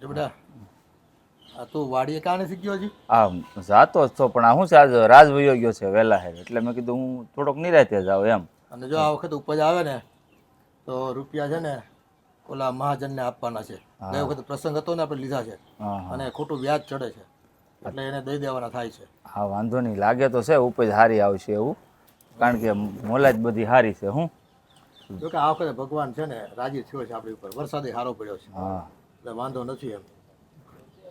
જો બેટા આ તું વાડીએ કાં નથી ગયો હજી? હા જાતો જ તો પણ આ શું છે આજ રાજ વયો ગયો છે વહેલા હેર એટલે મેં કીધું હું થોડોક નિરાતે જાઉં એમ. અને જો આ વખત ઉપજ આવે ને તો રૂપિયા છે ને ઓલા મહાજનને આપવાના છે. ગઈ વખત પ્રસંગ હતો ને આપણે લીધા છે અને ખોટું વ્યાજ ચડે છે એટલે એને દઈ દેવાના થાય છે. હા વાંધો નહીં લાગે તો છે ઉપજ સારી આવશે એવું કારણ કે મોલાજ બધી સારી છે હું. જો કે આ વખતે ભગવાન છે ને રાજી થયો છે આપણી ઉપર, વરસાદે સારો પડ્યો છે હા એટલે વાંધો નથી એમ.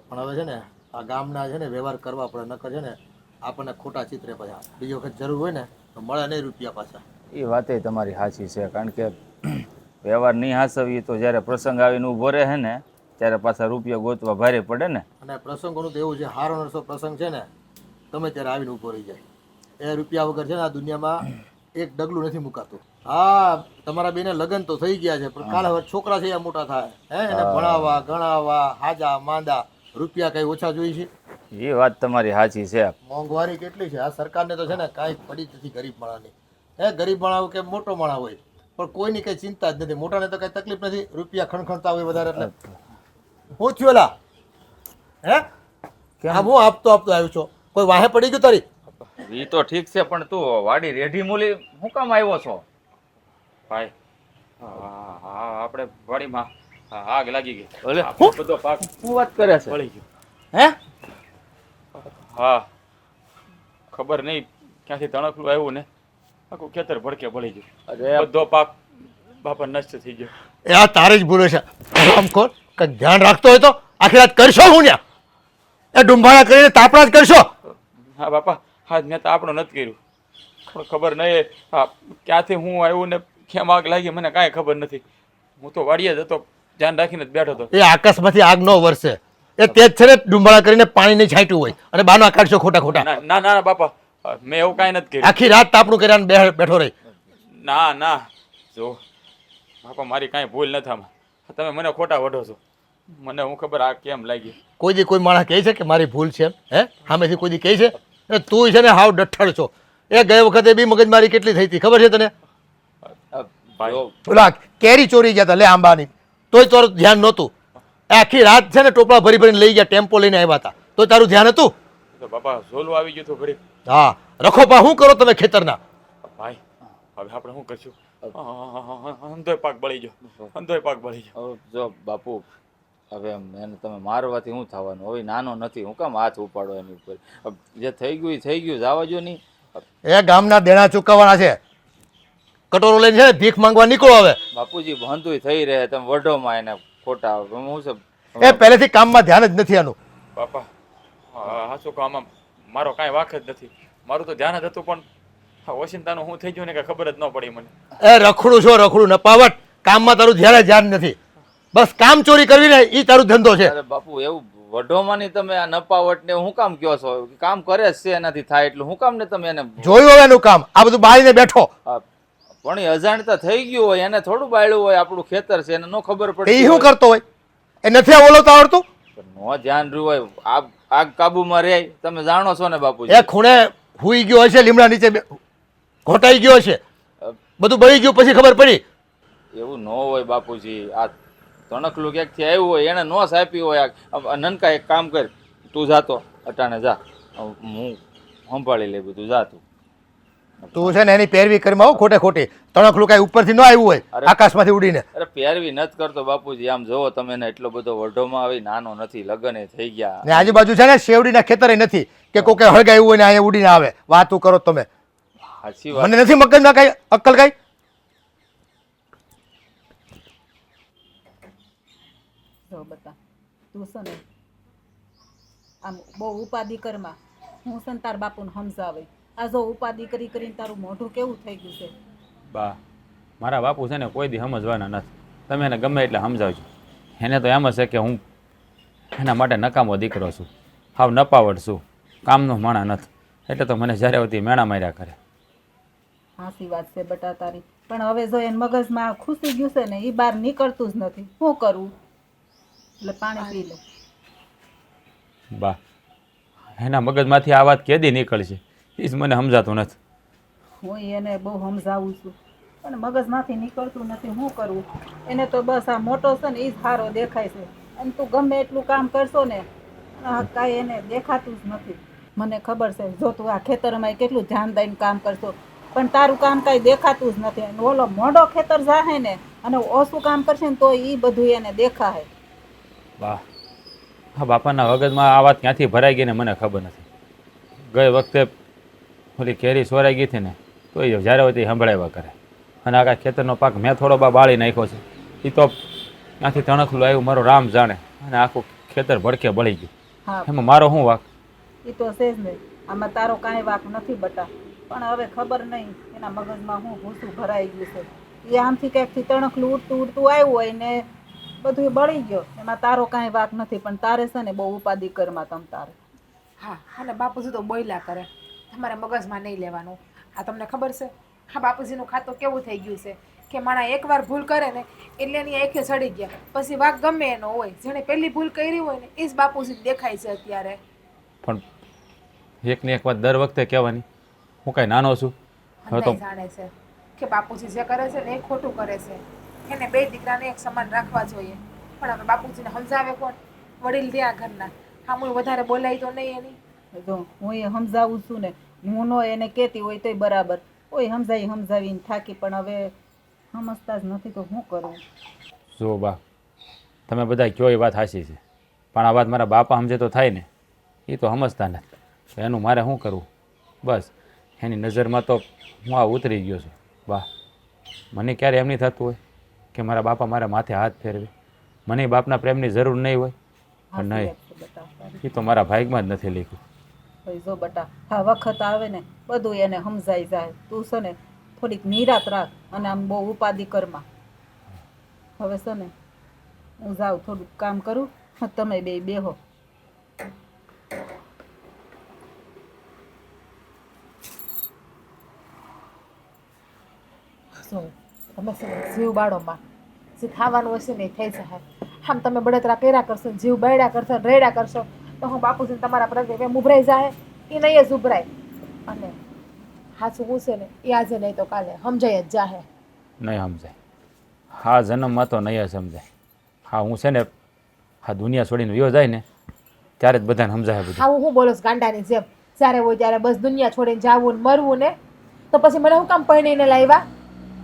પણ હવે છે ને આ ગામના છે ને વ્યવહાર કરવા પડે, નકર છે ને આપણને ખોટા ચિત્રે પાછા બીજી વખત જરૂર હોય ને તો મળે નહીં રૂપિયા પાછા. એ વાતે તમારી સાચી છે કારણ કે વ્યવહાર નહીં હાસવીએ તો જ્યારે પ્રસંગ આવીને ઊભો રહે ને ત્યારે પાછા રૂપિયા ગોતવા ભારે પડે ને. અને પ્રસંગોનું તો એવું છે, હારો નરસો પ્રસંગ છે ને ગમે ત્યારે આવીને ઊભો રહી જાય. એ રૂપિયા વગર છે ને આ દુનિયામાં એક ડગલું નથી મુકાતું. હા તમારા બેને લગ્ન તો થઈ ગયા છે પણ કાલે હવે છોકરા છે એ મોટા થાય હે, એને ભણાવવા ગણાવવા હાજા માંદા રૂપિયા કઈ ઓછા જોઈ છે? એ વાત તમારી સાચી છે. મોંઘવારી કેટલી છે આ સરકારને તો છે ને કાંઈ પડી જ નથી ગરીબ માણસની. હે ગરીબ માણસ કે મોટો માણસ હોય પણ કોઈની કઈ ચિંતા જ નથી. મોટાને તો કઈ તકલીફ નથી, રૂપિયા ખણખણતા હોય વધારે એટલે હું થયો લા હે આમ હું આપતો આવ્યો છો, કોઈ વાહે પડી ગયું તારી? એ તો ઠીક છે પણ તું વાડી રેઢી મૂલી શું કામ આવ્યો છો? ભાઈ હા આપણે વાડીમાં આગ લાગી ગઈ. ઓલે બધો પાક શું વાત કરે છે? બળી ગયો. હે હા ખબર નહીં ક્યાંથી તણખલું આવ્યું ને આખું ખેતર ભડકે બળી ગયું. અરે બધો પાક બાપા નષ્ટ થઈ ગયો. એ આ તારે જ ભૂલે છે. આમ કોણ કંઈક ધ્યાન રાખતો હોય તો આખી રાત કરશો હું ને એ ડુંભાણા કરીને તાપણા જ કરશો. હા બાપા હા મેં તો આપણું નથી કર્યું પણ ખબર નહીં હા ક્યાંથી હું આવ્યું ને કેમ આગ લાગી મને કાંઈ ખબર નથી. હું તો વાડીએ જ હતો, ધ્યાન રાખીને જ બેઠો હતો. એ આકાશમાંથી આગ ન વરસે એ તે જ છે ને ડુંભાણા કરીને પાણી નહીં છાંટ્યું હોય અને બાનો કાઢશો ખોટા ખોટા. ના ના ના બાપા મેં એવું કાંઈ નથી કર્યું. આખી રાત તાપણું કર્યા બેઠો રહી. ના ના જો બાપા મારી કાંઈ ભૂલ નથી આમાં. તમે મને ખોટા વઢો છો. મને હું ખબર આ કેમ લાગી. કોઈ દી કોઈ માણસ કહે છે કે મારી ભૂલ છે હે? સામેથી કોઈ દી કહે છે? અને તું છે ને હાવ ડઠ્ઠળ છો. એ ગઈ વખતે બી મગજમારી કેટલી થઈ હતી ખબર છે તને? ભાઈ ઓલા કેરી ચોરી ગયા હતા લે આંબાની, તોય તારું ધ્યાન નહોતું. આખી રાત છે ને ટોપલા ભરી ભરીને લઈ ગયા, ટેમ્પો લઈને આવ્યા હતા તોય તારું ધ્યાન હતું? તો બાપા ઝોલું આવી ગયું હતું ઘડી. હા રખોપા શું કરો તમે ખેતરના? ભાઈ હવે આપણે શું કરશું? અંધોય પાક બળી ગયો, અંધોય પાક બળી ગયો. જો બાપુ હવે એને તમે મારવાથી શું થવાનું? હવે નાનો નથી, હું કામ હાથ ઉપાડો એની ઉપર? જે થઈ ગયું એ થઈ ગયું, જવા જો નહીં. એ ગામના દેણા ચૂકવવાના છે. કટોરો લઈને છે ને ભીખ માંગવા નીકળો હવે. બાપુજી બંધુય થઈ રહે તમે વઢોમાં એને ખોટા હું છે. એ પહેલેથી કામમાં ધ્યાન જ નથી આનું. બાપા હા શું કહો આમાં મારો કાંઈ વાંક જ નથી. મારું તો ધ્યાન જ હતું પણ ઓશિંતાનું શું થઈ ગયું ને કે ખબર જ ન પડી મને. એ રખડું છો રખડું નપાવટ, કામમાં તારું ધ્યાન નથી. બસ કામ ચોરી કરવી ને એ તારું ધંધો છે. અરે બાપુ એવું વઢોમાંની તમે આ નપાવટ ને હું કામ કયો છો? કામ કરે જ છે એનાથી થાય એટલું હું કામ ને તમે એને જોયું હવે એનું કામ આ બધું બાળીને બેઠો. પણ એ અજાણતા થઈ ગયું હોય, એને થોડું બાળ્યું હોય, આપણું ખેતર છે એને ન ખબર પડે. એ શું કરતો હોય? એ નથી બોલવતા આવડતું? નો ધ્યાન રહ્યું હોય આગ કાબુમાં રહે તમે જાણો છો ને બાપુજી. એ ખૂણે હુઈ ગયો હશે, લીમડા નીચે ઘોટાઈ ગયો હશે, બધું બળી ગયું પછી ખબર પડી. એવું ન હોય બાપુજી. આ તણખલું ક્યાંકથી આવ્યું હોય એને નો સાપી હોય. નનકા એક કામ કર, તું જાતો અટાણે જા, હું સંભાળી લે બધું. જા તું છે ને એની પેરવી કરીમાં આવો ખોટે ખોટી. તણખલું કાંઈ ઉપરથી ન આવ્યું હોય આકાશમાંથી ઉડીને. અરે પેરવી નથી કરતો બાપુજી. આમ જોવો તમે એને એટલો બધો વઢોમાં આવી, નાનો નથી, લગ્ન થઈ ગયા ને આજુબાજુ છે ને શેવડીના ખેતરે નથી કે કોકે હળગાયું હોય ને અહીંયા ઉડીને આવે. વાતું કરો તમે. સાચી વાત. મને નથી મગજમાં કાંઈ અક્કલ કાંઈ. જો બતા તું છે ને આમ બહુ ઉપાધિ કરમાં હું છે ને તાર બાપુને સમજાવે. આ જો ઉપાધિ કરી કરીને તારું મોઢું કેવું થઈ ગયું છે. બા મારા બાપુ છે ને કોઈ દી સમજવાના નથી. તમે એને ગમે એટલે સમજાવજો. એને તો એમ જ છે કે હું એના માટે નકામો દીકરો છું, હાવ નપાવડ છું, કામનો માણા નથી. એટલે તો મને જ્યારે હોતી મેણા માર્યા કરે. હાસી વાત છે બટા તારી, પણ હવે જો એને મગજમાં ખુશી ગયું છે ને એ બહાર નીકળતું જ નથી. શું કરવું? એટલે પાણી પી લે. બા એના મગજમાંથી આ વાત કેદી નીકળશે એ જ મને સમજાતું નથી. હું એને બહુ સમજાવું છું પણ મગજમાંથી નીકળતું નથી. શું કરવું? એને તો બસ આ મોટો છે ને એ જ સારો દેખાય છે. અને તું ગમે એટલું કામ કરશો ને કાંઈ એને દેખાતું જ નથી. મને ખબર છે જો તું આ ખેતરમાં કેટલું ધ્યાન દઈને કામ કરશો પણ તારું કામ કાંઈ દેખાતું જ નથી. અને ઓલો મોઢો ખેતર જાહે ને અને ઓછું કામ કરશે ને તો એ બધું એને દેખાય. વાહ, હા બાપાના વગતમાં આ વાત ક્યાંથી ભરાઈ ગઈ ને મને ખબર નથી. ગઈ વખતે ઓલી કેરી સોરાઈ ગઈ હતી ને તો એ જ્યારે હોય તે સંભળાવ્યા કરે. અને આખા ખેતરનો પાક મેં થોડો બાળી નાખ્યો છે. એ તો ત્યાંથી તણખલું આવ્યું મારો રામ જાણે અને આખું ખેતર ભડકે બળી ગયું. હા એમાં મારો શું વાક? એ તો છે જ નહીં. આમાં તારો કાંઈ વાક નથી બટા. પણ હવે ખબર નહીં એના મગજમાં હું ભૂસું ભરાઈ ગયું છે. એ આમથી ક્યાંકથી તણખલું ઉડતું ઉડતું આવ્યું હોય ને બધું બળી ગયો. એમાં તારો કાંઈ વાક નથી. પણ તારે છે ને બહુ ઉપાધિ કરમાં તમ તારે. હા અને બાપુજી તો બોયલા કરે, તમારે મગજમાં નહીં લેવાનું. આ તમને ખબર છે હા બાપુજીનું ખાતું કેવું થઈ ગયું છે કે માણા એકવાર ભૂલ કરે ને એટલે એની આંખે ચડી ગયા, પછી વાક ગમે એનો હોય, જેણે પહેલી ભૂલ કરી હોય ને એ જ બાપુજી દેખાય છે અત્યારે. પણ એકને એક વાત દર વખતે કહેવાની, હું કાંઈ નાનો છું? હવે તો અંધાઈ જાણે છે કે બાપુજી જે કરે છે ને એ ખોટું કરે છે. એને બે દીકરાને એક સમાન રાખવા જોઈએ. પણ હવે બાપુજીને સમજાવે કોણ? વડીલ રહ્યા ઘરના. આમું વધારે બોલાય તો નહીં એની. જો હું એ સમજાવું છું ને, હું નો એને કહેતી હોય તોય બરાબર હોય, સમજાવીને થાકી. પણ હવે સમજતા જ નથી તો શું કરવું? જો બા, તમે બધા કયો એ વાત સાચી છે, પણ આ વાત મારા બાપા સમજે તો થાય ને. એ તો સમજતા નથી. એનું મારે શું કરવું? બસ એની નજરમાં તો હું આ ઉતરી ગયો છું. વાહ, મને ક્યારે એમ નહીં થતું હોય કે મારા બાપા મારા માથે હાથ ફેરવે. મને બાપના પ્રેમની જરૂર નહીં હોય, પણ નહીં, એ તો મારા ભાગમાં જ નથી લખ્યું. ભાઈ જો બટા, આ વખત આવે ને બધું એને સમજાઈ જાય. તું છે ને થોડીક નિરાત રાખ અને આમ બહુ ઉપાધિ કરમાં. હવે છે ને હું જાઉં થોડુંક કામ કરું, તમે બે બેહો. શું તમે છે ને જીવ બાળોમાં જે ખાવાનું હશે ને એ થઈ જાય. આમ તમે બળતરા કર્યા કરશો, જીવ બળ્યા કરશો, રેડા કરશો તો હું બાપુજીને તમારા પ્રત્યે એમ ઉભરાઈ જાય એ નહીં જ ઉભરાય. અને સાચું હું છે ને એ આજે નહીં તો કાલે સમજાય જ જાહે. નહીં સમજાય, હા જન્મમાં તો નહીં જ સમજાય. હા હું છે ને આ દુનિયા છોડીને વયો જાય ને ત્યારે જ બધાને સમજાય બધું. હા હું બોલો ગાંડાની જેમ જ્યારે હોય ત્યારે બસ દુનિયા છોડીને જાવું ને મરવું ને, તો પછી મને શું કામ પરણીને લાવ્યા?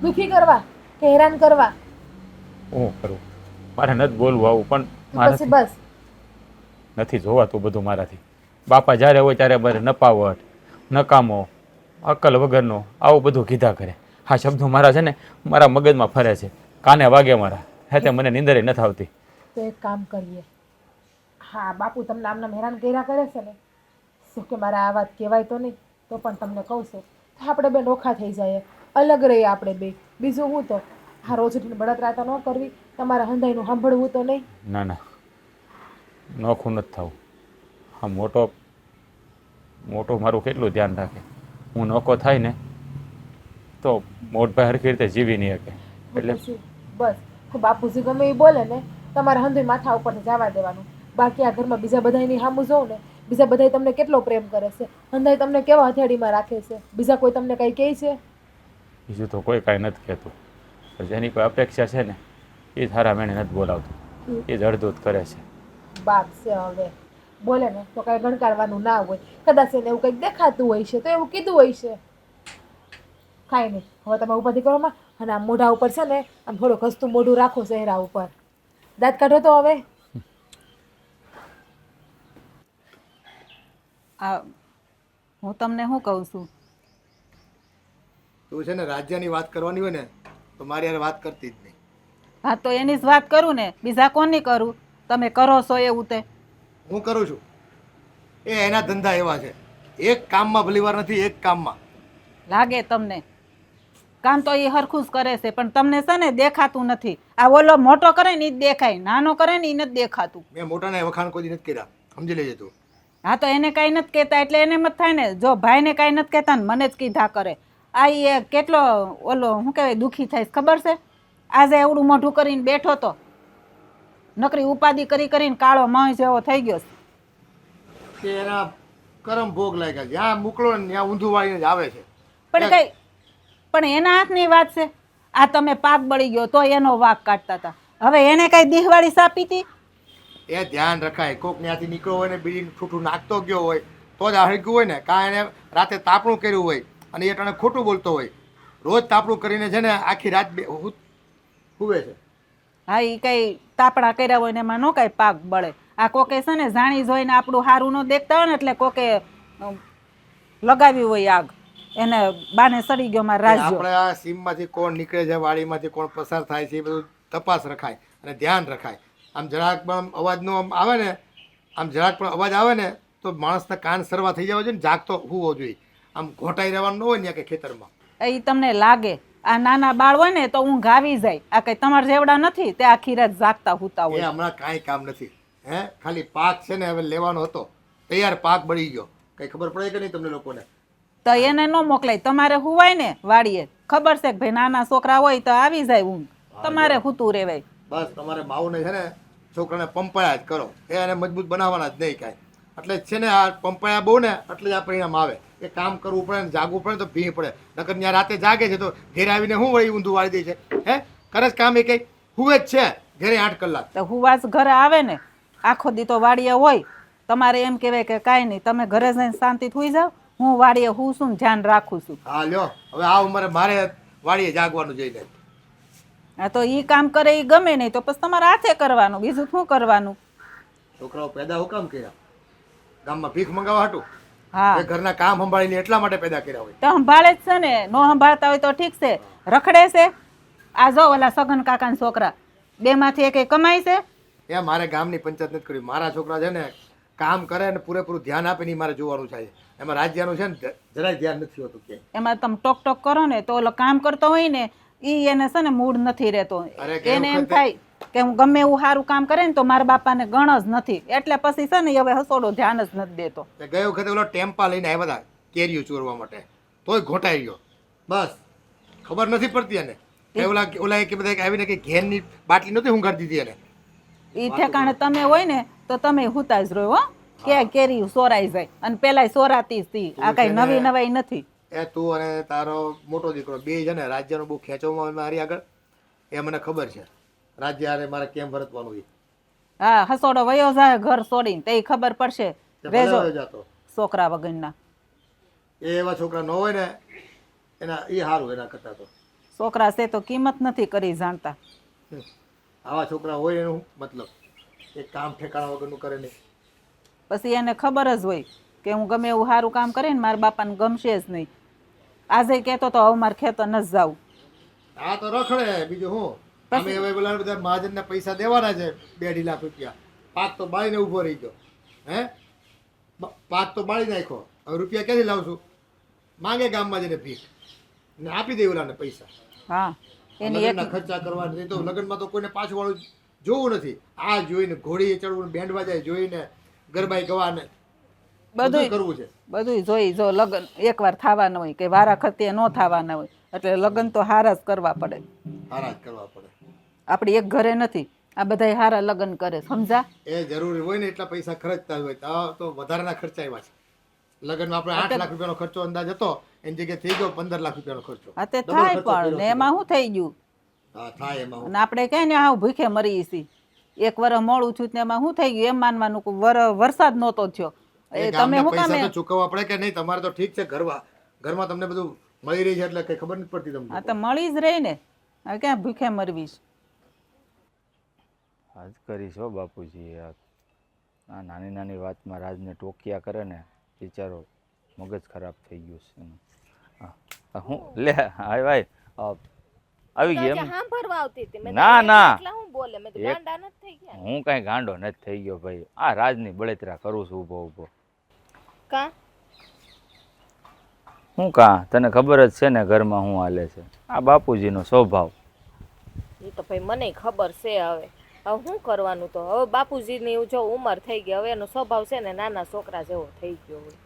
દુઃખી કરવા કે હેરાન કરવા? શું કરું? મારે નથી બોલવું આવું, પણ તો પછી મારાથી બસ નથી જોવાતું બધું મારાથી. બાપા જ્યારે હોય ત્યારે બધે નપાવટ, નકામો, અક્કલ વગરનો આવું બધું કીધા કરે. આ શબ્દો મારા છે ને મારા મગજમાં ફરે છે, કાને વાગે મારા. હે તે મને નીંદરે નથી આવતી. તો એક કામ કરીએ. હા બાપુ તમને આમનામ હેરાન કર્યા કરે છે ને, શું કે મારે આ વાત કહેવાય તો નહીં તો પણ તમને કહું છું તો આપણે બે નોખા થઈ જાય, અલગ રહીએ આપણે બે. બીજું હું તો આ રોજ ઉઠીને બળતરા તો ન કરવી, તમારા હંધાઈનું સાંભળવું તો નહીં. ના ના, નોખું નથી થવું. હા મોટો મારું કેટલું ધ્યાન રાખે. હું નોખો થાય ને તો મોટભાઈ હરખી રીતે જીવી નહીં શકે. એટલે પછી બસ બાપુજી ગમે એ બોલે ને તમારે હંધાઈ માથા ઉપરથી જવા દેવાનું. બાકી આ ઘરમાં બીજા બધાની સામું જોઉં ને, બીજા બધા તમને કેટલો પ્રેમ કરે છે, હંધાઈ તમને કેવા હથેળીમાં રાખે છે, બીજા કોઈ તમને કંઈ કહે છે? બીજું તો કોઈ કાંઈ નથી કહેતું. જેની કોઈ અપેક્ષા છે ને એ સારા મેણે નથી બોલાવતું, એ જ અડધૂત કરે છે. બાપ છે હવે બોલે ને તો કાંઈ ગણકારવાનું ના હોય. કદાચ એને એવું કંઈક દેખાતું હોય છે તો એવું કીધું હોય છે. કાંઈ નહીં, હવે તમે ઉપાધિ કરવામાં અને આમ મોઢા ઉપર છે ને આમ થોડું ઘસતું મોઢું રાખો ચહેરા ઉપર. દાંત કાઢો તો હવે. આ હું તમને શું કહું છું, તું છે ને રાજ્યની વાત કરવાની હોય ને તો મારી યાર વાત કરતી જ નહીં. હા તો એની જ વાત કરું ને, બીજા કોની કરું? તમે કરો છો એવું તે હું કરું છું એ એના ધંધા એવા છે. એક કામમાં ભલીવાર નથી, એક કામમાં લાગે તમને કામ તો એ હરખું જ કરે છે પણ તમને છે ને દેખાતું નથી. આ ઓલો મોટો કરે ને એ જ દેખાય, નાનો કરે ને એ નથી દેખાતું. મેં મોટાના વખાણ કોઈ દી નથી કર્યા, સમજી લેજે તું. હા તો એને કાંઈ નથી કહેતા એટલે એને મત થાય ને. જો ભાઈને કાંઈ નથી કહેતા ને મને જ કીધા કરે. આ એ કેટલો ઓલો શું કહેવાય દુઃખી થાય છે ખબર છે? આજે એવડું મોઢું કરીને બેઠો તો નકરી ઉપાધિ કરીને કાળો મહ જેવો થઈ ગયો છે. કે એના કરમ ભોગ લાગ્યા, જ્યાં મોકલો ને ત્યાં ઊંધું વાળીને જ આવે છે. પણ એના હાથની વાત છે. આ તમે પાક બળી ગયો તો એનો વાક કાઢતા હતા. હવે એને કાંઈ દિહવાળી સાપી હતી? એ ધ્યાન રખાય. કોક ત્યાંથી નીકળ્યો હોય ને બીડી ઠૂઠું નાખતો ગયો હોય તો જ આ હળગ્યું હોય ને, કાં એને રાતે તાપણું કર્યું હોય અને એ ટાણે ખોટું બોલતો હોય. રોજ તાપણું કરીને છે ને આખી રાત હુવે છે. હા એ કઈ તાપડા કર્યા હોય ને એમાં નો કઈ પાક બળે. આ કોકે છે ને જાણી જોઈને આપણું સારું ન દેખતા હોય ને એટલે કોકે લગાવી હોય આગ, એને બાને સડી ગયો મારા રાજ્યો. આપણે આ સીમમાંથી કોણ નીકળે છે, વાડીમાંથી કોણ પસાર થાય છે, એ બધું તપાસ રખાય અને ધ્યાન રખાય. આમ જરાક પણ અવાજનો આમ આવે ને, આમ જરાક પણ અવાજ આવે ને તો માણસના કાન સરવા થઈ જવા જોઈએ ને, જાગતો હોવો જોઈએ. આમ ઘોટાઈ રહેવાનું ન હોય ને કે ખેતરમાં. એ તમને લાગે આ નાના બાળ હોય ને તો ઊંઘ આવી જાય. આ કઈ તમારા જેવડા નથી તે આખી રાત જાગતા હુતા એ હોય. હમણાં કાંઈ કામ નથી. ખાલી પાક છે ને હવે લેવાનો હતો, તૈયાર પાક બળી ગયો. કઈ ખબર પડે કે નહીં તમને લોકોને? તો એને ન મોકલાય, તમારે હુવાય ને વાડીએ. ખબર છે કે ભાઈ નાના છોકરા હોય તો આવી જાય ઊંઘ, તમારે હુતું રહેવાય. બસ તમારે માવુને છે ને છોકરાને પંપાયા જ કરો, એને મજબૂત બનાવવાના જ નહીં કાંઈ. એટલે જ છે ને આ પંપાયા બહુ ને એટલે જ આ પરિણામ આવે. એ કામ કરવું પડે ને જાગવું પડે ને તો ભીં પડે. નકર ત્યાં રાતે જાગે છે તો ઘેરે આવીને શું વળી ઊંધું વાળી દે છે? કરે જ કામ એ કંઈ હુવે જ છે ઘરે 8 કલાક. તો હુવાસ ઘરે આવે ને, આખો દી તો વાડીએ હોય. તમારે એમ કહેવાય કે કાંઈ નહીં, તમે ઘરે જઈને શાંતિ સુઈ જાઓ, હું વાડીએ હું શું ધ્યાન રાખું છું. હા લ્યો, હવે આ ઉંમરે મારે વાડીએ જાગવાનું જોઈને. હા તો ઈ કામ કરે ઈ ગમે નહીં તો પછી તમારે હાથે કરવાનું, બીજું શું કરવાનું? છોકરાઓ પેદા હું કામ કર્યા? ગામમાં ભીખ મંગાવવા હાટું? હા એ ઘરના કામ સંભાળીને એટલા માટે પેદા કર્યા હોય. તો સંભાળે જ છે ને, નો સંભાળતા હોય તો ઠીક છે, રખડે છે. આ જો ઓલા સગન કાકાના છોકરા 2 માંથી એક કમાય છે. એ મારે ગામની પંચાયત નથી કરી. મારા છોકરા છે ને કામ કરે ને પૂરેપૂરું ધ્યાન આપે ને મારે જોવાનું છે. એમાં રાજ્યનું છે ને જરાય ધ્યાન નથી હોતું ક્યાંય. એમાં તમે ટોક ટોક કરો ને તો ઓલો કામ કરતો હોય ને ઈ એને છે ને મૂડ નથી રહેતો. એને એમ થાય કે હું ગમે એવું સારું કામ કરે ને તો મારા બાપાને ગણ જ નથી, એટલે પછી છે ને હવે હસોડો ધ્યાન જ નથી દેતો. ગઈ વખતે ઓલો ટેમ્પા લઈને આવ્યા હતા કેરીઓ ચોરવા માટે, તોય ઘોટાઈ ગયો. બસ ખબર નથી પડતી એને. ઓલા કે બધા આવીને કે ઘેરની બાટલી નથી ઊંઘાડી દીધી એને. ઈ ઠેકાણે તમે હોય ને તો તમે હુતા જ રહ્યો હો, કે કેરી સોરાઈ જાય. અને પેલા સોરાતી હતી, આ કઈ નવી નવાઈ નથી. એ તું અને તારો મોટો દીકરો બે છે ને રાજ્યનો બહુ ખેંચવામાં મારી આગળ, એ મને ખબર છે. રાજ્ય હારે મારે કેમ વર્તવાનું છે. હા હસોડો વયો જાય ઘર છોડીને, તે ખબર પડશે. રેજો જાતો છોકરા વગરના. એ એવા છોકરા ન હોય ને એના એ સારું. એના કરતા તો છોકરા છે તો કિંમત નથી કરી જાણતા. આવા છોકરા હોય એનું મતલબ એ કામ ઠેકાણા વગરનું કરે નહીં. પછી એને ખબર જ હોય કે હું ગમે એવું સારું કામ કરે ને મારા બાપાને ગમશે જ નહીં. આજે કહેતો તો હવે મારે ખેતર ન જાવું. આ તો રખડે બીજું હું. અમે હવે પેલા બધા મહાજનને પૈસા દેવાના છે 2-2.5 લાખ રૂપિયા. પાક તો બાળીને ઊભો રહી ગયો. પાક તો બાળી નાખ્યો. હવે રૂપિયા ક્યાંથી લાવશું? માંગે ગામમાં જઈને ભીખ ને આપી દે ઓલાને પૈસા. હા એની એક ખર્ચા કરવા નહીં તો લગ્નમાં તો કોઈને પાછું વાળું જોવું નથી. આ જોઈને ઘોડીએ ચડવું, બેન્ડ વાજાય જોઈને, ગરબાઈ ગવાને બધું કરવું છે. બધું જોઈ જો લગ્ન એકવાર થવાના હોય કે વારા ખર્ચે ન થવાના હોય એટલે લગ્ન તો હારા જ કરવા પડે. હારા જ કરવા પડે. આપણી એક ઘરે નથી, આ બધા હારા લગ્ન કરે, સમજા? એ જરૂરી હોય ને એટલા પૈસા ખર્ચતા હોય તો વધારાના ખર્ચા આવ્યા છે. લગ્નમાં આપણે 8 લાખ રૂપિયાનો ખર્ચો અંદાજ હતો, એની જગ્યાએ થઈ ગયો 15 લાખ રૂપિયાનો ખર્ચો. હા તે થાય પણ ને એમાં શું થઈ ગયું? હા થાય એમાં. અને આપણે કઈ ને હાવ ભૂખે મરી છીએ. 1 વર્ષ મોડું થયું ને એમાં શું થઈ ગયું? એમ માનવાનું કે વરસાદ નહોતો થયો. એ તમે શું કામ પૈસા તો ચૂકવવા પડે કે નહીં? તમારે તો ઠીક છે ઘરમાં તમને બધું મળી રહી છે એટલે કઈ ખબર નથી પડતી તમને. હા તો મળી જ રહી ને, હવે ક્યાં ભૂખે મરવી છે? આજ કરીશ હો બાપુજી. આ નાની નાની વાતમાં રાજને ટોકિયા કરે ને, બિચારો મગજ ખરાબ થઈ ગયું છે એનું. હા હું લે હાય ભાઈ આવી ગઈ. ના ના હું કઈ ગાંડો નથી થઈ ગયો ભાઈ. આ રાજની બળતરા કરું છું ઊભો ઊભો. હું કા તને ખબર જ છે ને ઘરમાં શું હાલે છે. આ બાપુજીનો સ્વભાવ. એ તો ભાઈ મને ખબર છે. હવે શું કરવાનું? તો હવે બાપુજીની જો ઉંમર થઈ ગઈ, હવે એનો સ્વભાવ છે ને નાના છોકરા જેવો થઈ ગયો હોય.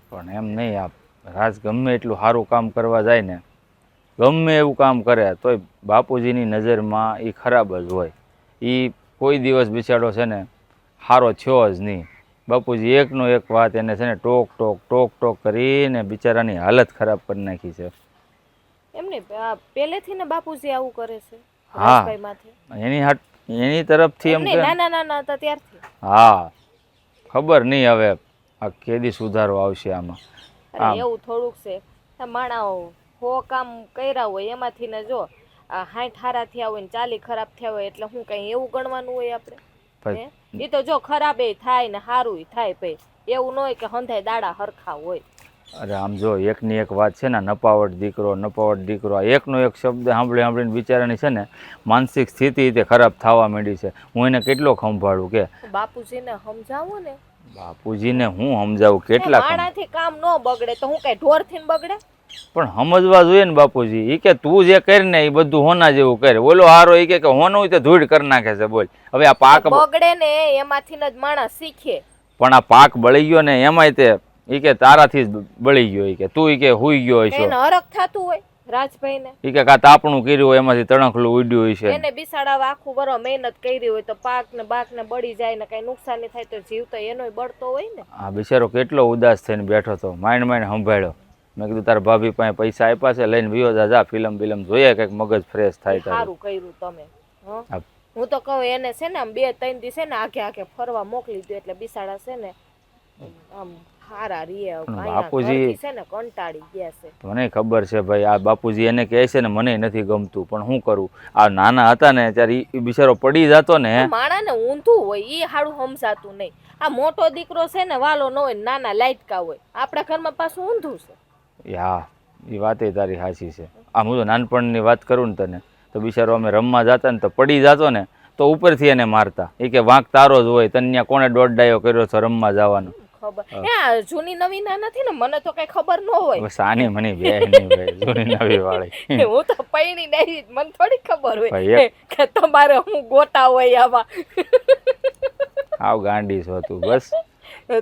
પણ એમ નહીં, આ રાજ ગમે એટલું સારું કામ કરવા જાય ને, ગમે એવું કામ કરે તોય બાપુજીની નજરમાં એ ખરાબ જ હોય. એ કોઈ દિવસ બિચારો છે ને સારો થયો જ નહીં. બાપુજી એકનો એક વાત એને છે ને ટોક ટોક કરીને બિચારાની હાલત ખરાબ કરી નાખી છે. એમને પહેલેથી ને બાપુજી આવું કરે છે? હા એની એની તરફથી એમ એમને કે નાના નાના હતા ત્યારથી. હા ખબર નહીં હવે આ કેદી સુધારો આવશે આમાં. અરે એવું થોડુંક છે. આ માણાઓ 100 કામ કર્યા હોય એમાંથી ને જો આ 60 હારા થયા હોય ને 40 ખરાબ થયા હોય એટલે હું કઈ એવું ગણવાનું હોય આપણે? ભાઈ, એ તો જો ખરાબ એ થાય ને સારું થાય ભાઈ, એવું ન હોય કે હંધાય દાડા હરખા હોય. અરે આમ જો એકની એક વાત છે ને, નપાવટ દીકરો આ એકનો એક શબ્દ સાંભળીને બિચારાની છે ને માનસિક સ્થિતિ તે ખરાબ થવા માંડી છે. હું એને કેટલો સંભાળું કે બાપુજીને સમજાવો ને. બાપુજીને હું સમજાવું કેટલા માણાથી કામ ન બગડે તો હું કઈ ઢોરથી બગડે? પણ સમજવા જોઈએ ને બાપુજી. એ કે તું જે કરીને એ બધું હોના જેવું કરે. ઓલો હારો એ કે હોનું હોય તો ધૂળ કરી નાખે છે. બોલ હવે આ પાક બગડે ને એમાંથી જ માણસ શીખે. પણ આ પાક બળી ગયો ને એમાંય તે ઈ કે તારાથી જ બળી ગયો. ઈ કે તું ઈ કે હુઈ ગયો હશો. એને હરખ થતું હોય રાજભાઈ ને. ઈ કે કા તાપણું કર્યું હોય એમાંથી તણખલું ઉડ્યું હોય છે. એને બિસાડા આખું વરો મહેનત કરી હોય તો પાક ને બાક ને બળી જાય ને કઈ નુકસાન થાય તો જીવ તો એનોય બળતો હોય ને. આ બિચારો કેટલો ઉદાસ થઈને બેઠો હતો. માઇન્ડ સંભાળ્યો. મેં કીધું તારા ભાભી પાસે પૈસા આપ્યા છે, લઈને વિયો જા ફિલ્મ જોઈએ કંઈક મગજ ફ્રેશ થાય. સારું કર્યું તમે. હું તો કહું એને છે ને આમ 2-3 દિવસે ને આખે ફરવા મોકલી દો એટલે બિસાડા છે ને આમ હારા રીએ. બાપુજી છે ને કંટાળી ગયા છે. મને ખબર છે ભાઈ, આ બાપુજી એને કહે છે ને મને નથી ગમતું, પણ શું કરું. આ નાના હતા ને ત્યારે એ બિચારો પડી જતો ને. માણા ને ઊંધું હોય એ હાડું સમજાતું નહીં. આ મોટો દીકરો છે ને વાલો ન હોય, નાના લાઈટકા હોય. આપણા ઘરમાં પાછું ઊંધું છે. હા એ વાતે તારી સાચી છે. આમ હું તો નાનપણની વાત કરું ને તને તો બિચારો અમે રમવા જતા ને તો પડી જતો ને તો ઉપરથી એને મારતા. એ કે વાંક તારો જ હોય, તને ત્યાં કોણે દોડાયો કર્યો છે રમવા જવાનો. ખબર એ જૂની નવી ના નથી ને, મને તો કઈ ખબર ન હોય. બસ આની મને બે નહીં ભાઈ, જૂની નવી વાળી. હું તો પૈણી નહીં, મને થોડી ખબર હોય કે તમારે હું ગોતા હોય આવા. આવ ગાંડી છો તું બસ.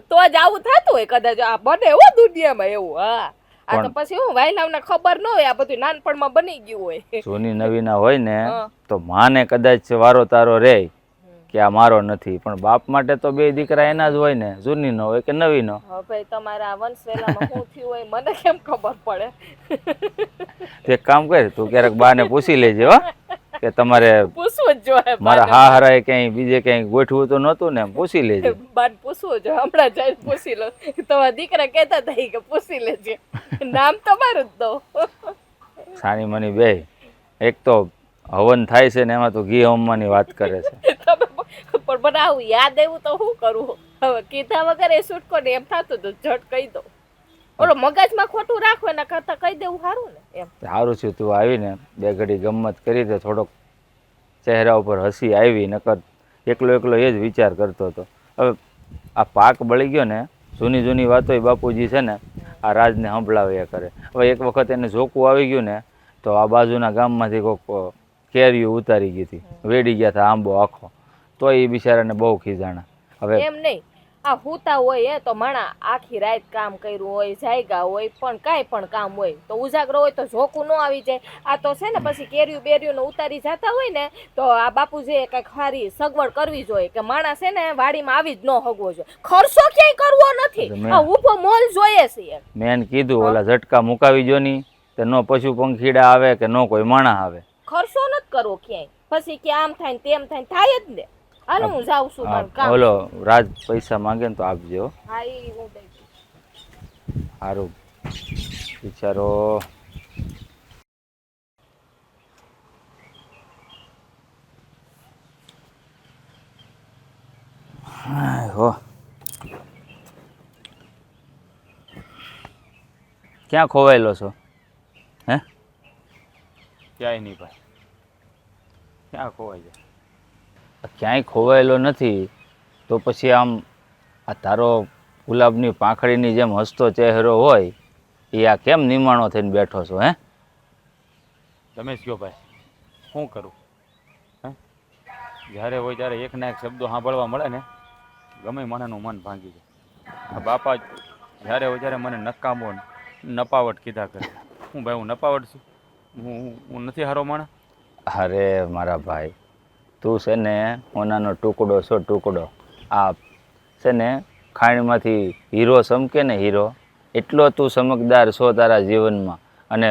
તો જ આવું થતું હોય કદાચ. આ બને હો દુનિયામાં એવું. હા આ તો પછી હું વાયલાવને ખબર ન હોય, આ બધું નાનપણમાં બની ગયું હોય. જૂની નવી ના હોય ને તો માને કદાચ વારો તારો રે કે આ મારો નથી, પણ બાપ માટે તો બે દીકરા એના જ હોય ને, જૂની નો હોય કે નવી નો. ભાઈ તમારા વંશવેલામાં શું થયું હોય મને કેમ ખબર પડે? એક કામ કર, તું ક્યારેક બાને પૂછી લેજે હો કે તમારે પૂછવું જ જોઈએ. મારા હા હરાય ક્યાંય બીજે ક્યાંય ગોઠવું તો નહોતું ને, પૂછી લેજે. બાન પૂછવું જોઈએ. હમણાં જઈને પૂછી લો. તમારા દીકરા કહેતા હતા કે પૂછી લેજે. નામ તમારું જ દો. સાની મની બે એક તો હવન થાય છે ને એમાં તો ઘી હોમવાની વાત કરે છે. પણ મને આવું યાદ આવ્યું તો શું કરવું હવે? કીધા વગર એ છૂટકો ને એમ થતું તો ઝટ કહી દો. ઓલો મગજમાં ખોટું રાખો એના કરતા કહી દેવું સારું ને. એમ સારું છે તું આવીને બે ઘડી ગમત કરી દે, થોડોક ચહેરા ઉપર હસી આવી. નકર એકલો એ જ વિચાર કરતો હતો. હવે આ પાક બળી ગયો ને, જૂની વાતો બાપુજી છે ને આ રાજને સંભળાવ્યા કરે. હવે એક વખત એને ઝોકું આવી ગયું ને તો આ બાજુના ગામમાંથી કોઈક કેરીઓ ઉતારી ગઈ હતી, વેડી ગયા હતા આંબો આખો. તો એ બિચારાને બહુ ખીજાણા. હવે એમ નહીં, આ હુતા હોય એ તો માણા આખી રાત કામ કર્યું હોય, જાયગા હોય, પણ કાંઈ પણ કામ હોય તો ઉજાગરો હોય તો ઝોકું ન આવી જાય. આ તો છે ને પછી કેરીયું બેરીયું ઉતારી જતા હોય ને તો આ બાપુજીએ કંઈક સારી સગવડ કરવી જોઈએ કે માણસ છે ને વાડીમાં આવી જ ન હગવો જોઈએ. ખર્ચો ક્યાંય કરવો નથી, આ ઊભો મોલ જોઈએ છે. મેં કીધું ઓલા ઝટકા મુકાવી જો ની તો નો પશુ પંખીડા આવે કે નો કોઈ માણા આવે. ખર્ચો નથી કરવો ક્યાંય. પછી કે આમ થાય ને તેમ થાય, થાય જ ને. હાલો હું જાઉં છું મારું કામ. ઓલો રાજ પૈસા માંગે ને તો આપજો. હા ઈ હું દઈ. સારું બિચારો. હો ક્યાં ખોવાયેલો છો? હે ક્યાંય નહીં ભાઈ, ક્યાં ખોવાઈ જાય? ક્યાંય ખોવાયેલો નથી તો પછી આમ આ તારો ગુલાબની પાંખડીની જેમ હસતો ચહેરો હોય એ આ કેમ નિમાણો થઈને બેઠો છો? હે તમે જ કહો ભાઈ, શું કરું? હે જ્યારે હોય ત્યારે એકના એક શબ્દો સાંભળવા મળે ને ગમે માણાનું મન ભાંગી જાય. આ બાપા જ્યારે હોય ત્યારે મને નકામો નપાવટ કીધા કરે. હું ભાઈ હું નપાવટ છું? હું નથી હારો માણા? અરે મારા ભાઈ, તું છે ને હોનાનો ટુકડો છો, ટુકડો. આ છે ને ખાણમાંથી હીરો ચમકે ને હીરો, એટલો તું ચમકદાર છો તારા જીવનમાં. અને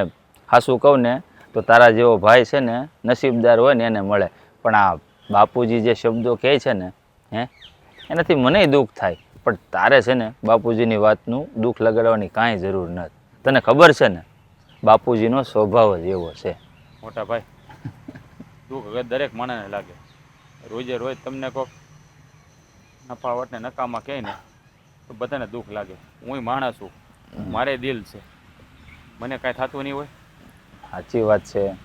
હાસું કહું ને તો તારા જેવો ભાઈ છે ને નસીબદાર હોય ને એને મળે. પણ આ બાપુજી જે શબ્દો કહે છે ને એનાથી મને દુઃખ થાય, પણ તારે છે ને બાપુજીની વાતનું દુઃખ લગાડવાની કાંઈ જરૂર નથી. તને ખબર છે ને બાપુજીનો સ્વભાવ જ એવો છે. મોટા ભાઈ, દુઃખ હવે દરેક માણસને લાગે. રોજે રોજ તમને કોક નફાવટને નકામા કહે ને તો બધાને દુઃખ લાગે. હું માણસ છું, મારે દિલ છે, મને કાંઈ થતું નહીં હોય. સાચી વાત છે.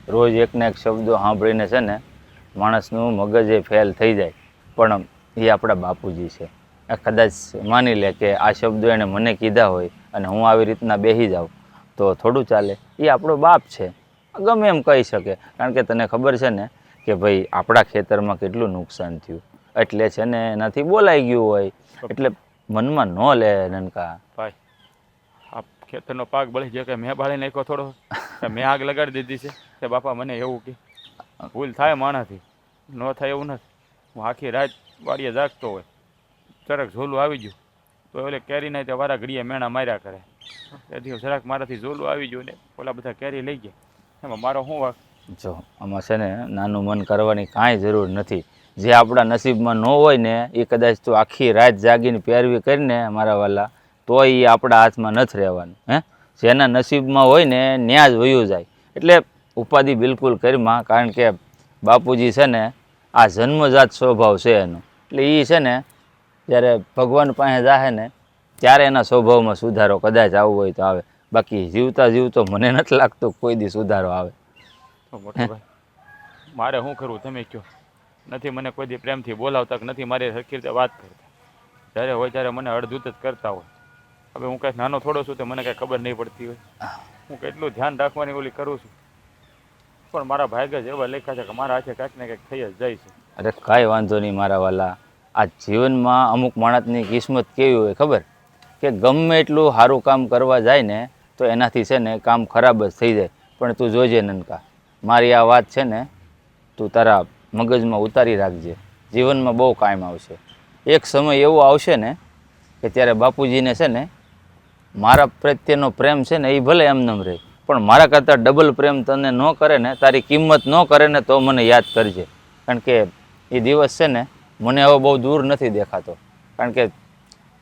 રોજ એકને એક શબ્દો સાંભળીને છે ને માણસનું મગજ એ ફેલ થઈ જાય, પણ એ આપણા બાપુજી છે. કદાચ માની લે કે આ શબ્દો એણે મને કીધા હોય અને હું આવી રીતના બેસી જાઉં તો થોડું ચાલે. એ આપણો બાપ છે, ગમે એમ કહી શકે. કારણ કે તને ખબર છે ને કે ભાઈ આપણા ખેતરમાં કેટલું નુકસાન થયું, એટલે છે ને એનાથી બોલાઈ ગયું હોય, એટલે મનમાં ન લે નનકા. ભાઈ, આ ખેતરનો પાક બળી ગયો કે મેં બાળી નાખ્યો થોડો, કે મેં આગ લગાડી દીધી છે કે બાપા મને એવું કે ભૂલ થાય માણાથી, ન થાય એવું નથી. હું આખી રાત વાડીએ જાગતો હોય, જરાક ઝોલું આવી ગયું તો એટલે કેરી નહીં તે વારા ઘડીએ મેણા માર્યા કરે. તેથી જરાક મારાથી ઝોલું આવી ગયું ને ઓલા બધા કેરી લઈ ગયા, એમાં મારો શું વાક? જો આમાં છે ને નાનું મન કરવાની કાંઈ જરૂર નથી. જે આપણા નસીબમાં ન હોય ને એ કદાચ તું આખી રાત જાગીને પેરવી કરીને મારા વાલા, તો એ આપણા હાથમાં નથી રહેવાનું. જેના નસીબમાં હોય ને ન્યા જ વયું જાય. એટલે ઉપાધિ બિલકુલ કરીમાં, કારણ કે બાપુજી છે ને આ જન્મજાત સ્વભાવ છે એનો. એટલે એ છે ને જ્યારે ભગવાન પાસે જાહે ને ત્યારે એના સ્વભાવમાં સુધારો કદાચ આવવો હોય તો આવે. બાકી જીવતા જીવતો મને નથી લાગતું કોઈ દી સુધારો આવે. મોટા ભાઈ, મારે શું કરવું તમે કહો? નથી મને કોઈ દી પ્રેમથી બોલાવતા, નથી મારી સરખી રીતે વાત કરતા. જ્યારે હોય ત્યારે મને અડધૂત જ કરતા હોય. હવે હું કાંઈક નાનો થોડો છું તો મને કાંઈ ખબર નહીં પડતી હોય. હું કેટલું ધ્યાન રાખવાની ઓલી કરું છું, પણ મારા ભાગ્ય જ એવા લેખા છે કે મારા હાથે કાંઈક ને કાંઈક થઈ જ જાય છે. અરે કાંઈ વાંધો નહીં મારા વાલા. આ જીવનમાં અમુક માણસની કિસ્મત કેવી હોય ખબર? કે ગમે એટલું સારું કામ કરવા જાય ને તો એનાથી છે ને કામ ખરાબ જ થઈ જાય. પણ તું જોજે નનકા, મારી આ વાત છે ને તું તારા મગજમાં ઉતારી રાખજે. જીવનમાં બહુ કામ આવશે. એક સમય એવો આવશે ને કે ત્યારે બાપુજીને છે ને મારા પ્રત્યેનો પ્રેમ છે ને એ ભલે એમનેમ રહે, પણ મારા કરતાં ડબલ પ્રેમ તને ન કરે ને, તારી કિંમત ન કરે ને તો મને યાદ કરજે. કારણ કે એ દિવસ છે ને મને હવે બહુ દૂર નથી દેખાતો. કારણ કે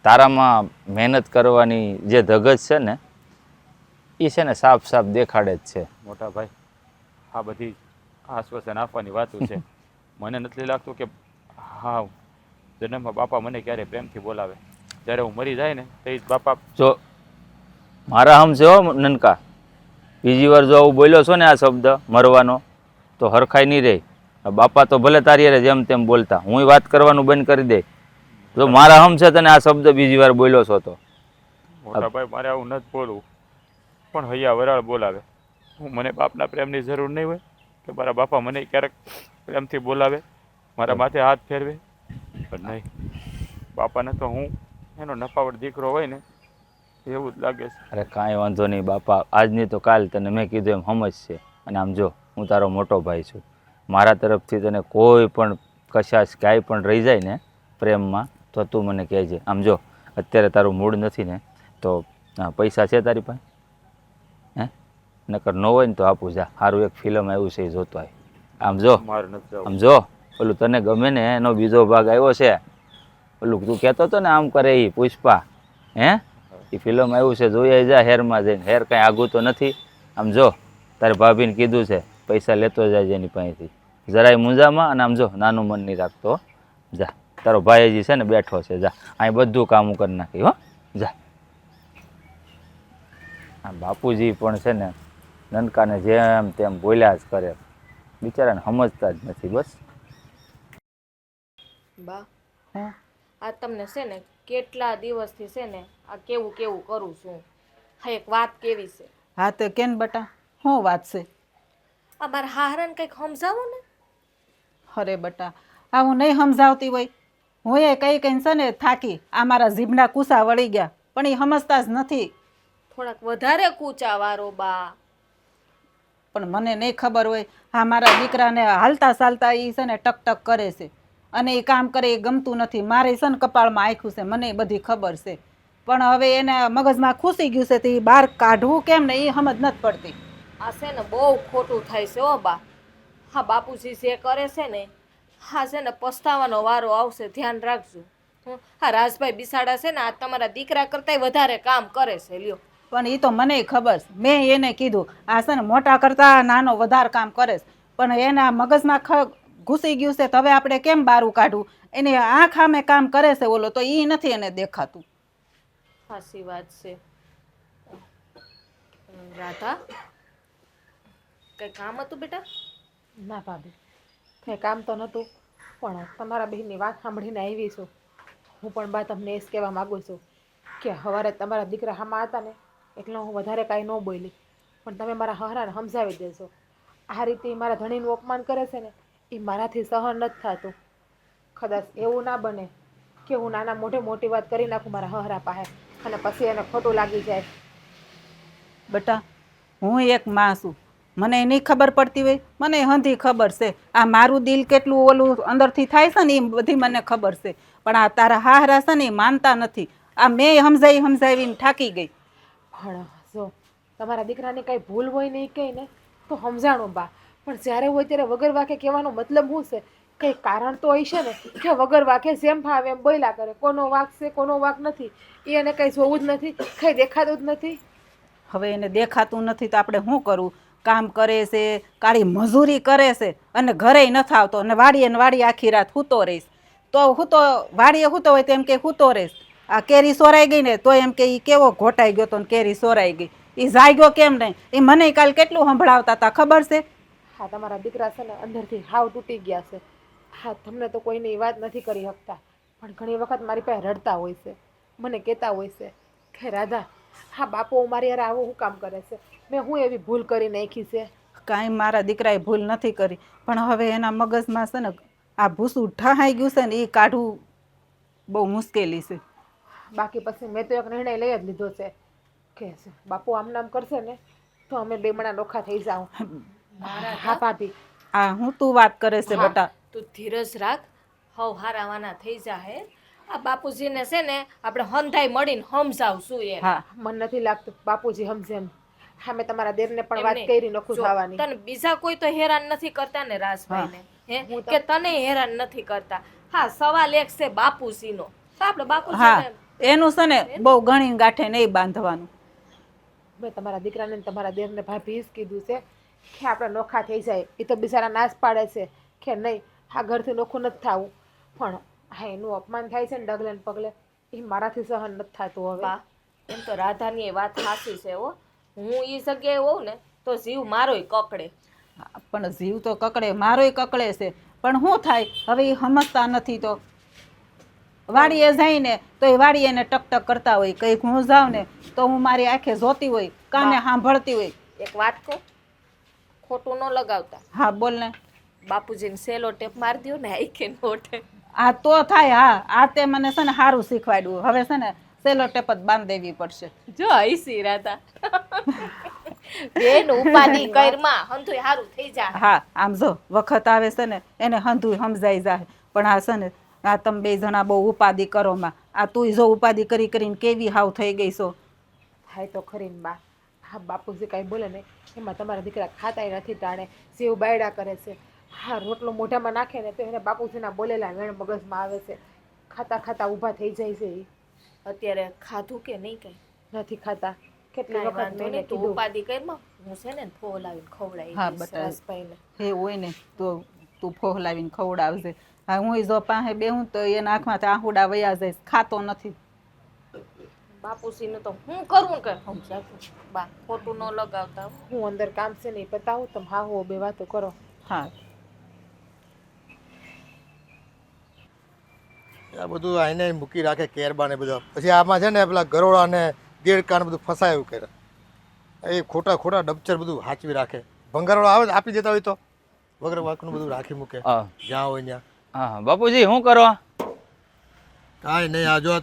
તારામાં મહેનત કરવાની જે ધગજ છે ને એ છે ને સાફ સાફ દેખાડે જ છે. મોટા ભાઈ, આ બધી આશ્વાસન આપવાની વાતો છે. મને નથી લાગતું કે હા જન્મમાં બાપા મને ક્યારે પ્રેમથી બોલાવે. જ્યારે હું મરી જાય ને તો જ બાપા. જો મારા હમ છે હો નનકા, બીજી વાર જો આવું બોલ્યો છો ને આ શબ્દ મરવાનો તો હરખાઈ નહીં રહે. બાપા તો ભલે તારી યારે જેમ તેમ બોલતા, હું વાત કરવાનું બંધ કરી દે. જો મારા હમ છે તને આ શબ્દ બીજી વાર બોલ્યો છો તો. મોટા ભાઈ, મારે આવું નથી બોલવું, પણ હૈયા વરાળ બોલાવે. હું મને બાપના પ્રેમની જરૂર નહીં હોય કે મારા બાપા મને ક્યારેક પ્રેમથી બોલાવે, મારા માથે હાથ ફેરવે, પણ નહીં. બાપાને તો હું એનો નફાવટ દીકરો હોય ને એવું જ લાગે છે. અરે કાંઈ વાંધો નહીં બાપા, આજની તો કાલ તને મેં કીધું એમ સમજ છે. અને આમ જો હું તારો મોટો ભાઈ છું, મારા તરફથી તને કોઈ પણ કશાશ કાંઈ પણ રહી જાય ને પ્રેમમાં તો તું મને કહેજે. આમ જો અત્યારે તારું મૂડ નથી ને તો પૈસા છે તારી પાસે? નકર ન હોય ને તો આપું જા. સારું એક ફિલ્મ આવ્યું છે એ જોતો હોય. આમ જો મારે નથી જવું. આમ જો ઓલું તને ગમે ને એનો બીજો ભાગ આવ્યો છે, ઓલું તું કહેતો હતો ને આમ કરે એ પુષ્પા, એ ફિલ્મ આવ્યું છે, જોઈ જા હેરમાં જઈને. હેર કાંઈ આગું તો નથી. આમ જો તારે ભાભીને કીધું છે પૈસા લેતો જાય એની પાસેથી, જરાય મૂંઝામાં. અને આમ જો નાનું મન નહીં રાખતો. જા, તારો ભાઈ હજી છે ને બેઠો છે, જા અહીં બધું કામ કરી નાખી હો, જા. આ બાપુજી પણ છે ને નનકાને જેમ તેમ બોલ્યા જ કરે, બિચારાને સમજતા જ નથી. બસ બા, હા આ તમને છે ને કેટલા દિવસથી છે ને આ કેવું કેવું કરું છું. હા, એક વાત કેવી છે. હા તો કેન બટા, શું વાત છે? આ મારા હાહરાને કંઈક સમજાવો ને. અરે બટા, આ હું નહીં સમજાવતી હોય. હું એ કઈ કઈ છે ને થાકી, આ મારા જીભના કુસા વળી ગયા, પણ એ સમજતા જ નથી. થોડાક વધારે કૂચા વાળો બા. પણ મને નહીં ખબર હોય. હા, મારા દીકરાને હાલતા ચાલતા એ છે ને ટક ટક કરે છે, અને એ કામ કરે એ ગમતું નથી. મારે છે ને કપાળમાં આખ્યું છે, મને એ બધી ખબર છે. પણ હવે એને મગજમાં ખુશી ગયું છે તો એ બહાર કાઢવું કેમ ને એ સમજ નથી પડતી. આ છે ને બહુ ખોટું થાય છે હો બા. હા, બાપુજી જે કરે છે ને હા છે ને પસ્તાવાનો વારો આવશે, ધ્યાન રાખજો. હા રાજભાઈ બિસાડા છે ને આ તમારા દીકરા કરતાંય વધારે કામ કરે છે લ્યો. પણ એ તો મને ખબર છે. મેં એને કીધું આ છે ને મોટા કરતા નાનો વધારે કામ કરે છે, પણ એના મગજમાં ઘૂસી ગયું છે. તો હવે આપણે કેમ બારું કાઢવું? એની આંખ સામે કામ કરે છે ઓલો, તો એ નથી એને દેખાતું. સાચી વાત છે. રાધા કઈ કામ હતું બેટા? ના ભાભી, કંઈ કામ તો નહોતું, પણ તમારા બહેનની વાત સાંભળીને આવી છું. હું પણ બા તમને એ જ કહેવા માગું છું કે સવારે તમારા દીકરા હામાં હતા ને એટલે હું વધારે કાંઈ ન બોલી, પણ તમે મારા હહરાને સમજાવી દેજો. આ રીતે મારા ધણીનું અપમાન કરે છે ને એ મારાથી સહન નથી થતું. કદાચ એવું ના બને કે હું નાના મોઢે મોટી વાત કરી નાખું મારા હહરા પાસે અને પછી એને ખોટું લાગી જાય. બેટા, હું એક માં છું, મને નહીં ખબર પડતી હોય? મને હંધી ખબર છે. આ મારું દિલ કેટલું ઓલું અંદરથી થાય છે ને એ બધી મને ખબર છે. પણ આ તારા હાહરા છે ને એ માનતા નથી. આ મેં સમજાવીને થાકી ગઈ. પણ જો તમારા દીકરાની કાંઈ ભૂલ હોય નહીં કંઈ ને તો સમજાણું બા, પણ જ્યારે હોય ત્યારે વગર વાંકે કહેવાનો મતલબ શું છે? કંઈ કારણ તો હશે ને કે વગર વાંકે જેમ ફાવે એમ બોલ્યા કરે. કોનો વાંક છે કોનો વાંક નથી એ એને કંઈ જોવું જ નથી, કંઈ દેખાતું જ નથી. હવે એને દેખાતું નથી તો આપણે શું કરવું? કામ કરે છે, કાળી મજૂરી કરે છે અને ઘરે નથી આવતો, અને વાડીએ આખી રાત સૂતો રહીશ. તો હું તો વાડીએ સૂતો હોય તો એમ કે સૂતો રહીશ. આ કેરી સોરાઈ ગઈ ને તો એમ કે એ કેવો ઘોટાઈ ગયો તો ને કેરી સોરાઈ ગઈ. એ જાગ્યો કેમ નહીં? એ મને કાલ કેટલું સંભળાવતા હતા ખબર છે? હા, તમારા દીકરા છે ને અંદરથી હાવ તૂટી ગયા છે. હા, તમને તો કોઈને એ વાત નથી કરી શકતા, પણ ઘણી વખત મારી પાસે રડતા હોય છે, મને કહેતા હોય છે કે રાધા હા બાપુ મારી યાર આવું શું કામ કરે છે, મેં હું એવી ભૂલ કરી નાખી છે. કાંઈ મારા દીકરાએ ભૂલ નથી કરી, પણ હવે એના મગજમાં છે ને આ ભૂસું ઠહાઈ ગયું છે ને એ કાઢવું બહુ મુશ્કેલી છે. બાકી પછી મેં તો એક નિર્ણય લઈ જ લીધો છે કે બાપુ આમ નામ કરશે ને તો અમે બેમણા નોખા થઈ જાઉં. હા ભાભી. આ હું તું વાત કરે છે બેટા? તું ધીરજ રાખ, હવ હારાવાના થઈ જાહે. આ બાપુજીને છે ને આપણે હંધાઈ મળીને સમજાવશું એ. હા, મને નથી લાગતું બાપુજી સમજે એમ. હા, મેં તમારા દેરને પણ વાત કરી નખું થવાની. તને બીજા કોઈ તો હેરાન નથી કરતા ને રાજભાઈને, હે કે તને હેરાન નથી કરતા. હા, સવાલ એક છે બાપુજીનો, તો આપણે બાપુજીને એનું છે ને બહુ ગણી ગાંઠે નહીં બાંધવાનું. મેં તમારા દીકરાને તમારા દેરને ભાભી જ કીધું છે કે આપણે નોખા થઈ જાય. એ તો બિચારા નાશ પાડે છે કે નહીં આ ઘરથી નોખું નથી થવું, પણ હા એનું અપમાન થાય છે ને ડગલે ને પગલે એ મારાથી સહન નથી થતું. હવે એમ તો રાધાની એ વાત સાચી છે હો. હું એ જગ્યાએ હોઉં ને તો જીવ મારોય કકડે. પણ જીવ તો કકડે, મારોય કકડે છે, પણ શું થાય હવે એ સમજતા નથી. તો વાડીએ જઈને તો એ વાડીએ એને ટકટક કરતા હોય, કંઈક હું જાઉં ને તો હું મારી આંખે જોતી હોય, કાને સાંભળતી હોય. એક વાત કહું, ખોટું ન લગાવતા. હા બોલ ને. બાપુજીને સેલો ટેપ મારી દો ને આખે નોટે. આ તો થાય. હા, આ તે મને છે ને સારું શીખવાડ્યું. હવે છે ને સેલો ટેપ જ બાંધ દેવી પડશે. જો આઈસી રાધા બેન ઉપાધિ કરમાં હંધુય હારું થઈ જાય. હા, આમ જો વખત આવે છે ને એને હંધુય સમજાઈ જાય, પણ આ છે ને આ તમે બે જણા બહુ ઉપાધિ કરો માં. આ તું જો ઉપાધિ કરી કરીને કેવી હાવ થઈ ગઈ છો. થાય તો ખરી ને બા. હા, બાપુજી કાંઈ બોલે ને એમાં તમારા દીકરા ખાતાય નથી ટાણે, સેવ બાયડા કરે છે. હા, રોટલો મોઢામાં નાખે ને તો એને બાપુજીના બોલેલા વેણ મગજમાં આવે છે. ખાતા ખાતા ઊભા થઈ જાય છે. એ અત્યારે ખાધું કે નહીં કઈ નથી ખાતા. કેટલી કાંઈ વખત વાંધો મેં નહીં, તું કીધું. ઉપાધિ કરમાં હું છે ને ફો લાવીને ખવડાવી હા દઈશ બટા, રસભાઈને. હે હોય ને તો તું ફોહલાવીને ખવડાવજે. હા, હું જો પાસે બેહું તો એના આંખમાંથી આહુડા વયા જાય, ખાતો નથી. બાપુજીનું તો હું કરું કે સમજાતું બા, ખોટું ન લગાવતા. હું અંદર કામ છે ને એ પતાવું, તમે હા હો બે વાતો કરો. હા, આ બધું આઈને મૂકી રાખે કેરબા ને બધા. પછી આમાં છે ને પેલા ગરોળા ને દેડકા ને બધું ફસાયું કરે. એ ખોટા ખોટા ડબચર બધું હાચવી રાખે. ભંગારોળા આવે આપી દેતા હોય તો વગર વાકનું બધું રાખી મૂકે જ્યાં હોય ત્યાં. હા બાપુજી શું કરો? કાંઈ નહીં. આ જો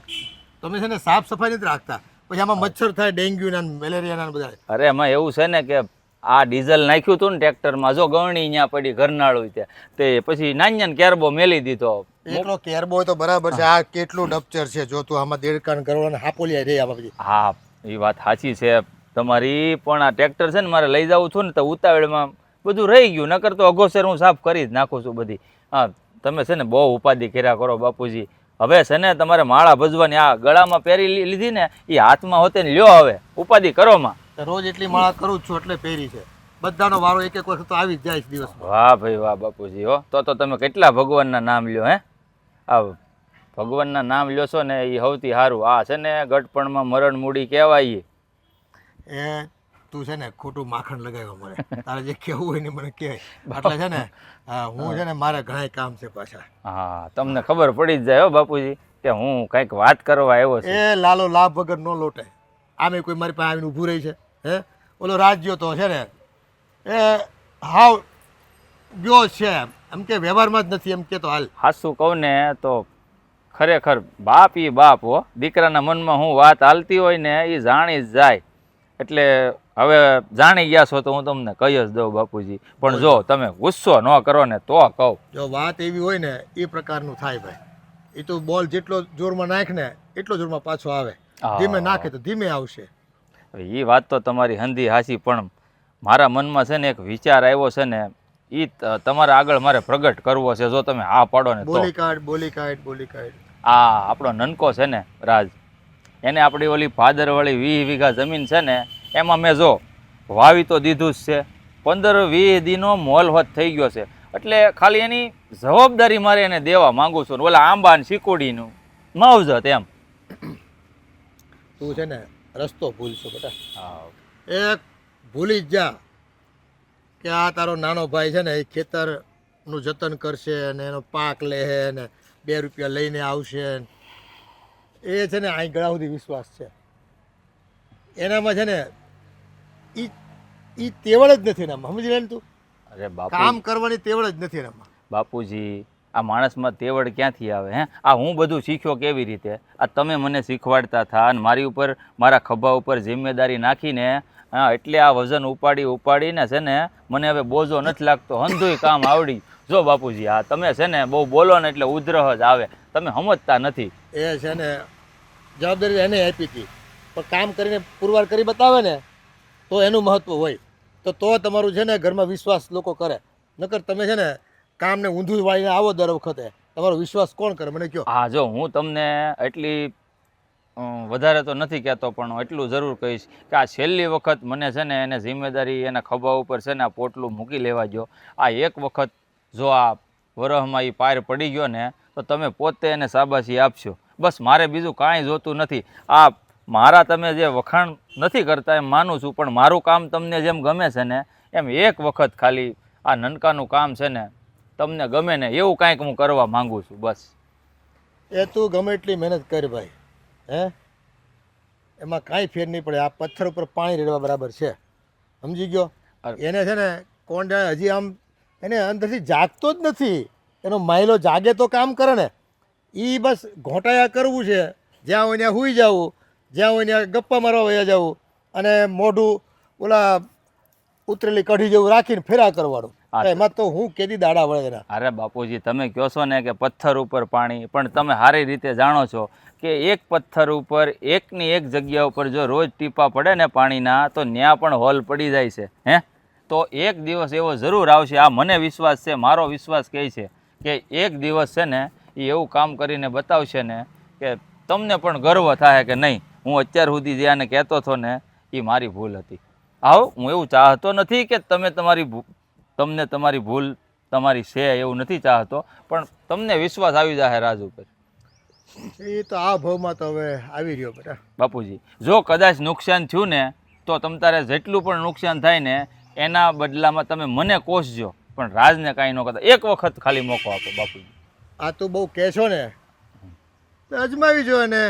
તમે છે ને સાફ સફાઈ નથી રાખતા, પછી આમાં મચ્છર થાય, ડેન્ગ્યુ ના મેલેરિયા ના બધા. અરે એમાં એવું છે ને કે આ ડીઝલ નાખ્યું હતું ને ટ્રેક્ટરમાં, જો ગવણી ત્યાં પડી ઘરનાળું ત્યાં, તે પછી નાન્યાને કેરબો મેલી દીધો. એકલો કેરબો હોય તો બરાબર છે. આ કેટલું ડબચર છે જો તું આમાં દેડકા ને ગરોળા ને હાપોલિયા રે આમાં. પછી હા એ વાત સાચી છે તમારી, પણ આ ટ્રેક્ટર છે ને મારે લઈ જવું છું ને તો ઉતાવળમાં બધું રહી ગયું, નકર તો અઘોસર હું સાફ કરી જ નાખું છું બધી. હા તમે છે ને બહુ ઉપાધિ કર્યા કરો બાપુજી. હવે છે ને તમારે માળા ભજવાની આ ગળામાં પહેરી લીધી ને એ હાથમાં હોતે ને લ્યો, હવે ઉપાધિ કરો માં. રોજ એટલી માળા કરું જ છું એટલે પહેરી છે. બધાનો વારો એક એક વખત તો આવી જ જાય છે દિવસમાં. વાહ ભાઈ વાહ બાપુજી હો. તો તમે કેટલા ભગવાનના નામ લ્યો હે. આ ભગવાનના નામ લ્યો છો ને એ સૌથી સારું. આ છે ને ગટપણમાં મરણ મૂડી કહેવાય. એ તું છે ને ખોટું માખણ લગાવ્યો મને. તારે જે કહેવું હોય ને મને કહે. એટલે છે ને હું છે ને મારે ઘણા કામ છે પાછા. હા, તમને ખબર પડી જ જાય હો બાપુજી કે હું કંઈક વાત કરવા આવ્યો છું. એ લાલો લાભ વગર ન લોટે. આમે કોઈ મારી પાસે આવીને ઊભું રહી છે. હે ઓલો રાજ્યો તો છે ને એ હાવ ગયો છે એમ કે વ્યવહારમાં જ નથી એમ કે તો હાલ. હાસું કહું ને તો ખરેખર બાપ ઈ બાપ હો. દીકરાના મનમાં હું વાત હાલતી હોય ને એ જાણી જ જાય. એટલે હવે જાણી ગયા છો તો હું તમને કહી જ દઉં બાપુજી. પણ જો તમે ગુસ્સો ન કરો ને તો કહું. જો વાત એવી હોય ને એ પ્રકારનું થાય ભાઈ. એ તો બોલ જેટલો જોરમાં નાખ ને એટલો જોરમાં પાછો આવે. ધીમે નાખે તો ધીમે આવશે. એ વાત તો તમારી હંધી હાસી, પણ મારા મનમાં છે ને એક વિચાર આવ્યો છે ને એ તમારા આગળ મારે પ્રગટ કરવો છે. જો તમે હા પાડો ને તો. બોલી કાઢ. આ આપણો નનકો છે ને રાજ, એને આપણી ઓલી ભાદરવાળી 20 વીઘા જમીન છે ને એમાં મેં જો વાવી તો દીધું જ છે. 15-20 દીનો મોલ હોત થઈ ગયો છે. એટલે ખાલી એની જવાબદારી મારે એને દેવા માંગુ છું. ઓલા આંબા ને શીકોડીનું માવજત એમ. તું છે ને રસ્તો ભૂલશો બેટા. એક ભૂલી જ જા કે આ તારો નાનો ભાઈ છે ને એ ખેતરનું જતન કરશે અને એનો પાક લે ને 2 રૂપિયા લઈને આવશે. એ છે ને અહીં ગળા સુધી વિશ્વાસ છે એનામાં. છે ને એ તેવડ જ નથી એનામાં. સમજી લે ને તું. અરે બાપુ, કામ કરવાની તેવડ જ નથી એનામાં. બાપુજી આ માણસમાં તેવડ ક્યાંથી આવે હે? આ હું બધું શીખ્યો કેવી રીતે? આ તમે મને શીખવાડતા હતા અને મારી ઉપર મારા ખભા ઉપર જિમ્મેદારી નાખીને એટલે આ વજન ઉપાડીને છે ને મને હવે બોજો નથી લાગતો. હંધુય કામ આવડી. જો બાપુજી આ તમે છે ને બહુ બોલો ને એટલે ઉધરહ જ આવે. તમે સમજતા નથી. એ છે ને જવાબદારી એને આપી હતી પણ કામ કરીને પુરવાર કરી બતાવે ને તો એનું મહત્વ હોય. તો તમારું છે ને ઘરમાં વિશ્વાસ લોકો કરે. નકર તમે છે ને કામને ઊંધું વાળીને આવો દર વખતે તમારો વિશ્વાસ કોણ કરે મને કહો. હા, જો હું તમને એટલી વધારે તો નથી કહેતો પણ એટલું જરૂર કહીશ કે આ છેલ્લી વખત મને છે ને એને જિમ્મેદારી એના ખભા ઉપર છે ને આ પોટલું મૂકી લેવા જો. આ એક વખત જો આ વરહમાં એ પાર પડી ગયો ને તો તમે પોતે એને શાબાશી આપશો. બસ મારે બીજું કાંઈ જોતું નથી. આ મારા તમે જે વખાણ નથી કરતા એમ માનું છું, પણ મારું કામ તમને જેમ ગમે છે ને એમ એક વખત ખાલી આ નનકાનું કામ છે ને તમને ગમે ને એવું કાંઈક હું કરવા માંગુ છું. બસ એ તું ગમે એટલી મહેનત કર ભાઈ. હે એમાં કાંઈ ફેર નહીં પડે. આ પથ્થર ઉપર પાણી રેડવા બરાબર છે. સમજી ગયો. એને છે ને કોણ જાણે હજી આમ એને અંદરથી જાગતો જ નથી. એનો માયલો જાગે તો કામ કરે ને. એ બસ ઘોંટાયા કરવું છે. જ્યાં હોય ત્યાં સૂઈ જવું, જ્યાં હોય ત્યાં ગપ્પા મારવા વયા જવું અને મોઢું ઓલા ઉતરેલી કઢી જેવું રાખીને ફેરા કરવાનું. એમાં તો હું કેદી દાડા વળે એના. અરે બાપુજી તમે કહો છો ને કે પથ્થર ઉપર પાણી, પણ તમે સારી રીતે જાણો છો કે એક પથ્થર ઉપર એકની એક જગ્યા ઉપર જો રોજ ટીપા પડે ને પાણીના તો ત્યાં પણ હોલ પડી જાય છે. હે તો એક દિવસ એવો જરૂર આવશે. આ મને વિશ્વાસ છે, મારો વિશ્વાસ કહે છે કે એક દિવસ છે ને એ એવું કામ કરીને બતાવશે ને કે તમને પણ ગર્વ થાય કે નહીં હું અત્યાર સુધી જે આને કહેતો હતો ને એ મારી ભૂલ હતી. આવો હું એવું ચાહતો નથી કે તમને તમારી ભૂલ તમારી છે એવું નથી ચાહતો, પણ તમને વિશ્વાસ આવી જાય રાજ ઉપર. એ તો આ ભાવમાં તો હવે આવી રહ્યો બેટા. બાપુજી જો કદાચ નુકસાન થયું ને તો તમ તારે જેટલું પણ નુકસાન થાય ને એના બદલામાં તમે મને કોસજો, પણ રાજને કાંઈ ન કરતા. એક વખત ખાલી મોકો આપો બાપુજી. આ તું બહુ કહેશો ને તો અજમાવી જો ને.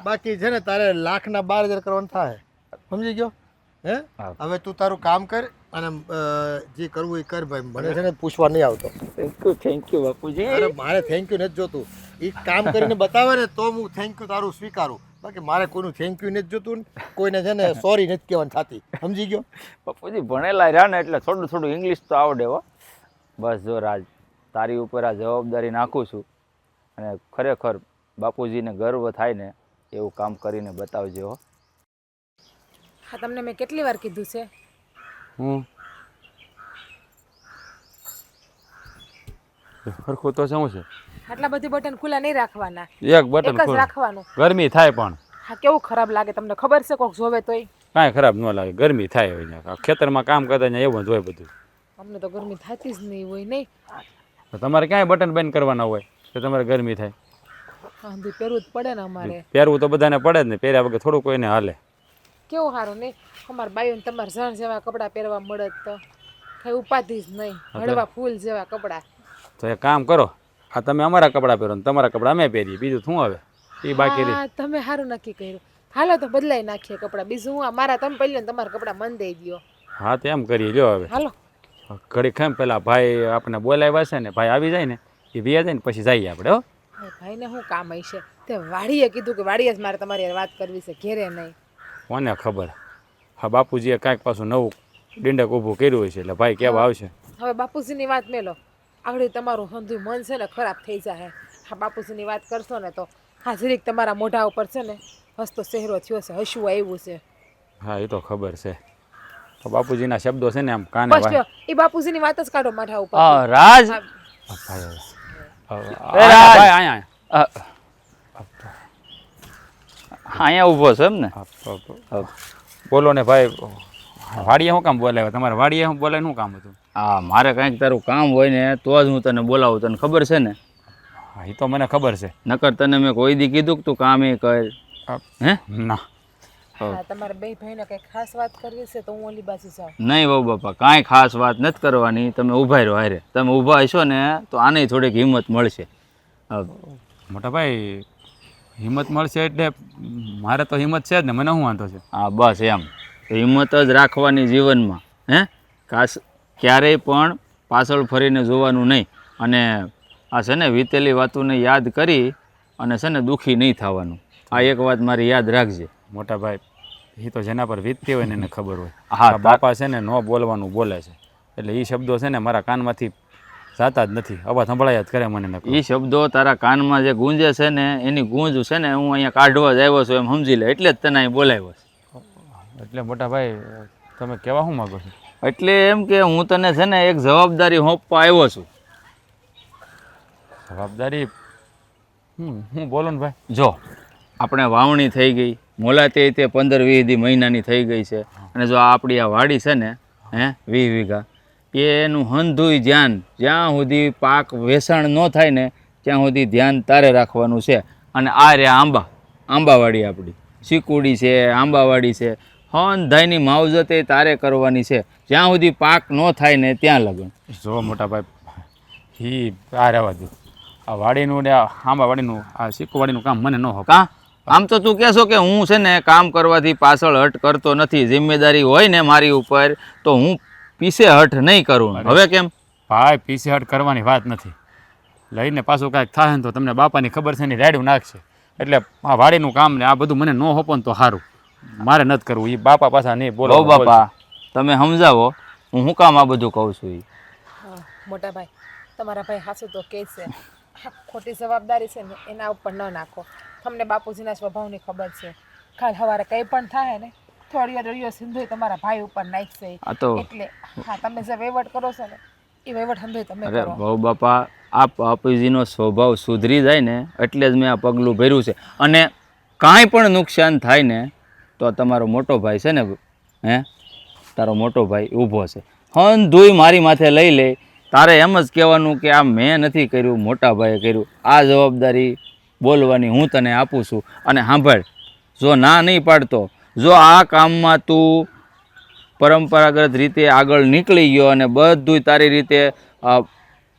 બાકી છે ને તારે 1,12,000 કરવાનું થાય. સમજી ગયો. હે હવે તું તારું કામ કર અને જે કરવું એ કર ભાઈ. મને છે ને પૂછવા નહીં આવતો. થેન્ક યુ બાપુજી. અરે મારે થેન્ક યુ નથી જોતું. એ કામ કરીને બતાવે ને તો હું થેન્ક યુ તારું સ્વીકારું. બાકી મારે કોઈનું થેન્ક યુ નથી જોતું. કોઈને છે ને સોરી નથી કહેવાની થતી. સમજી ગયો. બાપુજી ભણેલા રહ્યા ને એટલે થોડું થોડું ઇંગ્લિશ તો આવડે હો. બસ જો રાજ તારી ઉપર આ જવાબદારી નાખું છું અને ખરેખર બાપુજીને ગર્વ થાય ને એવું કામ કરીને બતાવજો હો. હા, તમને મેં કેટલી વાર કીધું છે સરખું તો શું છે આટલા બધી બટન ખુલ્લા નહીં રાખવાના, એક બટન એક જ ખોલ રાખવાનું. ગરમી થાય પણ હા કેવું ખરાબ લાગે તમને ખબર છે, કોક જોવે તોય. કાંઈ ખરાબ ન લાગે ગરમી થાય હોય ને ખેતરમાં કામ કરતા ને એવું જ હોય બધું અમને તો ગરમી થતી જ નહીં હોય નહીં. તો તમારે ક્યાંય બટન બંધ કરવાના હોય કે તમારે ગરમી થાય આંધી પહેરવું જ પડે ને અમારે. પહેરવું તો બધાને પડે જ ને પહેર્યા વગર થોડું કોઈને હાલે કેવું સારું નહીં, અમારા બાઈઓને તમારે જણ જેવા કપડાં પહેરવા મળે તો કઈ ઉપાધિ જ નહીં, હળવા ફૂલ જેવા કપડાં. તો એક કામ કરો આ તમે અમારા કપડાં પહેરો ને તમારા કપડાં અમે પહેરીએ બીજું શું આવે એ બાકી રહી હા તમે સારું નક્કી કર્યું. હાલો તો બદલાઈ નાખીએ કપડાં, બીજું હું મારા તમે પહેર્યો ને તમારા કપડાં મન દઈ દો. હા તો એમ કરીએ લ્યો હવે હાલો ઘડી કેમ પેલા ભાઈ આપણે બોલાવ્યા છે ને ભાઈ આવી જાય ને એ વ્યા જાય ને પછી જઈએ આપણે હો ભાઈને શું કામ હશે, તે વાડીએ કીધું કે વાડીએ જ મારે તમારી હારે વાત કરવી છે, ઘેરે નહીં. કોને ખબર હા બાપુજીએ કાંઈક પાછું નવું ડીંડક ઊભું કર્યું હોય છે એટલે ભાઈ કેવા આવશે હવે બાપુજીની વાત મેલો, આગળ તમારું હંધું મન છે ને ખરાબ થઈ જાય. હા બાપુજીની વાત કરશો ને તો હા જરીક તમારા મોઢા ઉપર છે ને હસતો ચહેરો થયો છે, હસવું આવ્યું છે. હા એ તો ખબર છે તો બાપુજીના શબ્દો છે ને આમ કાને બસ વાય લ્યો, એ બાપુજીની વાત જ કાઢો મોઢા ઉપર. રાજ ભાઈ અહીંયા અહીંયા ઊભો છે એમ ને? બોલો ને ભાઈ વાડીએ શું કામ બોલાવ્યા તમારે વાડીએ શું બોલાય શું કામ હતું હા મારે કાંઈક તારું કામ હોય ને તો જ હું તને બોલાવું, તને ખબર છે ને? હા એ તો મને ખબર છે નકર તને મેં કોઈ દી કીધું કે તું કામ એ કર હે? ના હા તમારે બે ભાઈને કઈ ખાસ વાત કરવી છે તો હું ઓલી બાજુ જાઉં. નહીં બહુ બાપા કાંઈ ખાસ વાત નથી કરવાની, તમે ઊભા રહ્યો હારે. તમે ઊભા હશો ને તો આને થોડીક હિંમત મળશે. મોટા ભાઈ હિંમત મળશે એટલે મારે તો હિંમત છે જ ને મને શું વાંધો છે હા બસ એમ તો હિંમત જ રાખવાની જીવનમાં. હે ક્યારેય પણ પાછળ ફરીને જોવાનું નહીં, અને આ છે ને વીતેલી વાતોને યાદ કરી અને છે ને દુઃખી નહીં થવાનું. આ એક વાત મારી યાદ રાખજે. મોટા ભાઈ એ તો જેના પર વીતતી હોય ને એને ખબર હોય. હા, આ બાપા છે ને ન બોલવાનું બોલે છે એટલે એ શબ્દો છે ને મારા કાનમાંથી જાતા જ નથી, અવાજ સંભળાયા જ કરે મને નકર. એ શબ્દો તારા કાનમાં જે ગુંજે છે ને એની ગુંજ છે ને હું અહીંયા કાઢવા જ આવ્યો છું એમ સમજી લે, એટલે જ તને અહીં બોલાવ્યો છે. એટલે મોટા ભાઈ તમે કહેવા શું માગો છો? એટલે એમ કે હું તને છે ને એક જવાબદારી સોંપવા આવ્યો છું. જવાબદારી હું બોલો ને ભાઈ. જો આપણે વાવણી થઈ ગઈ, મોલાતે તે 15-20 મહિનાની થઈ ગઈ છે, અને જો આપણી આ વાડી છે ને 20 વીઘા એનું હંધુય ધ્યાન જ્યાં સુધી પાક વેચાણ ન થાય ને ત્યાં સુધી ધ્યાન તારે રાખવાનું છે. અને આ રે આંબાવાડી આપણી ચીકુડી છે, આંબાવાડી છે, હંધાઈની માવજતે તારે કરવાની છે જ્યાં સુધી પાક ન થાય ને ત્યાં લગન. જો મોટા ભાઈ આ રહેવા દો, આ વાડીનું ને આ આંબાવાડીનું આ શીખવાડીનું કામ મને ન હોય. કાં આમ તો તું કહેશો કે હું છે ને કામ કરવાથી પાછળ હટ કરતો નથી, જિમ્મેદારી હોય ને મારી ઉપર તો હું પીછે હટ નહીં કરું. હવે કેમ? ભાઈ પીછે હટ કરવાની વાત નથી, લઈને પાછું કાંઈક થાય ને તો તમને બાપાની ખબર છે ને રાડ્યું નાખશે. એટલે આ વાડીનું કામ ને આ બધું મને ન હોપો ને તો સારું, મારે નથી કરવું. એ બાપા પાછા નહીં બોલો. બાપા તમે સમજાવો, હું શું કામ આ બધું કહું છું. મોટા ભાઈ તમારા ભાઈ હાસુ તો કે છે, ખોટી જવાબદારી છે ને એના ઉપર ન નાખો. તમને બાપુજીના સ્વભાવની ખબર છે, કાલ સવારે કંઈ પણ થાય ને થોડી સિંધુ તમારા ભાઈ ઉપર નાખશે. એટલે હા તમે જે વહીવટ કરો છો ને એ વહીવટ સમજો તમે અરે કરો. બહુ બાપા આ બાપુજીનો સ્વભાવ સુધરી જાય ને એટલે જ મેં આ પગલું ભર્યું છે. અને કાંઈ પણ નુકસાન થાય ને તો તમારો મોટો ભાઈ છે ને તારો મોટો ભાઈ ઊભો છે, હંધુય મારી માથે લઈ લે. તારે એમ જ કહેવાનું કે આ મેં નથી કર્યું, મોટા ભાઈએ કર્યું. આ જવાબદારી બોલવાની હું તને આપું છું. અને સાંભળ, જો ના નહીં પાડતો, જો આ કામમાં તું પરંપરાગત રીતે આગળ નીકળી ગયો અને બધું તારી રીતે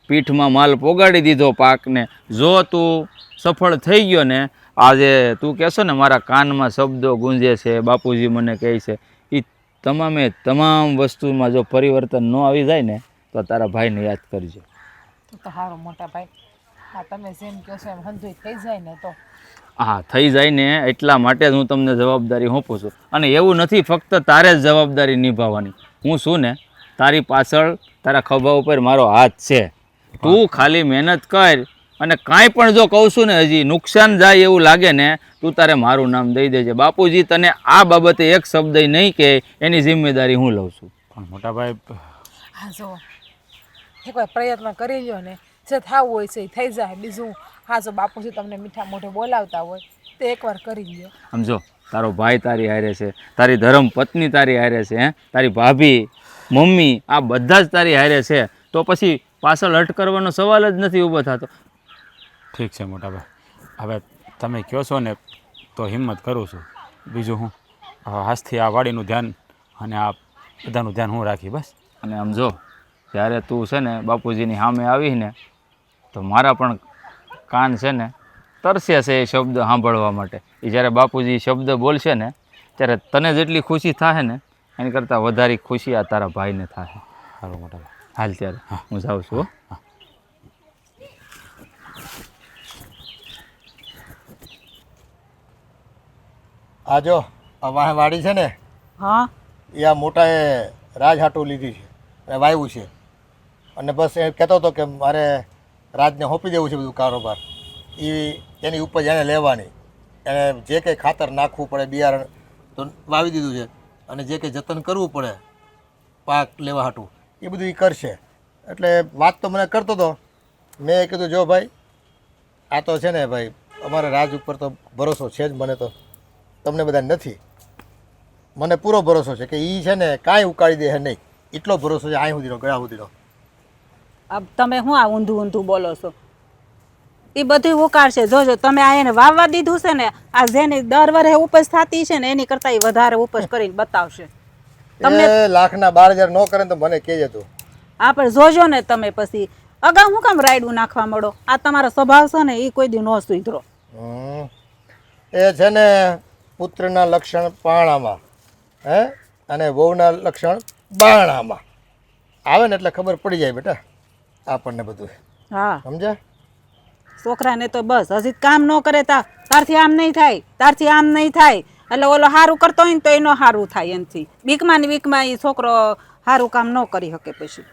પીઠમાં માલ પોગાડી દીધો પાકને, જો તું સફળ થઈ ગયો ને, આજે તું કહેશો ને મારા કાનમાં શબ્દો ગુંજે છે, બાપુજી મને કહે છે, એ તમામ વસ્તુમાં જો પરિવર્તન ન આવી જાય ને તો તારા ભાઈને યાદ કરજો. તો સારું મોટા ભાઈ, હા તમે જેમ કહો છો એમ હંધુય થઈ જાય ને તો હા થઈ જાય ને એટલા માટે જ હું તમને જવાબદારી સોંપું છું. અને એવું નથી ફક્ત તારે જ જવાબદારી નિભાવવાની, હું છું ને તારી પાછળ, તારા ખભા ઉપર મારો હાથ છે. તું ખાલી મહેનત કર, અને કાંઈ પણ જો કહું છું ને હજી નુકસાન જાય એવું લાગે ને તું તારે મારું નામ દઈ દેજે. બાપુજી તને આ બાબતે એક શબ્દ નહીં કે એની જિમ્મેદારી હું લઉં છું. પણ મોટા ભાઈ હા જો એકવાર પ્રયત્ન કરી લ્યો ને જે થવું હોય છે એ થઈ જાય. બીજું હા, જો બાપુજી તમને મીઠા મોઢે બોલાવતા હોય તો એકવાર કરી લ્યો. સમજો, તારો ભાઈ તારી હારે છે, તારી ધર્મ પત્ની તારી હારે છે, તારી ભાભી, મમ્મી, આ બધા જ તારી હારે છે, તો પછી પાછળ હટ કરવાનો સવાલ જ નથી ઊભો થતો. ઠીક છે મોટાભાઈ, હવે તમે કહો છો ને તો હિંમત કરું છું. બીજું હું હવે આજથી આ વાડીનું ધ્યાન અને આ બધાનું ધ્યાન હું રાખી બસ. અને સમજો, જ્યારે તું છે ને બાપુજીની સામે આવી ને તો મારા પણ કાન છે ને તરસ્યા છે એ શબ્દ સાંભળવા માટે. એ જ્યારે બાપુજી શબ્દ બોલશે ને ત્યારે તને જેટલી ખુશી થાય ને એની કરતાં વધારે ખુશી આ તારા ભાઈને થાય. સારું મોટાભાઈ. હાલ ત્યારે હું જાઉં છું હો. આ જો આ વાહ વાડી છે ને હા એ આ મોટાએ રાજ હાટું લીધી છે અને વાવ્યું છે. અને બસ એ કહેતો હતો કે મારે રાજને સોંપી દેવું છે બધું કારોબાર. એની ઉપજ એને લેવાની, એને જે કંઈ ખાતર નાખવું પડે, બિયારણ તો વાવી દીધું છે, અને જે કંઈ જતન કરવું પડે પાક લેવા હાટું એ બધું એ કરશે. એટલે વાત તો મને કરતો હતો. મેં કીધું જો ભાઈ આ તો છે ને ભાઈ અમારા રાજ ઉપર તો ભરોસો છે જ મને, તો તમને બધા નથી. મને પૂરો ભરોસો છે કે એ છે ને કાંઈ ઉકાળી દે નહીં, એટલો ભરોસો છે અહીં સુધીનો, ગયા સુધીનો. अब તમે શું આ ઊંધું ઊંધું બોલો છો? એ બધું ઉકાળશે. જોજો તમે આ એને વાવવા દીધું છે ને, આ જેની દર વર્ષે ઉપજ થતી છે ને એની કરતાં ઈ વધારે ઉપજ કરીને બતાવશે. તમને 12,000 ન કરે ને તો મને કહેજે તું. આ પણ જોજો ને તમે પછી અગાઉ હું કામ રાયડું નાખવા મળો? આ તમારો સ્વભાવ છે ને એ કોઈ દી ન સુધરો. એ છે ને પુત્રના લક્ષણ પાણામાં, હે, અને વહુના લક્ષણ બાણામાં આવે ને એટલે ખબર પડી જાય બેટા આપણને બધું. હા સમજ્યા? છોકરાને તો બસ હજી કામ ન કરે તારથી આમ નહીં થાય, તારથી આમ નહીં થાય, એટલે ઓલો સારું કરતો હોય ને તો એનો સારું થાય. એનથી બીકમાં ને બીકમાં એ છોકરો સારું કામ ન કરી શકે. પછી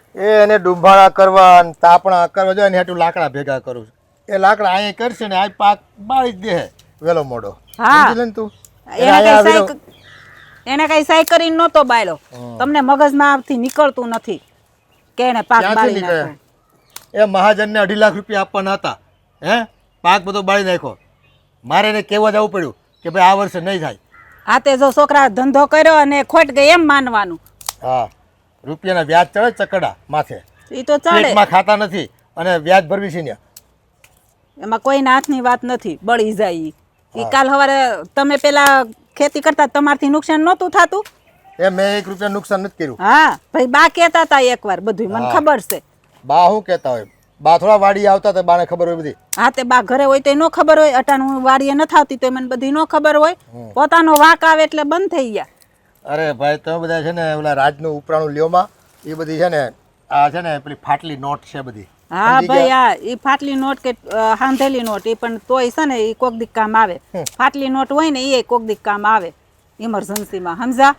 એને ડુંભાળા કરવા ને તાપણા કરવા જોઈએ ને હાટું લાકડા ભેગા કરું છું. એ લાકડા અહીંયા કરશે ને આ પાક બાળી જ દે વેલો મોડો. હા. સમજી લે ને તું. એને કઈ સાઈ કરીને નહોતો બાયલો. તમને મગજમાં આવતી નીકળતું નથી કે એને પાક ક્યાંથી બાળી નીકળે? નાખો. એ મહાજનને 2.5 લાખ રૂપિયા આપવાના હતા, હે, પાક બધો બાળી નાખ્યો. મારે એને કહેવા જવું પડ્યું કે ભાઈ આ વર્ષે નહીં થાય. આ તે જો છોકરા ધંધો કર્યો અને ખોટ ગઈ એમ માનવાનું. હા, રૂપિયાના વ્યાજ ચડે ચકડા માથે, એ તો ચડે, પેટમાં ખાતા નથી અને વ્યાજ ભરવી છે ને. એમાં કોઈના હાથની વાત નથી, બળી જાય ઈ. ઈ કાલ સવારે તમે પેલા ખેતી કરતા તમારથી નુકસાન નહોતું થતું? એ મેં 1 રૂપિયા નુકસાન નથી કર્યું. હા ભાઈ, બા કહેતા હતા એકવાર, બધું મને ખબર છે. બા શું કહેતા હોય? બા થોડા વાડી આવતા તો બાને ખબર હોય બધી. હા તે બા ઘરે હોય તો ન ખબર હોય, અટાણું વાડીએ ન આવતી તો મને બધી ન ખબર હોય. પોતાનો વાંક આવે એટલે બંધ થઈ ગયા. અરે ભાઈ તમે બધા છે ને ઓલા રાજનું ઉપરાણું લ્યોમાં એ બધી છે ને આ છે ને પેલી ફાટલી નોટ છે બધી. હા ભાઈ, હા એ ફાટલી નોટ કે હાંધેલી નોટ એ પણ તોય છે ને એ કોક દીક કામ આવે. ફાટલી નોટ હોય ને એ કોક દીક કામ આવે ઇમરજન્સીમાં, સમજા?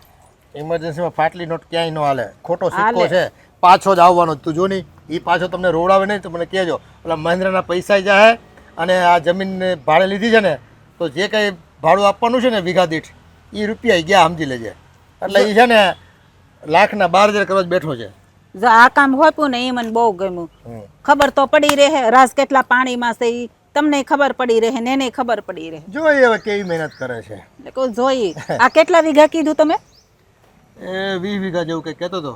ઇમરજન્સીમાં ફાટલી નોટ ક્યાંય ન હાલે. ખોટો સિક્કો છે, પાછો જ આવવાનો. તું જો નહીં એ પાછો તમને રોવડાવે નહીં તો મને કહેજો. ઓલા મહેન્દ્રના પૈસા જાય અને આ જમીન ભાડે લીધી છે ને તો જે કંઈ ભાડું આપવાનું છે ને વીઘા દીઠ એ રૂપિયા ગયા, સમજી લેજે. એટલે એ છે ને 1,12,000 કરવા જ બેઠો છે. જો આ કામ હોપ્યું ને એ મને બહુ ગમ્યું. ખબર તો પડી રહે રાજ કેટલા પાણીમાં છે, ઈ તમને ખબર પડી રહે ને એને ખબર પડી રહે. જોઈએ હવે કેવી મહેનત કરે છે. એટલે કોઈ જોઈએ. આ કેટલા વીઘા કીધું તમે? એ 20 વીઘા જેવું કંઈ કહેતો હતો.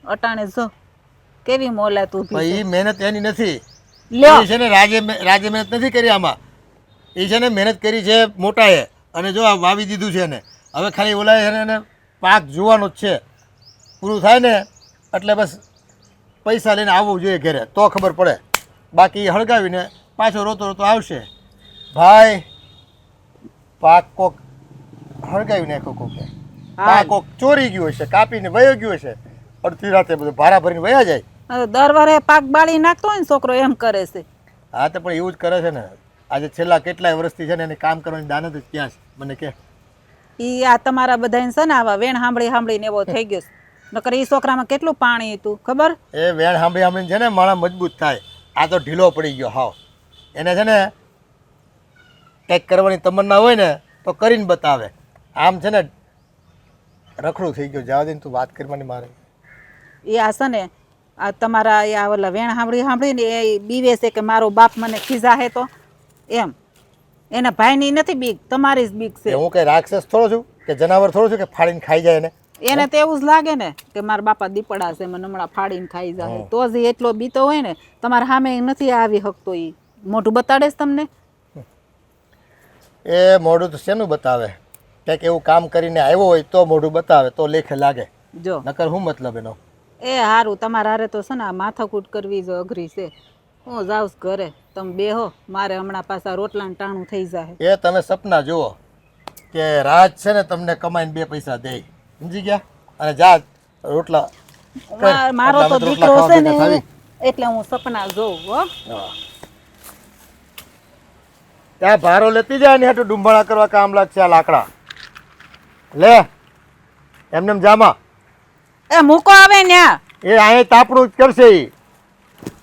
અટાણે જો કેવી મોલાત ઊભી ભાઈ છે. એ મહેનત એની નથી. લ્યો એ છે ને રાજે મહેનત નથી કરી આમાં. એ છે ને મહેનત કરી છે મોટાએ, અને જો આ વાવી દીધું છે ને હવે ખાલી ઓલા છે ને એને પાક જોવાનો જ છે. પૂરું થાય ને એટલે બસ પૈસા લઈને આવવું જોઈએ ઘરે તો ખબર પડે. બાકી હળગાવીને પાછો રોતો રોતો આવશે. ભાઈ પાક કોક હળગાવી નાખો કોકે, પાક કોક ચોરી ગયું હશે, કાપીને વયો ગયું હશે, અડધી રાતે બધું ભારા ભરીને વયા જાય. દર વરે પાક બાળી નાખતો હોય ને છોકરો એમ કરે છે. હા તો પણ એવું જ કરે છે ને. આજે છેલ્લા કેટલાય વર્ષથી છે ને એને કામ કરવાની દાનત જ ક્યાં છે મને કે. ઈ આ તમારા બધાને છે ને આવા વેણ સાંભળીને એવો થઈ ગયો છે. નકર ઈ છોકરામાં કેટલું પાણી હતું ખબર? એ વેણ સાંભળીને છે ને માણસ મજબૂત થાય. આ તો ઢીલો પડી ગયો હાવ. એને છે ને કંઈક કરવાની તમન્ના હોય ને તો કરીને બતાવે. આમ છે ને રખડું થઈ ગયું. જવા દે ને તું વાત કરવાની મારે. એ આ છે ને આ તમારા આ ઓલા વેણ સાંભળીને એ બીવે છે કે મારો બાપ મને ખીજાહે તો એમ. એના ભાઈની નથી બીક, તમારી જ બીક કે છે. હું કઈ રાક્ષસ થોડો છું કે જનાવર થોડો છું કે ફાડીને ખાઈ જાય એને? એને તો એવું જ લાગે ને કે મારા બાપા દીપડા છે, મને હમણાં ફાડીને ખાઈ જાય. તો જ ઈ એટલો બીતો હોય ને, તમારા સામે નથી આવી શકતો. ઈ મોઢું બતાડે છે તમને? એ મોઢું તો શેનું બતાવે? કંઈક એવું કામ કરીને આવ્યો હોય તો મોઢું બતાવે, તો લેખે લાગે. જો નકર શું મતલબ એનો? એ હારું, તમારા હારે તો છે ને આ માથાકૂટ કરવી જ અઘરી છે. હું જાઉં છું ઘરે, તમે બેહો, મારે હમણાં પાછા રોટલાનું ટાણું થઈ જાય. એ તમે સપના જુઓ કે રાજ છે ને તમને કમાઈને 2 પૈસા દે, સમજી ગયા? અને જા રોટલા કર. મારો તો એટલે અમે દીકરો રોટલા છે ખાવા ભેગા ને થાવી. એટલે હું સપના જોઉં હો. ત્યાં ભારો લેતી જાય ને હાટું ડુંબાળા કરવા કામ લાગશે આ લાકડા. લે એમને જામા એ મૂકો આવે ન્યા. એ અહીંયા તાપણું જ કરશે.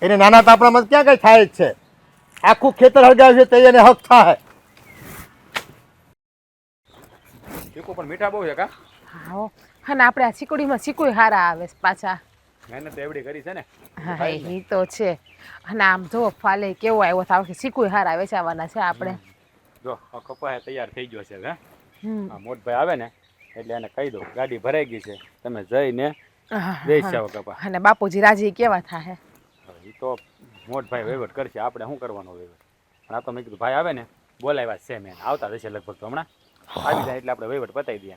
એને નાના તાપણામાં ક્યાં કઈ થાય જ છે? આખું ખેતર હળગાવશે તો એને હક થાય. ચીકુ પણ મીઠા બહુ છે કા? હા અને આપણે આ ચીકુડીમાં ચીકુય હારા આવે છે પાછા. મહેનત એવડી કરી છે ને. હા એ તો છે. અને આમ જો ફાલે કેવો આવ્યો તો આવશે ચીકુય હારા વેચાવાના છે આપણે. જો આ કપાસ તૈયાર થઈ ગયો છે હવે. હમ. આ મોટભાઈ આવે ને એટલે એને કહી દો ગાડી ભરાઈ ગઈ છે, તમે જઈને દઈ જાવ કપાસ. અને બાપુજી રાજી કેવા થાય? એ તો મોટભાઈ વહીવટ કરશે, આપણે શું કરવાનો વહીવટ? અને આ તો મેં કીધું ભાઈ આવે ને બોલાવ્યા છે, મેં આવતા જશે લગભગ તો હમણાં આવી જાય એટલે આપણે વહીવટ પતાવી દઈએ.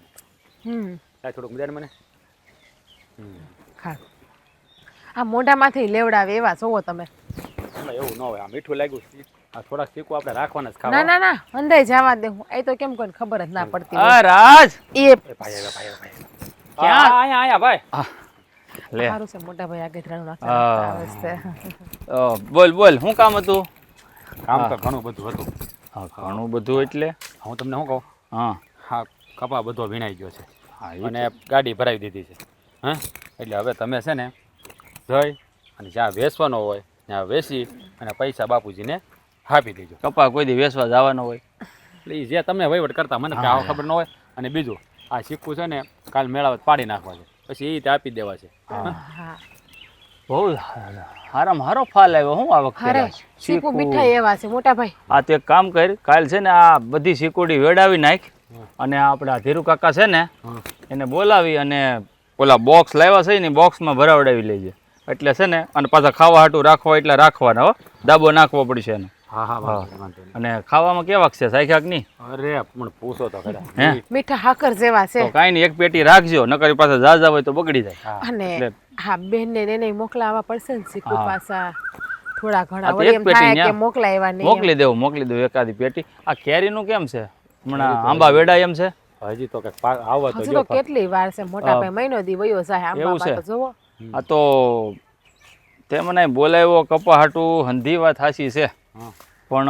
હમ. થોડુંક મજા મને. ખા આ મોઢામાંથી લેવડાવે એવા જોવો તમે. એવું ન હોય, આ મીઠું લાગ્યું છે, આ થોડાક ચીકુ આપણે રાખવાના જ ના ખાવા. ના ના અંધાઈ જવા દે. હું એ તો કેમ કોઈને ખબર જ ના પડતી હોય. આ રાજ એ ભાઈ ક્યાં આયા આયા ભાઈ. લે સારું છે મોટા ભાઈ આગળ રાણું હા. નાખતા બોલ બોલ શું કામ હતું? કામ તો ઘણું બધું હતું. હા ઘણું બધું એટલે હું તમને શું કહું, હા હા કપા બધો વીણાઈ ગયો છે હા એ અને ગાડી ભરાવી દીધી છે. હા એટલે હવે તમે છે ને જઈ અને જ્યાં વેચવાનો હોય ત્યાં વેચી અને પૈસા બાપુજીને આપી દેજો. કપા કોઈ દી વેચવા જવાનો હોય? એટલે ઈ જે તમે વહીવટ કરતા મને તો આવો ખબર ન હોય. અને બીજું આ સિક્કું છે ને કાલ મેળાવત પાડી નાખવા છે, પછી એ રીતે આપી દેવા છે. હા બહુ હારામાં હારો ફાલ આવ્યો હું આ વખતે અરે રાજ. ચીકુ મીઠાઈ એવા છે મોટા ભાઈ. આ તો એક કામ કર, કાલ છે ને આ બધી સિક્યુરિટી વેડાવી નાખ અને આપણા ધીરુ કાકા છે ને એને બોલાવી અને ઓલા બોક્સ લાવ્યા છે ને બોક્સમાં ભરાવડાવી લેજે. એટલે છે ને અને પાછા ખાવા હાટું રાખવા એટલે રાખવાના હો, દાબો નાખવો પડશે એને. હા હા વાંધો નહીં. અને ખાવામાં કેવા છે સાખ્યાક નહીં? અરે પણ પૂછો તો ખરા. હે મીઠા હાકર જેવા છે. તો કાંઈ નહીં, એક પેટી રાખજો, નકર પાછા ઝાઝા હોય તો બગડી જાય. અને હા બેન ને એને મોકલાવા પડશે ને ચીકુ પાછા થોડા ઘણા. આ તો વળી એક એમ પેટી થાય કે ન્યા મોકલાવ્યા નહીં. મોકલી દેવું એકાદી પેટી. આ કેરીનું કેમ છે હમણાં? આંબા વેડાય એમ છે? હજી તો કઈક આવવા તો હજુ જો. તો કેટલી વાર છે મોટા ભાઈ, મહિનો દી વયો જાય આંબા એવું છે? તો જોવો. આ તો તે મને બોલાવ્યો કપા હાટું, હંધી વાત હાચી છે, હા. પણ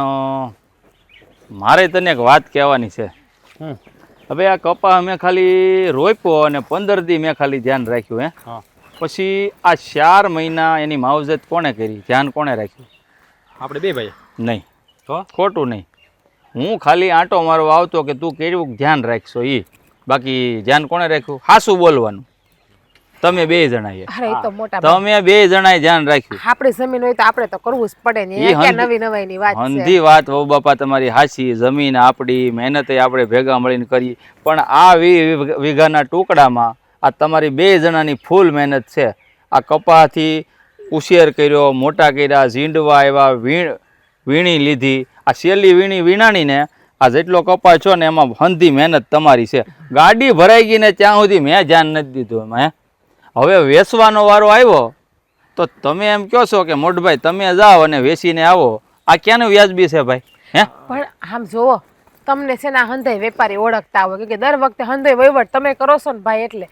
મારે તને એક વાત કહેવાની છે. હમ. હવે આ કપા અમે ખાલી રોપ્યો અને 15 દી મેં ખાલી ધ્યાન રાખ્યું. હા. પછી આ 4 મહિના એની માવજત કોણે કરી, ધ્યાન કોણે રાખ્યું? આપણે બે ભાઈ નહીં, તો ખોટું નહીં. હું ખાલી આંટો મારવા આવતો કે તું કેવું ધ્યાન રાખશો એ, બાકી ધ્યાન કોણે રાખ્યું? હાસું બોલવાનું. તમે 2 જણાએ, અરે એ તો મોટા ભાઈ તમે 2 જણાએ ધ્યાન રાખ્યું. આપણી જમીન હોય તો આપણે તો કરવું જ પડે ને. ઈ એ ક્યાં હંધી- નવી નવાઈની વાત છે. હંધી વાત વહુ બાપા તમારી હાચી. જમીન આપણી, મહેનતે આપણે ભેગા મળીને કરી, પણ આ 20 વીઘાના ટુકડામાં આ તમારી 2 જણાની ફૂલ મહેનત છે. આ કપાથી ઉછેર કર્યો, મોટા કર્યા, ઝીંડવા આવ્યા, વીણી લીધી. આ છેલ્લી વીણી વીણાણીને આ જેટલો કપા છો ને એમાં હંધી મહેનત તમારી છે. ગાડી ભરાઈ ગઈ ને ત્યાં સુધી મેં ધ્યાન નથી દીધું એમાં. હવે વેચવાનો વારો આવ્યો તો તમે એમ કહો છો કે મોટભાઈ તમે જાઓ અને વેચીને આવો. આ ક્યાંનું વ્યાજબી છે ભાઈ? હે પણ આમ જોવો, તમને છે ને આ હંધાઈ વેપારી ઓળખતા હોય કે દર વખતે હંધાઈ વહીવટ તમે કરો છો ને ભાઈ, એટલે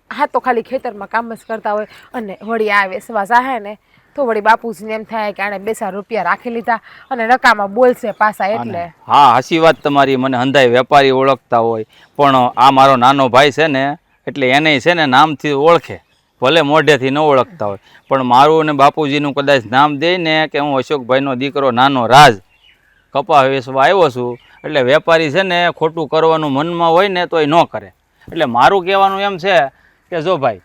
આ તો ખાલી ખેતરમાં કામ જ કરતા હોય. અને વળી આ વેસવા જાહે ને તો વળી બાપુજીને એમ થાય કે આણે 2 રૂપિયા રાખી લીધા અને નકામાં બોલશે પાછા. એટલે હા હાચી વાત તમારી, મને હંધાઈ વેપારી ઓળખતા હોય, પણ આ મારો નાનો ભાઈ છે ને એટલે એને છે ને નામથી ઓળખે, ભલે મોઢેથી ન ઓળખતા હોય. પણ મારું અને બાપુજીનું કદાચ નામ દે ને કે હું અશોકભાઈનો દીકરો નાનો રાજ કપા વેચવા આવ્યો છું, એટલે વેપારી છે ને ખોટું કરવાનું મનમાં હોય ને તો એ ન કરે. એટલે મારું કહેવાનું એમ છે કે જો ભાઈ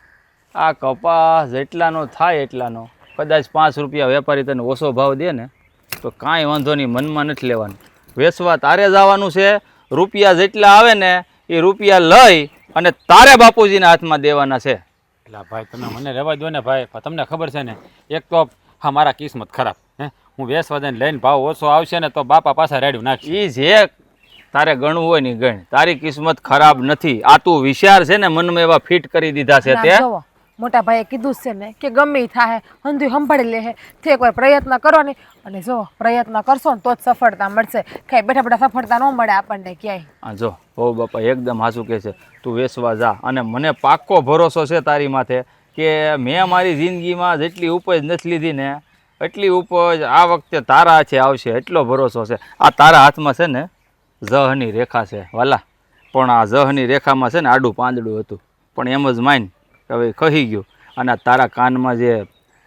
આ કપાસ જેટલાનો થાય એટલાનો કદાચ 5 રૂપિયા વેપારી તને ઓછો ભાવ દે ને તો કાંઈ વાંધો નહીં, મનમાં નથી લેવાનું. વેચવા તારે જવાનું છે. રૂપિયા જેટલા આવે ને એ રૂપિયા લઈ અને તારે બાપુજીના હાથમાં દેવાના છે. એટલે ભાઈ તમે મને રહેવા દો ને ભાઈ. તમને ખબર છે ને, એક તો હા મારા કિસ્મત ખરાબ. હે હું વેસવા જઈને લઈને ભાવ ઓછો આવશે ને તો બાપા પાછા રેડ્યું નાખી. એ જે તારે ગણવું હોય ને ગણ. તારી કિસ્મત ખરાબ નથી. આ તું વિચાર છે ને મનમાં એવા ફિટ કરી દીધા છે તે. જોવો મોટા ભાઈએ કીધું જ છે ને કે ગમે ઈ થાય હંધું સંભાળી લે તે એકવાર પ્રયત્ન કરો ને, અને જો પ્રયત્ન કરશો ને તો જ સફળતા મળશે. કાંઈ બેઠા બેઠા સફળતા ન મળે આપણને ક્યાંય. હા જો બહુ બાપા એકદમ હાચું કહે છે. તું વેચવા જા અને મને પાક્કો ભરોસો છે તારી માથે કે મેં મારી જિંદગીમાં જેટલી ઉપજ નથી લીધી ને એટલી ઉપજ આ વખતે તારા હાથે આવશે, એટલો ભરોસો છે. આ તારા હાથમાં છે ને જહની રેખા છે વાલા, પણ આ જહની રેખામાં છે ને આડું પાંદડું હતું, પણ એમ જ માન હવે કહી ગયું. અને તારા કાનમાં જે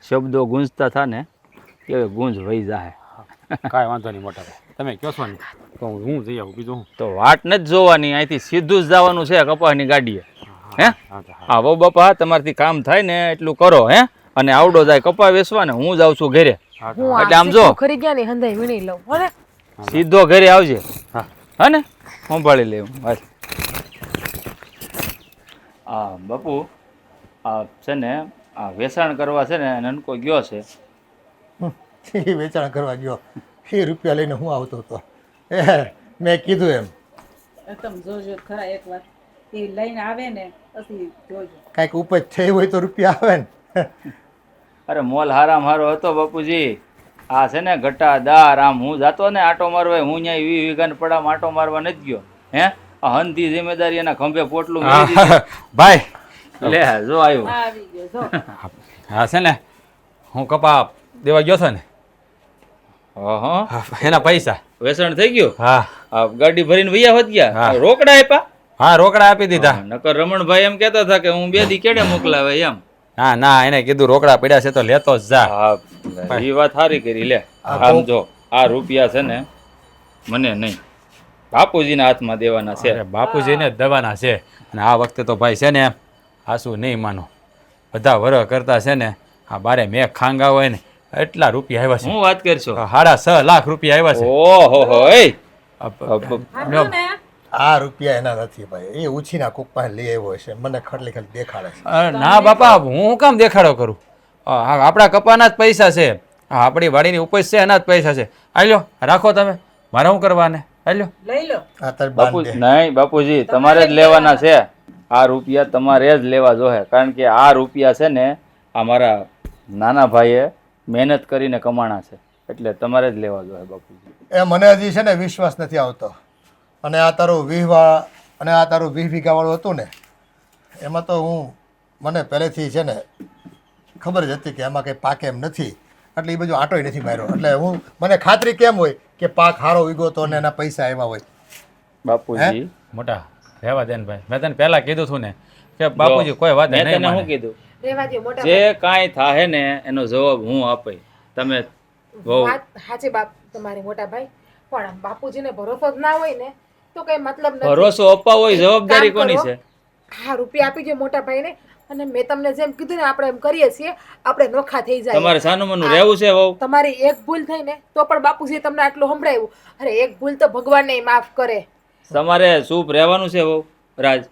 શબ્દો ગુંજતા હતા ને એ ગુંજ વહી જાય. કાંઈ વાંધો નહીં મોટા ભાઈ, તમે કહો છો ને તો હું જઈ આવું. બીજું હું તો વાટ નથી જોવાની, અહીંથી સીધું જ જવાનું છે કપાસની ગાડીએ. હે હા હા બહુ બાપા, તમારથી કામ થાય ને એટલું કરો. હે અને આવડો જાય કપા વેચવા ને હું જાઉં છું ઘરે. હું એટલે આમ જો ખરી ગયા ને હંધાઈ વીણી લઉં હો ને. સીધો ઘરે આવજે. હા હા ને સંભાળી લે. હા બાપુ આ છે ને આ વેચાણ કરવા છે ને નનકો ગયો છે. એ વેચાણ કરવા ગયો, એ રૂપિયા લઈને હું આવતો હતો. મેં કીધું એમ તમે જોજો ખરા એક વાત, એ લઈને આવે ને પછી જોજો. કાંઈક ઉપજ થઈ હોય તો રૂપિયા આવે ને. અરે મોલ હારામ હારો હતો બાપુજી. આ છે ને ઘટા દાર આમ હું જાતો ને આટો મારવા, હું ત્યાં 20 વીઘાને પડામાં આટો મારવા નથી ગયો. હે આ હંધી જિમ્મેદારી એના ખંભે પોટલું મેળી દીધું. ભાઈ લે જો આવ્યું. આવી ગયો જો. હા છે ને હું કપા દેવા ગયો છો ને હા એના પૈસા. વેચાણ થઈ ગયું. હા આ ગાડી ભરીને વૈયા હોત ગયા. હા. રોકડા આપ્યા. હા રોકડા આપી દીધા. નકર રમણભાઈ એમ કહેતા હતા કે હું 2 દી કેડે મોકલાવે એમ. ના ના એને કીધું રોકડા પડ્યા છે તો લેતો જ જા. હા એ વાત સારી કરી. લે આમ જો આ રૂપિયા છે ને મને નહીં, બાપુજીના હાથમાં દેવાના છે. અરે બાપુજીને જ દવાના છે. અને આ વખતે તો ભાઈ છે ને આસુ નહીં માનો, બધા વરહ કરતા છે ને આ બારે મેઘ ખાંગા હોય ને એટલા રૂપિયા આવ્યા છે. હું વાત કરશો? 6.5 લાખ રૂપિયા આવ્યા છે. ઓહો એ હાલો ને. આ રૂપિયા એના નથી ભાઈ, એ ઉછીના કોક પાસે લઈ આવ્યો છે. મને ખાલી દેખાડે છે. અરે ના બાપા, હું કામ દેખાડો કરું? આપણા કપાના જ પૈસા છે. આપણી વાડીની ઉપજ છે એના જ પૈસા છે. આલ્યો રાખો તમે, મારે શું કરવાને? આલ્યો લઈ લો. આ તારી બાપુ બાંધ દે. નહીં બાપુજી, તમારે જ લેવાના છે. આ રૂપિયા તમારે જ લેવા જોઈએ, કારણ કે આ રૂપિયા છે ને આ મારા નાના ભાઈએ મહેનત કરીને કમાણા છે, એટલે તમારે જ લેવા જોઈએ બાપુજી. એ મને હજી છે ને વિશ્વાસ નથી આવતો. અને આ તારું 20 વીઘા વાળું હતું ને એમાં તો મને પહેલેથી છે ને ખબર જ હતી કે એમાં કંઈ પાકે એમ નથી, એટલે એ બધું આંટોય નથી માર્યો. એટલે મને ખાતરી કેમ હોય કે પાક સારો વીઘો તો ને એના પૈસા આવ્યા હોય. બાપુજી મોટા રહેવા દે ને ભાઈ, મેં તને પહેલા કીધું હતું ને કે બાપુજી કોઈ વાત મેં નહીં તને શું માને. કીધું? રેવા દો મોટા જે કાંઈ થાય ને એનો જવાબ હું આપે. તમે બહુ વાત સાચી બાપ તમારી મોટા ભાઈ, પણ બાપુજીને ભરોસો જ ના હોય ને તો કઈ મતલબ નથી. ભરોસો અપાવો હોય જવાબદારી કામ કોની કરો. છે? હા રૂપિયા આપી દો મોટા ભાઈને, અને મેં તમને જેમ કીધું ને આપણે એમ કરીએ છીએ, આપણે નોખા થઈ જાય. તમારે સાનું મનું રહેવું છે વહુ? તમારી એક ભૂલ થઈ ને તો પણ બાપુજીએ તમને આટલું સંભળાવ્યું. અરે એક ભૂલ તો ભગવાનને માફ કરે. તમારે ચૂપ રહેવાનું છે વહુ. રાજ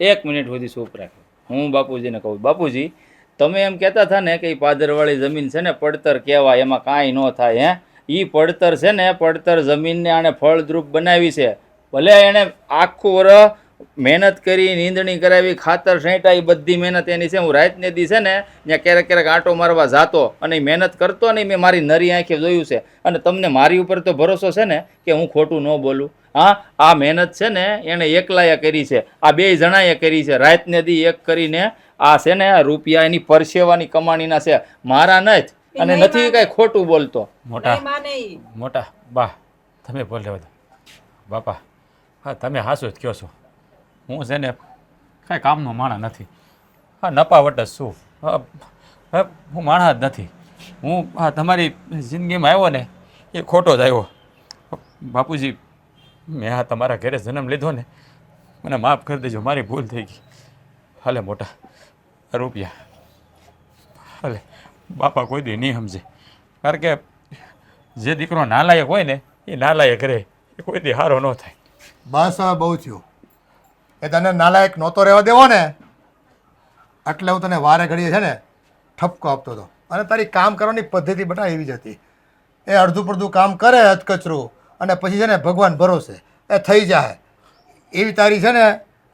1 મિનિટ સુધી ચૂપ રાખો. હું બાપુજીને કહું, બાપુજી તમે એમ કહેતા હતા ને કે પાદરવાળી જમીન છે ને પડતર કહેવાય, એમાં કાંઈ ન થાય. હે એ પડતર છે ને, પડતર જમીનને આણે ફળદ્રુપ બનાવી છે. ભલે એણે આખું વર્ષ મહેનત કરી, નીંદણી કરાવી, ખાતર છાંટ્યા, એ બધી મહેનત એની છે. હું રાતને દી છે ને ત્યાં ક્યારેક ક્યારેક આંટો મારવા જાતો અને મહેનત કરતો નહીં, મેં મારી નરી આંખે જોયું છે. અને તમને મારી ઉપર તો ભરોસો છે ને કે હું ખોટું ન બોલું. હા આ મહેનત છે ને એણે એકલાએ કરી છે, આ 2 જણાએ કરી છે. રાતને દી એક કરીને આ છે ને રૂપિયા એની પરસેવાની કમાણીના છે, મારા નથી. અને નથી કાંઈ ખોટું બોલતો. મોટા નહીં માને ઈ. મોટા બા તમે બોલ લેવા દો. બાપા હા તમે હાસુ જ કહો છો. હું છે ને કાંઈ કામનો માણસ નથી. હા નપાવટ જ શું. હું માણસ જ નથી. હું તમારી જિંદગીમાં આવ્યો ને એ ખોટો જ આવ્યો. બાપુજી મેં તમારા ઘરે જન્મ લીધો ને, મને માફ કરી દેજો, મારી ભૂલ થઈ ગઈ. હાલે મોટા રૂપિયા. અરે બાપા કોઈ દી નહીં સમજે, કારણ કે જે દીકરો નાલાયક હોય ને એ નાલાયક રહે, એ કોઈ દી સારો ન થાય. બસ હવે બહુ થયું. એ તને નાલાયક નહોતો રહેવા દેવો ને એટલે હું તને વારે ઘડીએ છે ને ઠપકો આપતો હતો. અને તારી કામ કરવાની પદ્ધતિ બટા એવી જ હતી. એ અડધું પડધું કામ કરે અધકચરું અને પછી છે ને ભગવાન ભરોસે એ થઈ જાય એવી તારી છે ને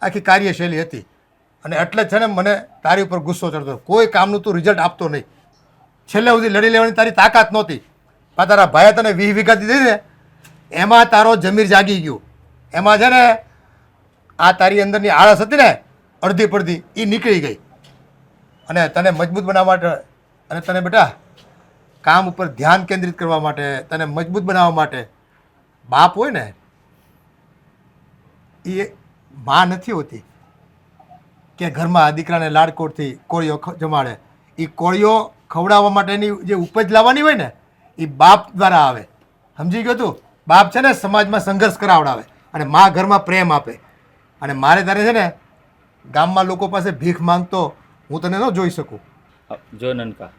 આખી કાર્યશૈલી હતી. અને એટલે જ છે ને મને તારી ઉપર ગુસ્સો ચડતો. કોઈ કામનું તું રિઝલ્ટ આપતો નહીં. છેલ્લે સુધી લડી લેવાની તારી તાકાત નહોતી. પણ તારા ભાઈએ તને 20 વીઘા દીધી ને એમાં તારો જમીર જાગી ગયું. એમાં છે ને આ તારી અંદરની આળસ હતી ને અડધી પડધી એ નીકળી ગઈ. અને તને મજબૂત બનાવવા માટે અને તને બેટા કામ ઉપર ધ્યાન કેન્દ્રિત કરવા માટે તને મજબૂત બનાવવા માટે બાપ હોય ને એ માં નથી હોતી કે ઘરમાં આ દીકરાને લાડકોડથી કોળીઓ જમાડે. એ કોળીઓ ખવડાવવા માટેની જે ઉપજ લાવવાની હોય ને એ બાપ દ્વારા આવે. સમજી ગયો તું? બાપ છે ને સમાજમાં સંઘર્ષ કરાવડાવે અને માં ઘરમાં પ્રેમ આપે. અને મારે તારે છે ને ગામમાં લોકો પાસે ભીખ માંગતો હું તને ન જોઈ શકું. જો નનકા,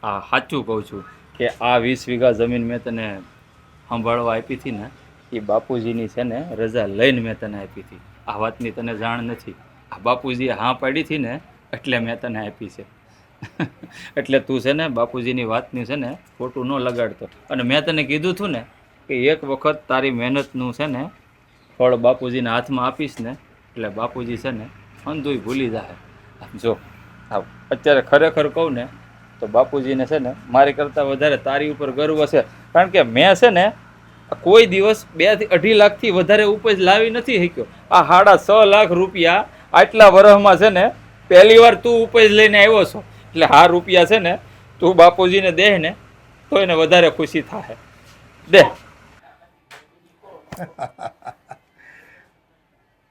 આ સાચું કહું છું કે આ 20 વીઘા જમીન મેં તને સંભાળવા આપી હતી ને એ બાપુજીની છે ને રજા લઈને મેં તને આપી હતી. આ વાતની તને જાણ નથી. આ બાપુજીએ હા પાડી હતી ને એટલે મેં તને આપી છે. એટલે તું છે ને બાપુજીની વાતની છે ને ખોટું ન લગાડતો. અને મેં તને કીધું હતું ને કે એક વખત તારી મહેનતનું છે ને ફળ બાપુજીના હાથમાં આપીશ ને એટલે બાપુજી છે ને અંધુય ભૂલી જાય. જો અત્યારે ખરેખર કહું ને તો બાપુજીને છે ને મારી કરતાં વધારે તારી ઉપર ગર્વ છે. કારણ કે મેં છે ને કોઈ દિવસ 2 થી 2.5 લાખથી વધારે ઉપજ લાવી નથી શક્યો. આ 6.5 લાખ રૂપિયા આટલા વર્ષમાં છે ને પહેલી વાર તું ઉપજ લઈને આવ્યો છો. એટલે આ રૂપિયા છે ને તું બાપુજીને દે ને તો એને વધારે ખુશી થાય. દે.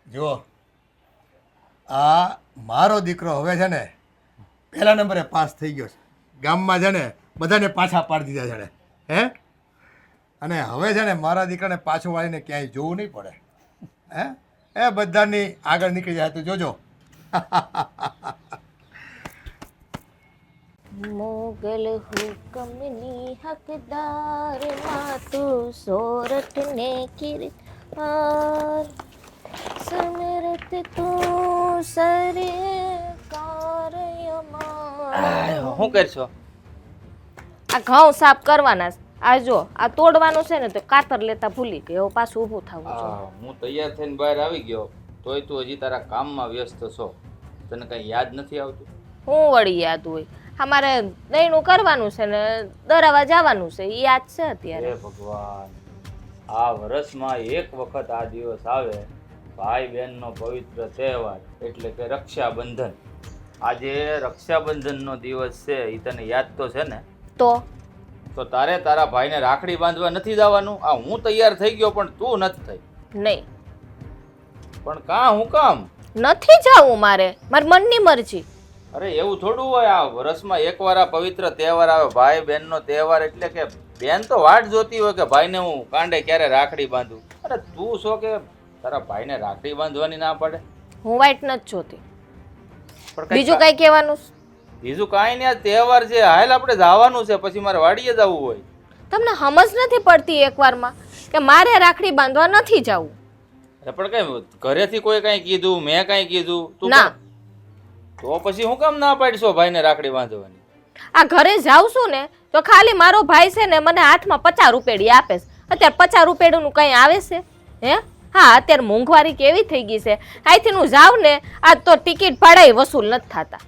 જુઓ, આ મારો દીકરો હવે છે ને પહેલા નંબરે પાસ થઈ ગયો છે. ગામમાં છે ને બધાને પાછા પાડી દીધા છે. હે અને હવે છે ને મારા દીકરાને પાછો વાળીને ક્યાંય જોવું નહીં પડે. હે એ બધાની આગળ નીકળી જાય તો જોજો. મોગલ હુકમની હકદાર માં તું સોરઠને કિરદાર સમરત તું સરે કાર્યમાં. શું કરશો? આ ઘઉં સાફ કરવાના છે. આ જો આ તોડવાનું છે ને તો કાતર લેતા ભૂલી ગયો. હવે પાછું ઊભું થવું છે. હું તૈયાર થઈને બહાર આવી ગયો તોય તું હજી તારા કામમાં વ્યસ્ત છો. તને કઈ યાદ નથી આવતું? હું વળી યાદ હોય. અમારે દહીંનું કરવાનું છે ને દરાવા જવાનું છે. એ યાદ છે અત્યારે. હે ભગવાન, આ વર્ષમાં એક વખત આ દિવસ આવે, ભાઈ બહેનનો પવિત્ર તહેવાર એટલે કે રક્ષાબંધન. આજે રક્ષાબંધનનો દિવસ છે. એ તને યાદ તો છે ને? તો તારે તારા ભાઈને રાખડી બાંધવા નથી જવાનું? આ હું તૈયાર થઈ ગયો પણ તું નથી થઈ. નહીં. પણ હું કામ નથી જાવું મારે. મારી મનની મરજી. અરે એવું થોડું હોય. આ વર્ષમાં એકવાર આ પવિત્ર તહેવાર આવે, ભાઈ બહેનનો તહેવાર. એટલે કે બેન તો વાટ જોતી હોય કે ભાઈને હું કાંડે ક્યારે રાખડી બાંધું. અરે તું શું કે તારા ભાઈને રાખડી બાંધવાની ના પડે? હું વાઈટ નથી જોતી. પણ બીજું કઈ કહેવાનું? બીજું કાંઈ નહીં. આ તહેવાર છે, હાલ આપણે જવાનું છે, પછી મારે વાડીએ જવું હોય. તમને સમજ નથી પડતી એકવારમાં કે મારે રાખડી બાંધવા નથી જવું? પણ કઈ ઘરેથી કોઈ કઈ કીધું? મેં કઈ કીધું? તું ના. તો પછી હું કામ ના પાડીશો ભાઈને રાખડી બાંધવાની? આ ઘરે જાઉં છું ને તો ખાલી મારો ભાઈ છે ને મને હાથમાં 50 રૂપિયા આપે છે. અત્યારે 50 રૂપિયાનું કઈ આવે છે? હે હા, અત્યારે મોંઘવારી કેવી થઈ ગઈ છે. અહીંથી હું જાઉં ને આ તો ટિકિટ ભાડા વસૂલ નથી થતા.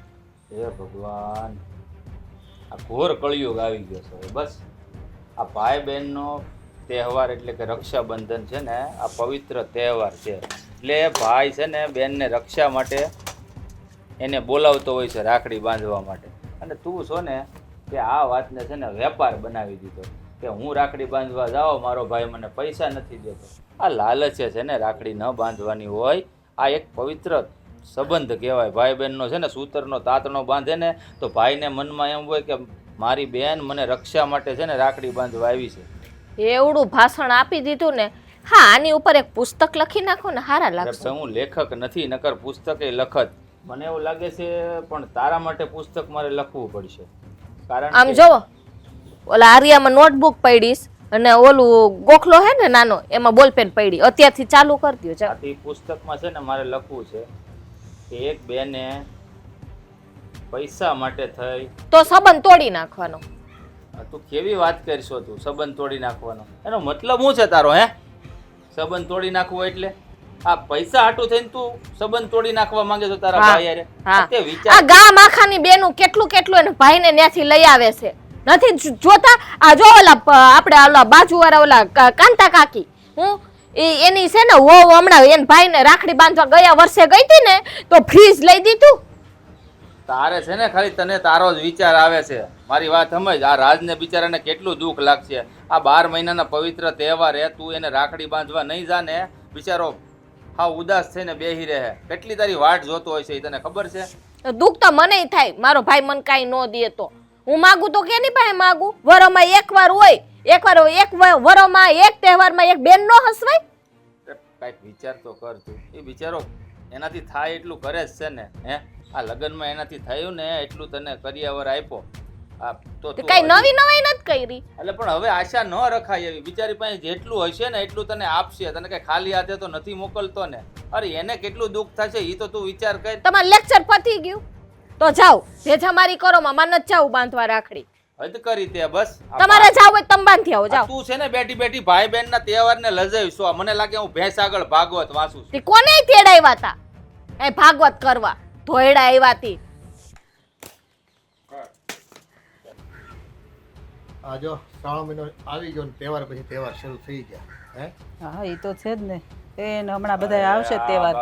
હે ભગવાન, આ ઘોર કળિયુગ આવી ગયો છે. બસ આ ભાઈ બહેનનો તહેવાર એટલે કે રક્ષાબંધન છે ને, આ પવિત્ર તહેવાર છે. એટલે ભાઈ છે ને બેનને રક્ષા માટે એને બોલાવતો હોય છે રાખડી બાંધવા માટે. અને તું છો ને કે આ વાતને છે ને વેપાર બનાવી દીધો કે હું રાખડી બાંધવા જાઉં, મારો ભાઈ મને પૈસા નથી દેતો. આ લાલચે છે ને રાખડી ન બાંધવાની હોય. આ એક પવિત્ર સંબંધ કહેવાય. ભાઈ બહેનનો છે ને સૂતરનો તાતણો બાંધે ને તો ભાઈને મનમાં એમ હોય કે મારી બેન મને રક્ષા માટે છે ને રાખડી બાંધવા આવી છે. એવડું ભાષણ આપી દીધું ને. હા, આની ઉપર એક પુસ્તક લખી નાખો ને હારા લાગશે. હું લેખક નથી, નકર પુસ્તકે લખત. મને એવું લાગે છે પણ તારા માટે પુસ્તક મારે લખવું પડશે કારણ આમ કે જોવો ઓલા આર્યામાં નોટબુક પડીશ અને ઓલું ગોખલો હે ને નાનો એમાં બોલપેન પડી અત્યારથી ચાલુ કરી દો ચાલ. આ પુસ્તકમાં છે ને મારે લખવું છે કે એક બેને પૈસા માટે થઈ તો સંબંધ તોડી નાખવાનો. તું કેવી વાત કરશો તું સંબંધ તોડી નાખવાનો એનો મતલબ શું છે તારો હે સંબંધ તોડી નાખવો એટલે આ પૈસા હાટું થઈને તું સંબંધ તોડી નાખવા માંગે છો તારા હા, ભાઈ યારે હા. તે વિચાર આ ગામ આખાની બેનું કેટલું કેટલું એને ભાઈને ત્યાંથી લઈ આવે છે નથી જોતા. આ જો ઓલા આપણે ઓલા બાજુવાળા ઓલા કાંતા કાકી હું એની છે ને વો હમણાં એને ભાઈને રાખડી બાંધવા ગયા વર્ષે ગઈ હતી ને તો ફ્રીજ લઈ દીધું. તારે છે ને ખાલી તને તારો જ વિચાર આવે છે મારી વાત સમજ. આ રાજને બિચારાને કેટલું દુઃખ લાગશે આ 12 મહિનાના પવિત્ર તહેવાર હે તું એને રાખડી બાંધવા નહીં જાને બિચારો હા ઉદાસ થઈને બેહી રહે કેટલી તારી વાટ જોતો હોય છે એ તને ખબર છે. દુઃખ તો મને થાય મારો ભાઈ મને કાંઈ ન દે તો હું માગું તો કેની પાસે માગું. વરોમાં એકવાર હોય એક વરોમાં એક તહેવારમાં એક બેન નો હસવાય. કાંઈક વિચાર તો કર તું એ બિચારો એનાથી થાય એટલું કરે જ છે ને હે આ લગ્નમાં એનાથી થયું ને એટલું તને કરિયાવર આપ્યો આ તો તું કઈ હજી- નવી નવાઈ નથી કરી. એટલે પણ હવે આશા ન રખાય એવી બિચારી પાસે જેટલું હશે ને એટલું તને આપશે તને કઈ ખાલી હાથે તો નથી મોકલતો ને. અરે એને કેટલું દુઃખ થશે એ તો તું વિચાર કર. તમારું લેક્ચર પતી ગયું તો જાઓ ભેજામારી કરો માં મને જ જાવ બાંધવા રાખડી. હદ કરી તે બસ આ તમારે જાવ હોય તમે બાંધી આવો આ જાઓ. તું છે ને બેઠી બેઠી ભાઈ બહેન ના તહેવાર ને લજાવીશું મને લાગે હું ભેંસ આગળ ભાગવત વાંચું છું. તે કોને તેડાવ્યા હતા એ ભાગવત કરવા ધોયડા આવ્યા તી. આ જો શ્રાવણ મહિનો આવી ગયો ને તહેવાર પછી તહેવાર શરૂ થઈ ગયા હે. હા એ તો છે જ ને એને હમણાં બધા આવશે તહેવાર.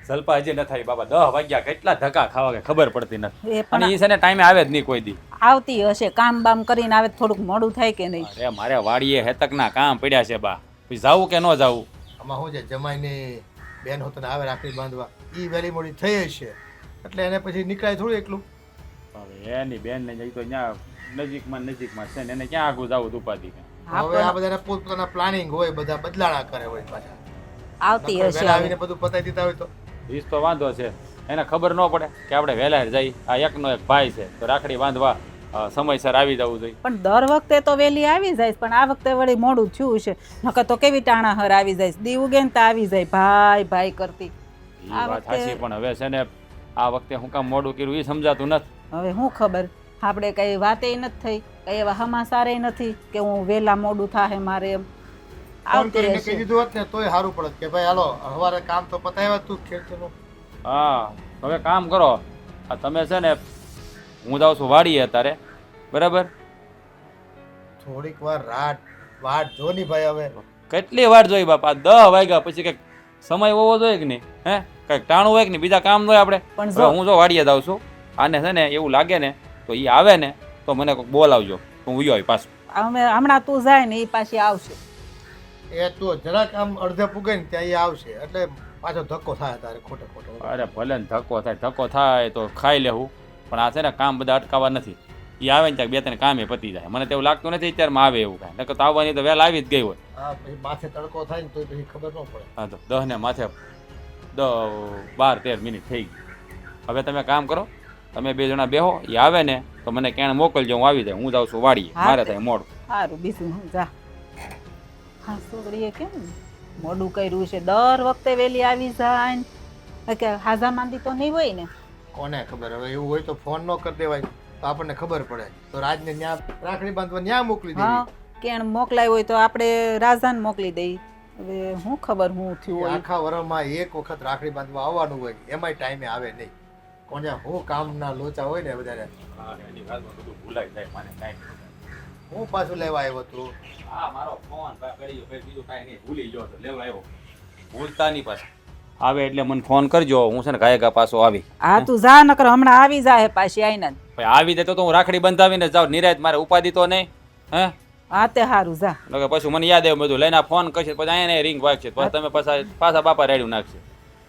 સલ્પા હજી ન થાય બાબા 10 વાગ્યા કેટલા ધક્કા ખાવા કે ખબર પડતી નથી એ અને પણ એ છે ને ટાઈમે આવે જ નહીં કોઈ દી. આવતી હશે કામ બામ કરીને આવે તો થોડુંક મોડું થાય કે નહીં. અરે મારે વાડીએ હેતકના કામ પડ્યા છે બા પછી જાવું કે ન જાવું. આમાં શું છે જમાઈની બેન હોતને આવે રાખડી બાંધવા ઈ વહેલી મોડી થઈ હશે એટલે એને પછી નીકળાય થોડું એકલું. હવે એની બેન ને જઈ તો ત્યાં નજીકમાં છે ને એને ક્યાં આગું જાવું ઉપાધિ હવે આ બધાના પોતપોતાના પ્લાનિંગ હોય બધા બદલાણા કરે હોય પાછા. આવતી નકર હશે વહેલા હવે. આવીને બધું પતાવી દીધા હોય તો ઈજ તો વાંધો છે એને ખબર ન પડે કે આપણે વહેલા જઈ આ એકનો એક ભાઈ છે તો રાખડી બાંધવા સમયસર આવી જવું જોઈએ. પણ દર વખતે તો વહેલી આવી જાય પણ આ વખતે વળી મોડું થયું છે નકર તો કેવી ટાણાહર આવી જાય દીવ ગેન તો આવી જાય ભાઈ ભાઈ કરતી. એ આ વાત વખતે- સાચી પણ હવે છે ને આ વખતે હું કામ મોડું કર્યું એ સમજાતું નથી. હવે શું ખબર આપણે કઈ વાતે નથી થઈ કઈ એવા હમાસારે નથી કે હું વહેલા મોડું થાય મારે એમ ફોન આવતી કરીને કહી હશે. દીધું હોત ને તોય સારું પડત કે ભાઈ હાલો સવારે કામ તો પતાવ્યા તું ખેતરનું. હા હવે કામ કરો આ તમે છે ને હું જાઉં છું વાડીએ અત્યારે બરાબર. થોડીક વાર વાટ જો ની ભાઈ હવે કેટલી વાર જોઈ બાપા 10 વાગ્યા પછી કંઈક સમય હોવો જોઈએ કે નહીં હે કંઈક ટાણું હોય કે નહીં બીજા કામ ન હોય આપણે. પણ હવે હું જો વાડીએ જાઉં છું આને છે ને એવું લાગે ને તો એ આવે ને તો મને કોઈક બોલાવજો હું ઉયો આવી પાછું. અમે હમણાં તું જાય ને એ પાછી આવશે. એ તો જરાક આમ અડધે પૂગે ને ત્યાં એ આવશે એટલે પાછો ધક્કો થાય તારે ખોટો ખોટો. અરે ભલે ને ધક્કો થાય તો ખાઈ લેવું પણ આ છે ને કામ બધા અટકાવવા નથી. એ આવે ને ત્યાં 2-3 કામે પતી જાય મને તો એવું લાગતું નથી અત્યારમાં આવે એવું કાંઈ નકર તો આવવાની તો વહેલા આવી જ ગઈ હોય. હા પછી માથે તડકો થાય ને તો પછી ખબર ન પડે. હા તો 10 ને માથે 12-13 મિનિટ થઈ ગઈ. હવે તમે કામ કરો તમે 2 જણા બેહો એ આવે ને તો મને ક્યાં મોકલજો હું આવી જાય હું જાઉં છું વાડીએ હા, મારે તે. થાય મોડું. સારું બીજું હું જા. હા છોકરીએ કેમ મોડું કર્યું છે દર વખતે વહેલી આવી જાય ને કે હાજા માંદી તો નહીં હોય ને. કોને ખબર હવે એવું હોય તો ફોન ન કરી દેવાય તો આપણને ખબર પડે તો રાજને ન્યા રાખડી બાંધવા ન્યા મોકલી હા દેવી. કેણ મોકલાય હોય તો આપણે રાજાને મોકલી દઈ. હવે હું ખબર હું થયું હોય. આખા વરમાં એક વખત રાખડી બાંધવા આવવાનું હોય એમાંય ટાઈમે આવે નહીં. કોને હું કામના લોચા હોય ને વધારે એની વાતમાં બધું ભૂલાઈ જાય મને કાંઈ. હું પાછું લેવા આવ્યો તું. હા મારો ફોન કર્યો બીજું કાંઈ નહીં ભૂલી ગયો તો લેવા આવ્યો ભૂલતા નહીં પાછા આવે એટલે મને ફોન કરજો હું છે ને ગાયકા પાછો આવી. હા તું જા નકર હમણાં આવી જાય પાછી આઈને. ભાઈ આવી જાય તો હું રાખડી બંધાવીને જાઉં નિરાત મારે ઉપાધિ તો નહીં હે હા તે સારું જા. એટલે પછી મને યાદ આવ્યું બધું લઈને આ ફોન કરશે પછી અહીંયા રિંગ વાગશે પછી તમે પાછા બાપા રેડ્યું નાખશે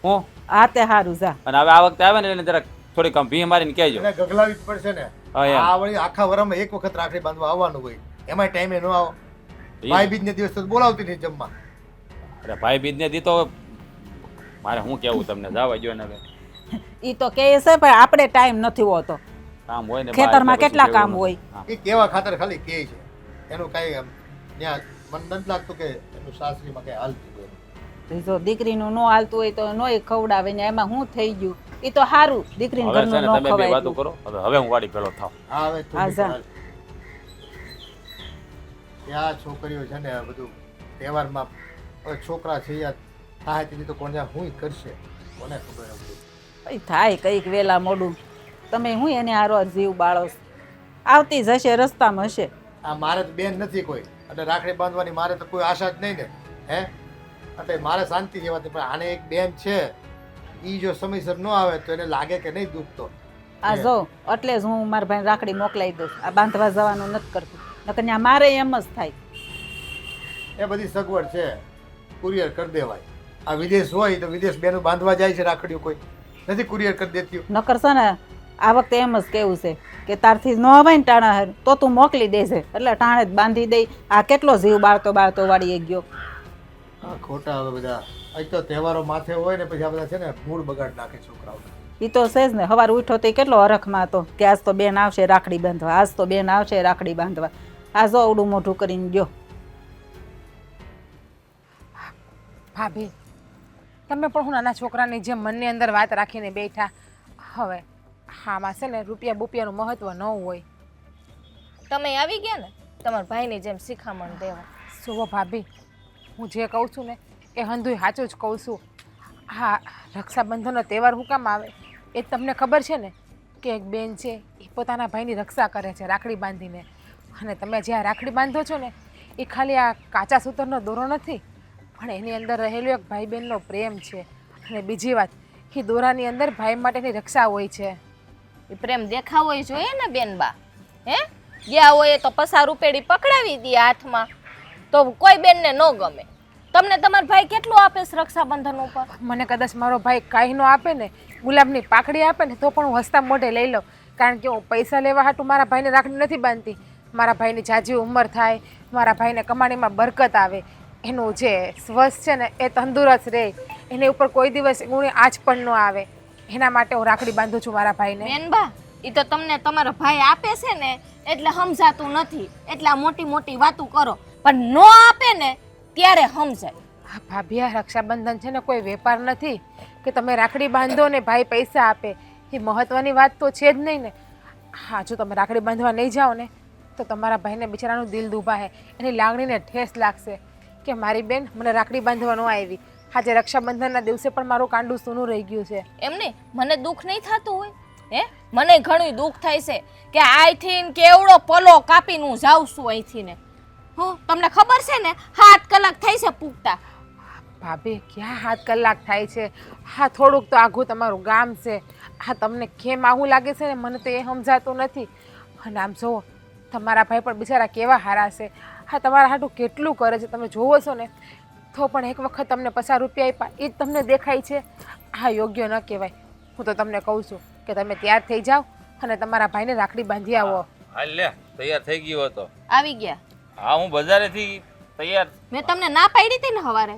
હું હા તે સારું જા. અને હવે આ વખતે આવે ને એને જરાક થોડીક આમ ભી મારીને કહેજો. એને ગગલાવી જ પડશે ને. હા, એમ. આ વળી આખા વરમાં એક વખત રાખડી બાંધવા આવવાનું હોય એમાંય ટાઈમે ન આવો. ભાઈ બીજને દિવસ તો બોલાવતી નહીં જમવા. અરે ભાઈ બીજને દી તો મારે શું કેવું તમને જવા જો ને હવે ઈ તો કહે છે પણ આપણે ટાઈમ નથી હોતો. કામ હોય ને ખેતરમાં બહાર એટલે કેટલા પછી કામ કેવું હોય. હા. એ કેવા ખાતર ખાલી કહે છે, એનું કાંઈ આમ ત્યાં મને નથી લાગતું કે એનું સાસરીમાં કાંઈ હાલતું હોય. જો દીકરીનું ન હાલતું હોય તો નોય ખવડાવે ને એમાં શું થઈ ગયું? ઈ તો સારું દીકરીને હવે છે ઘરનું ને ન તમે બે વાતો ખવાય. કરો હવે હું વાડી પેલો થાવ. હા હવે તું હા, બી જા. ચાલ. ત્યાં છોકરીઓ છે ને આ બધું તહેવારમાં હવે છોકરા છે યાર થાય તેથી તો કોણ હું કરશે કોને ખબર હવે બધું. ઈ થાય કંઈક વેલા મોડું. તમે હું એને હારો જીવ બાળો છો? આવતી જ હશે, રસ્તામાં હશે. આ મારે તો બેન નથી કોઈ, એટલે રાખડી બાંધવાની મારે તો કોઈ આશા જ નહીં ને, હે? એટલે મારે શાંતિ રહેવાથી, પણ આને એક બેન છે, ઈ જો સમયસર ન આવે તો એને લાગે કે નહીં દુઃખ તો. આ જો એટલે જ હું મારા ભાઈ રાખડી મોકલાઈ દઉં. આ બાંધવા જવાનું નથી કરતું, નકર ત્યાં મારે એમ જ થાય. એ બધી સગવડ છે, કુરિયર કરી દેવાય. આ વિદેશ હોય તો વિદેશ બેનું બાંધવા જાય છે રાખડીઓ, કોઈ નથી કુરિયર કરી દેતી. નકર છે ને આ વખતે એમ જ કેવું છે કે તારથી ન આવે ને ટાણા હારું તો તું મોકલી દેજે, એટલે ટાણે જ બાંધી દઈ. આ કેટલો જીવ બાળતો બાળતો વાળી ગયો. હા ખોટા હવે બધા અહીં તો તહેવારો માથે હોય ને પછી આ બધા છે ને મૂડ બગાડ નાખે છોકરાઓ. એ તો છે જ ને. સવારે ઉઠ્યો તો કેટલો હરખમાં હતો કે આજ તો બેન આવશે રાખડી બાંધવા, આજ તો બેન આવશે રાખડી બાંધવા. આ જો અવડું મોઢું કરીને ગયો. ભાભી તમે પણ હું નાના છોકરાની જેમ મનની અંદર વાત રાખીને બેઠા. હવે હામાં છે ને રૂપિયા બુપિયાનું મહત્વ ન હોય. તમે આવી ગયા ને તમારા ભાઈની જેમ શિખામણ દેવા. સુવો ભાભી, હું જે કહું છું ને એ હંધુય સાચું જ કહું છું. હા, રક્ષાબંધનનો તહેવાર હું કામ આવે એ તમને ખબર છે ને કે એક બેન છે એ પોતાના ભાઈની રક્ષા કરે છે રાખડી બાંધીને. અને તમે જ્યાં રાખડી બાંધો છો ને એ ખાલી આ કાચા સૂતરનો દોરો નથી, પણ એની અંદર રહેલો એક ભાઈ બહેનનો પ્રેમ છે. અને બીજી વાત, એ દોરાની અંદર ભાઈ માટેની રક્ષા હોય છે. એ પ્રેમ દેખાવો જોઈએ ને બેનબા. હે ગયા હોય તો પસાર રૂપેડી પકડાવી દે હાથમાં તો કોઈ બેનને ન ગમે. તમને તમારો ભાઈ કેટલું આપે છે રક્ષાબંધન ઉપર? મને કદાચ મારો ભાઈ કાંઈ ન આપે ને, ગુલાબની પાકડી આપે ને તો પણ હું હસતા મોઢે લઈ લઉં, કારણ કે હું પૈસા લેવા હાટું મારા ભાઈને રાખડી નથી બાંધતી. મારા ભાઈની જાજી ઉંમર થાય, મારા ભાઈને કમાણીમાં બરકત આવે, એનું જે સ્વસ્થ છે ને એ તંદુરસ્ત રહે, એની ઉપર કોઈ દિવસ ગુણી આંચ પણ ન આવે, એના માટે હું રાખડી બાંધું છું મારા ભાઈને. બેનબા એ તો તમને તમારો ભાઈ આપે છે ને એટલે સમજાતું નથી, એટલે આ મોટી મોટી વાતો કરો, પણ નો આપે ને ત્યારે સમજાય. હા ભાભી, આ રક્ષાબંધન છે ને કોઈ વેપાર નથી કે તમે રાખડી બાંધો ને ભાઈ પૈસા આપે. એ મહત્વની વાત તો છે જ નહીં ને. હા, જો તમે રાખડી બાંધવા નહીં જાઓ ને તો તમારા ભાઈને બિચારાનું દિલ દુભાશે, એની લાગણીને ઠેસ લાગશે કે મારી બેન મને રાખડી બાંધવા ન આવી. આજે રક્ષાબંધનના દિવસે પણ મારું કાંડું સૂનું રહી ગયું છે. એમ નહીં, મને દુઃખ નહીં થતું હોય? હે મને ઘણું દુઃખ થાય છે કે આઈથી કેવડો પલો કાપીને હું જાઉં છું અહીંથી ને. હું તમને ખબર છે ને 7 કલાક થઈ છે પૂગતા. ભાભી, ક્યાં 7 કલાક થાય છે? હા, થોડુંક તો આઘું તમારું ગામ છે. હા, તમને કેમ આવું લાગે છે ને મને તો એ સમજાતું નથી. અને આમ જુઓ, તમારા ભાઈ પણ બિચારા કેવા હારા છે. હા, તમારા હાટું કેટલું કરે છે તમે જોવો છો ને, તો પણ એક વખત તમને 50 રૂપિયા આપ્યા એ જ તમને દેખાય છે. હા, યોગ્ય ન કહેવાય. હું તો તમને કહું છું કે તમે તૈયાર થઈ જાઓ અને તમારા ભાઈને રાખડી બાંધી આવો. હાલ લે, તૈયાર થઈ ગયો હતો. આવી ગયા? હા, હું બજારેથી તૈયાર. મેં તમને ના પાડી હતી ને હવારે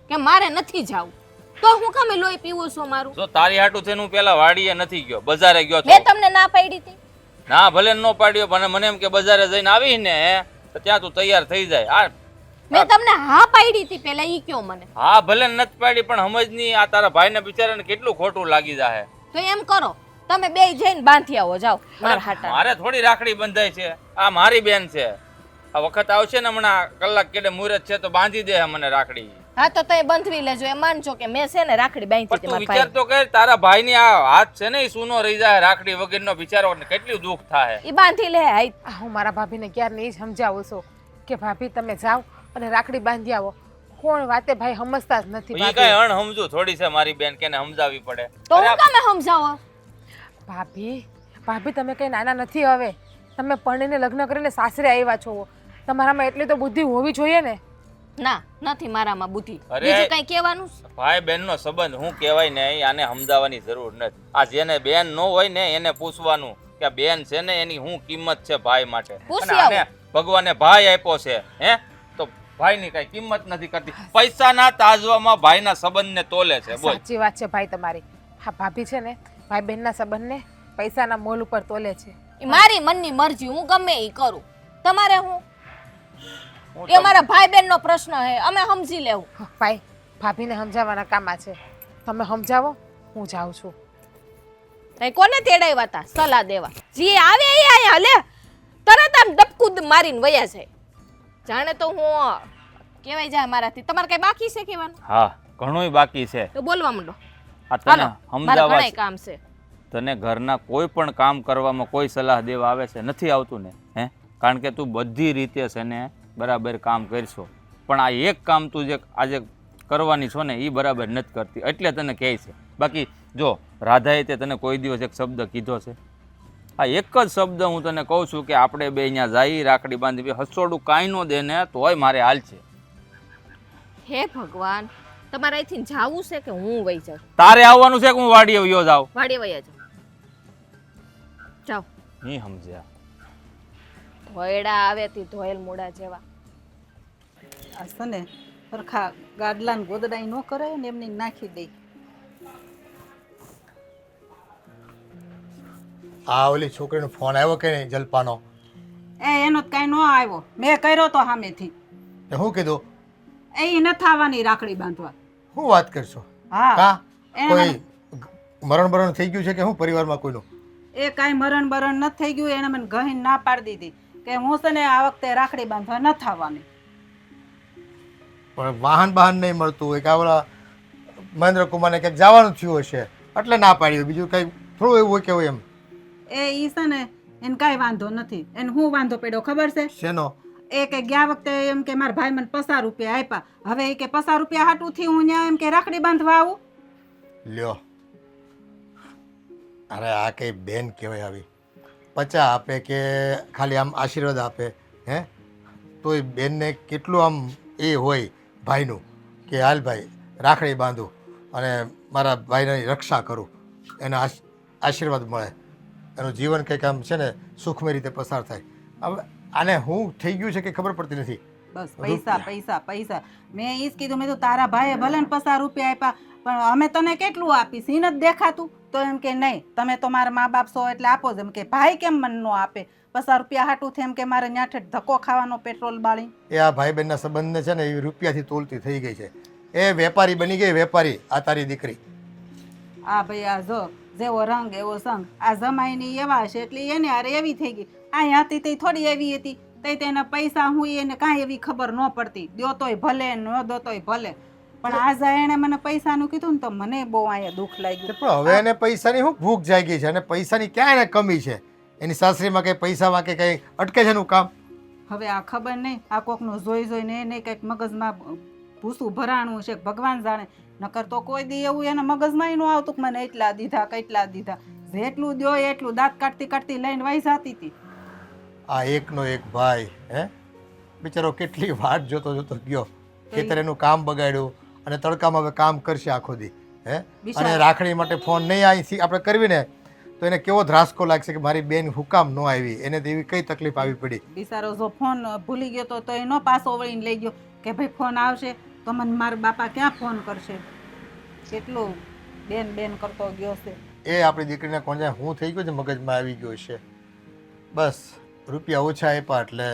કે મારે નથી જાવું, તો હું કામે લોહી પીવું છું મારું? જો તારી હાટું છે હું પેલા વાડીએ નથી ગયો, બજારે ગયો મેં તો. તમને ના પાડી હતી? ના, ભલે ન પાડ્યો, પણ મને એમ કે બજારે જઈને આવી ને તો ત્યાં તું તૈયાર થઈ જાય. આ મેં તમને હા પાડી હતી પેલા, ઈ કયો મને. હા, ભલે નથી પાડી પણ સમજ નહીં, આ તારા ભાઈને બિચારાને કેટલું ખોટું લાગી જાય. તો એમ કરો, તમે બે જઈને બાંધી આવો, જાઓ મારા હાટા. મારે થોડી રાખડી બંધાય છે, આ મારી બેન છે. આ વખત આવશે ને હમણાં કલાક કેડે મુહૂર્ત છે તો બાંધી દે મને રાખડી. હા, તો તમે બંધવી લેજો, એ માનજો કે મેં છે ને રાખડી બાંધી પણ હતી તું મારા વિચાર ભાઈ. તો કર, તારા ભાઈની આ હાથ છે ને એ સૂનો રહી જાય રાખડી વગરનો, બિચારો કેટલું દુઃખ થાય. ઈ બાંધી લે. હાઈ, હું મારા ભાભીને ક્યારની જ સમજાવું છું કે ભાભી તમે જાઓ અને રાખડી બાંધી આવો. કોણ વાતે ભાઈ સમજતા જ નથી. ઈ કઈ અણસમજુ થોડી છે મારી બેન, કેને સમજાવવી પડે. તો હું કામે સમજાવો? ભાભી, ભાભી તમે કઈ નાના નથી હવે. તમે પરણીને લગ્ન કરીને સાસરે આવ્યા છો, તમારામાં એટલી તો બુદ્ધિ હોવી જોઈએ ને. ના, નથી મારામાં બુદ્ધિ. અરે, બીજું કઈ કહેવાનું? ભાઈ બેન નો સંબંધ હું કહેવાય ને, આને સમજાવવાની જરૂર નથી. આ જેને બેન ન હોય ને એને પૂછવાનું કે આ બેન છે ને એની શું કિંમત છે ભાઈ માટે. પૂછી અને આને ભગવાને ભાઈ આપ્યો છે, હે તો ભાઈની કઈ કિંમત નથી કરતી. પૈસાના તાજવામાં ભાઈના સંબંધને તોલે છે. બોલ. સાચી વાત છે ભાઈ તમારી. હા ભાભી છે ને ભાઈ બહેનના સંબંધને પૈસાના મોલ ઉપર તોલે છે. એ મારી મનની મરજી, હું ગમે એ કરું. તમારે હું એ અમારા ભાઈ બહેનનો પ્રશ્ન છે, અમે સમજી લેવું. ભાઈ ભાભીને સમજાવવાના કામમાં છે. તમે સમજાવો, હું જાઉં છું. તઈ કોને તેડાવ્યા હતા સલાહ દેવા? જે આવે એ આયા લે, તરત આમ ડબકું મારીને વયા જાય. જાણે તો હું કહેવાય જાય મારાથી. તમારે કઈ બાકી છે કહેવાનું? હા, ઘણુંય બાકી છે. તો બોલવા માંડો. આ તને હાલો, મારે સમજાવવા ઘણાય કામ છે. તને ઘરના કોઈ પણ કામ કરવામાં કોઈ સલાહ દેવા આવે છે નથી આવતું ને? હે, કારણ કે તું બધી રીતે છે ને બરાબર કામ કરશો, પણ આ એક કામ તું જે આજે કરવાની છો ને એ બરાબર નથી કરતી, એટલે તને કહે છે. બાકી જો રાધાએ તે તને કોઈ દિવસ એક શબ્દ કીધો છે? આ એક જ શબ્દ હું તને કહું છું કે આપણે બે અહીંયા જઈ રાખડી બાંધી, હસોડું કાંઈ ન દે ને તોય મારે હાલ છે. હે ભગવાન, તમારે અહીંથી જાવું છે કે હું વહી જાઉં? તારે આવવાનું છે કે હું વાડીએ વયો જાઉં? વાડીએ વયા જાઉં. જાઓ. નહીં સમજ્યા. ધોયડા આવે તી ધોયેલ મોડા જેવા. આ છે ને સરખા ગાડલાને ગોદડાઈ ન કરે ને એમને નાખી દે. આ ઓલી છોકરીનો ફોન આવ્યો કે નહીં જલપાનો? એનો જ કાંઈ ન આવ્યો. મેં કર્યો તો સામેથી. ને શું કીધું? એ નથી આવવાની રાખડી બાંધવા. શું વાત કરશો? હા, કા એને કોઈ મરણ બરણ થઈ ગયું છે કે શું પરિવારમાં કોઈનું? એ કાંઈ મરણ બરણ નથી થઈ ગયું. એને મને ગહીને ના પાડી દીધી કે હું છે ને આ વખતે રાખડી બાંધવા નથી આવવાની. પણ વાહન બહાન નહીં મળતું હોય કે ઓલા મહેન્દ્ર કુમારને ક્યાંક જવાનું થયું હશે એટલે ના પાડી હોય. બીજું કંઈ થોડું એવું હોય કે હોય એમ? ઈ છે ને એને કાંઈ વાંધો નથી. એને હું વાંધો પડ્યો ખબર છે? શેનો? એ કે ગયા વખતે એમ કે મારા ભાઈ મને 50 રૂપિયા આપ્યા, હવે એ કે 50 રૂપિયા હાટું થી હું ત્યાં એમ કે રાખડી બાંધવા આવું. લ્યો, અરે આ કઈ બેન કહેવાય આવી? 50 આપે કે ખાલી આમ આશીર્વાદ આપે? હે, તોય બેનને કેટલું આમ એ હોય ભાઈનું કે હાલ ભાઈ રાખડી બાંધું અને મારા ભાઈની રક્ષા કરું, એના આશીર્વાદ મળે, એનું જીવન કંઈક આમ છે ને સુખમય રીતે પસાર થાય. હવે આને હું થઈ ગયું છે કે ખબર પડતી નથી. બસ પૈસા પૈસા પૈસા. મેં ઈ જ કીધું, મેં તો તારા ભાઈએ ભલે ને 50 રૂપિયા આપ્યા પણ અમે તને કેટલું આપીશ ઈ નથી દેખાતું. તો એમ કે નહીં, તમે તો મારા મા બાપ છો એટલે આપો જ. એમ કે ભાઈ કેમ મને નો આપે? 50 રૂપિયા હાટું થી એમ કે મારે ન્યાઠે ધક્કો ખાવાનો પેટ્રોલ બાળી. એ આ ભાઈ બહેનના સંબંધને છે ને એ રૂપિયાથી તોલતી થઈ ગઈ છે. એ વેપારી બની ગઈ, વેપારી આ તારી દીકરી. આ ભાઈ આ જો જેવો રંગ એવો સંગ. આ જમાઈની એવા છે એટલે એને હારે એવી થઈ ગઈ. અહીંયા હતી તે થોડી એવી હતી, તે તેના પૈસા હું એને કાંઈ એવી ખબર ન પડતી. દો તોય ભલે, ન દો તોય ભલે. પણ આજે એણે મને પૈસાનું કીધું ને તો મને બહુ અહીંયા દુઃખ લાગ્યું. પણ હવે એને પૈસાની શું ભૂખ જાગી છે અને પૈસાની ક્યાં એને કમી છે? એની સાસરીમાં કંઈ પૈસામાં કે કંઈ અટકે છે એનું કામ? હવે આ ખબર નહીં, આ કોકનું જોઈ જોઈને એને કંઈક મગજમાં ભૂસું ભરાણું છે, ભગવાન જાણે. નકર તો કોઈ દી એવું એના મગજમાં ન આવતું કે મને એટલા દીધા કેટલા દીધા. જેટલું દ્યો એટલું દાંત કાઢતી કાઢતી લઈને વહી જતી હતી. આ એકનો એક ભાઈ હે બિચારો કેટલી વાટ જોતો જોતો ગયો, ખેતર એનું કામ બગાડ્યું અને તડકામાં હવે કામ કરશે આખો દી. હે, અને રાખડી માટે ફોન નહીં અહીંથી આપણે કરવી ને તો એને કેવો ધ્રાસકો લાગશે કે મારી બેન હુકામ ન આવી, એને તો એવી કઈ તકલીફ આવી પડી. બિચારો જો ફોન ભૂલી ગયો તો એનો પાછો વળીને લઈ ગયો કે ભાઈ ફોન આવશે તો મને મારા બાપા ક્યાં ફોન કરશે. કેટલું બેન બેન કરતો ગયો છે. એ આપણી દીકરીને કોણ જાણે હું થઈ ગયો છે, મગજમાં આવી ગયો છે. બસ રૂપિયા ઓછા આપ્યા એટલે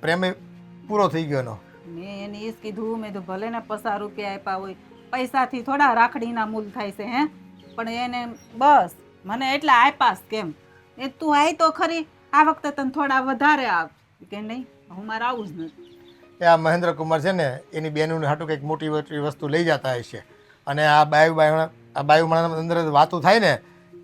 પ્રેમ પૂરો થઈ ગયો એનો. મેં એને એ જ કીધું, મેં તો ભલે ને 50 રૂપિયા આપ્યા હોય, પૈસાથી થોડા રાખડીના મૂલ થાય છે. હે, પણ એને બસ મને એટલા આપ્યા કેમ? એ તું આય તો ખરી, આ વખતે તને થોડા વધારે આવ કે નહીં, હું મારે આવું જ નથી. એ આ મહેન્દ્ર કુમાર છે ને એની બેનોને હાટું કંઈક મોટી મોટી વસ્તુ લઈ જતા હશે અને આ બાયુ માણસ અંદર વાતું થાય ને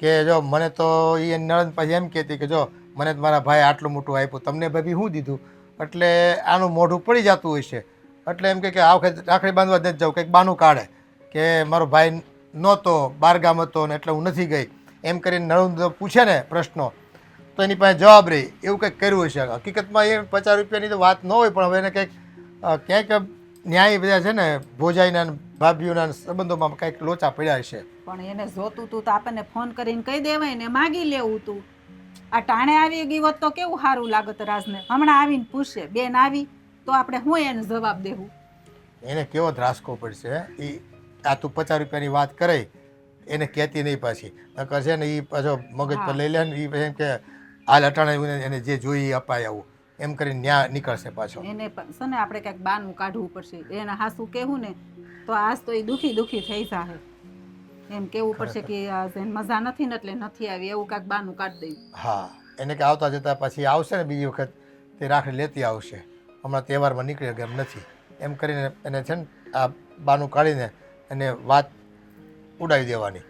કે જો મને તો એ નણંદ પછી એમ કહેતી કે જો મને મારા ભાઈ આટલું મોટું આપ્યું, તમને ભાભી શું દીધું? એટલે આનું મોઢું પડી જતું હશે એટલે એમ કે આ વખતે રાખડી બાંધવા જ નથી જવું, કંઈક બાનું કાઢે કે મારો ભાઈ નહોતો, બહારગામ હતો ને એટલે હું નથી ગઈ એમ કરીને નણંદ પૂછે ને પ્રશ્નો તો એની પાસે જવાબ રહી એવું કંઈક કર્યું હશે. હકીકતમાં એ 50 રૂપિયાની તો વાત ન હોય પણ હવે એને કંઈક ક્યાંક ન્યાય બધા છે ને ભોજાઈના ભાભીઓના સંબંધોમાં કંઈક લોચા પડ્યા હશે. પણ એને જોતું તું તો આપણને ફોન કરીને કહી દેવાય ને, માગી લેવું તું. આ ટાણે આવી ગઈ હોત તો કેવું સારું લાગત રાજને. હમણાં આવીને પૂછશે બેન આવી તો આપણે હું એને જવાબ દેવું? એને કેવો ધ્રાસકો પડશે. એ આ તું 50 રૂપિયાની વાત કરે એને કહેતી નહીં પાછી, નકર છે ને એ પાછો મગજ પર લઈ લે ને એ પછી એમ કે હાલ અટાણે એને જે જોઈએ એ અપાય આવું એમ કરીને ન્યા નીકળશે પાછો. એને પણ છે ને આપણે કંઈક બાનું કાઢવું પડશે. એના હાસું કહેવું ને તો આજ તો એ દુખી થઈ જાહે. એમ કેવું પડશે કે આ જેને મજા નથી ને એટલે નથી આવી, એવું કાંઈક બાનું કાઢી દઈ. હા, એને કે આવતા જતાં પછી આવશે ને બીજી વખત તે રાખડી લેતી આવશે, હમણાં તહેવારમાં નીકળે કે એમ નથી એમ કરીને એને છે ને આ બાનું કાઢીને એને વાત ઉડાવી દેવાની.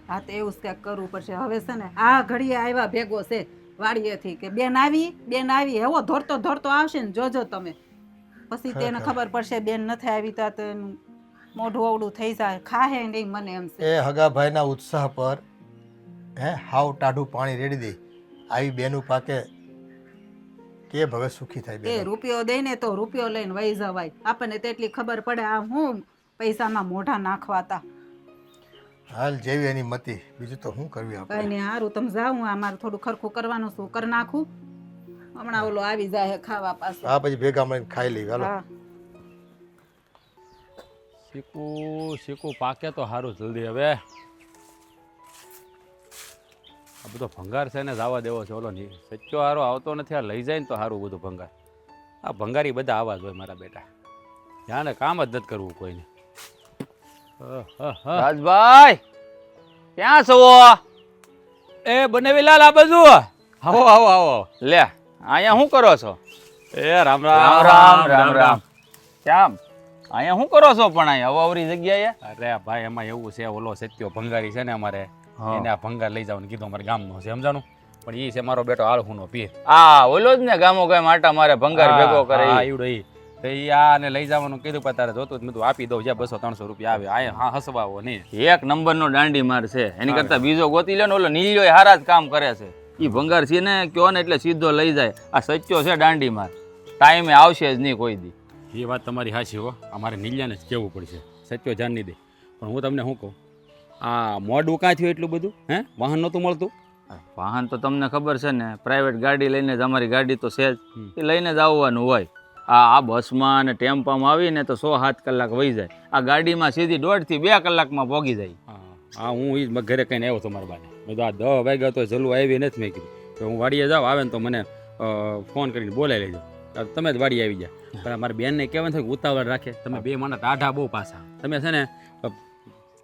હા તો એવું જ કંઈક કરવું પડશે. હવે છે ને આ ઘડીએ આવ્યા ભેગો છે વાડીએથી કે બેન આવી એવો ધોરતો આવશે ને જોજો તમે. પછી તેને ખબર પડશે બેન નથી આવી તો એનું મોઢું અવડું થઈ જાય, ખાહે નહીં મને એમ છે. એ હગાભાઈના ઉત્સાહ પર હાવ ટાઢું પાણી રેડી દે. આવી બેનું પાકે કે ભવે સુખી થાય એ બેન. રૂપિયો દે ને તો રૂપિયો લઈને વહી જવાય. આપણને તેટલી ખબર પડે આ હું પૈસામાં મોઢા નાખવાતા. હાલ જેવી એની મતી, બીજું તો શું કરવી આપણે. કઈ નહીં, સારું તમે જાઓ, હું અમારે થોડું ખરખું કરવાનું શું કરી નાખું. હમણાં ઓલો આવી જાય ખાવા પાછું. હા પછી ભેગા મળીને ખાઈ લઈએ. હાલો. હા શીકું પાકે તો સારું જલ્દી. હવે આ બધો ભંગાર છે ને જવા દેવો છે. ઓલો સચ્ચો હારો આવતો નથી, આ લઈ જાય ને તો સારું બધું ભંગાર. આ ભંગારી બધા આવા જ હોય મારા બેટા, જાણે કામ જ નથી કરવું કોઈને. રાજભાઈ ક્યાં છો? એ બનેવીલાલ આ બાજુ આવો આવો આવો. લે અહીંયા શું કરો છો? એ રામ રામ રામ રામ રામ. કેમ અહીંયા શું કરો છો પણ અહીંયા અવાવરી જગ્યાએ? અરે ભાઈ એમાં એવું છે, ઓલો સત્યો ભંગારી છે ને અમારે, એને આ ભંગાર લઈ જવાનું કીધું. અમારે ગામનો છે સમજાનું, પણ એ છે મારો બેટો આળહુનો પીર. આ ઓલો જ ને ગામો ગામ આટા મારે ભંગાર ભેગો કરે ઈ. આવડો ઈ તો ઈ આને લઈ જવાનું કીધું, પણ તારે જોતું મેં તું આપી દઉં, જ્યાં 200-300 રૂપિયા આવે. આ હા હસવાવો નહીં. એક નંબરનો દાંડી માર છે, એની કરતા બીજો ગોતી લે ને. ઓલો નીલ્યો હારા જ કામ કરે છે. ઈ ભંગાર છે ને કયો ને એટલે સીધો લઈ જાય. આ સચ્ચો છે દાંડી માર, ટાઈમે આવશે જ નહીં કોઈ દી. એ વાત તમારી હાચી હો. અમારે નીલિયાને જ કહેવું પડશે, સચ્ચો જાન નહીં દે. પણ હું તમને શું કહું, આ મોડું કાં થયું એટલું બધું? વાહન નહોતું મળતું? વાહન તો તમને ખબર છે ને, પ્રાઇવેટ ગાડી લઈને જ, અમારી ગાડી તો છે જ, એ લઈને જ આવવાનું હોય. આ બસમાં અને ટેમ્પામાં આવીને તો 6-7 કલાક વહી જાય. આ ગાડીમાં સીધી 1.5 થી 2 કલાકમાં પહોંચી જાય. હા હું એ જ ઘરે કહીને આવ્યો હતો મારા બાને. મેં તો આ 10 વાગ્યા તો જલ્લું આવી નથી. મેં કીધું તો હું વાડીએ જાઉં, આવે ને તો મને ફોન કરીને બોલાવી લેજો, તમે જ વાડી આવી જાય. પણ મારી બેનને કહેવાનું થાય કે ઉતાવળ રાખે. તમે બે માણસ ટાઢા બહુ પાછા. તમે છે ને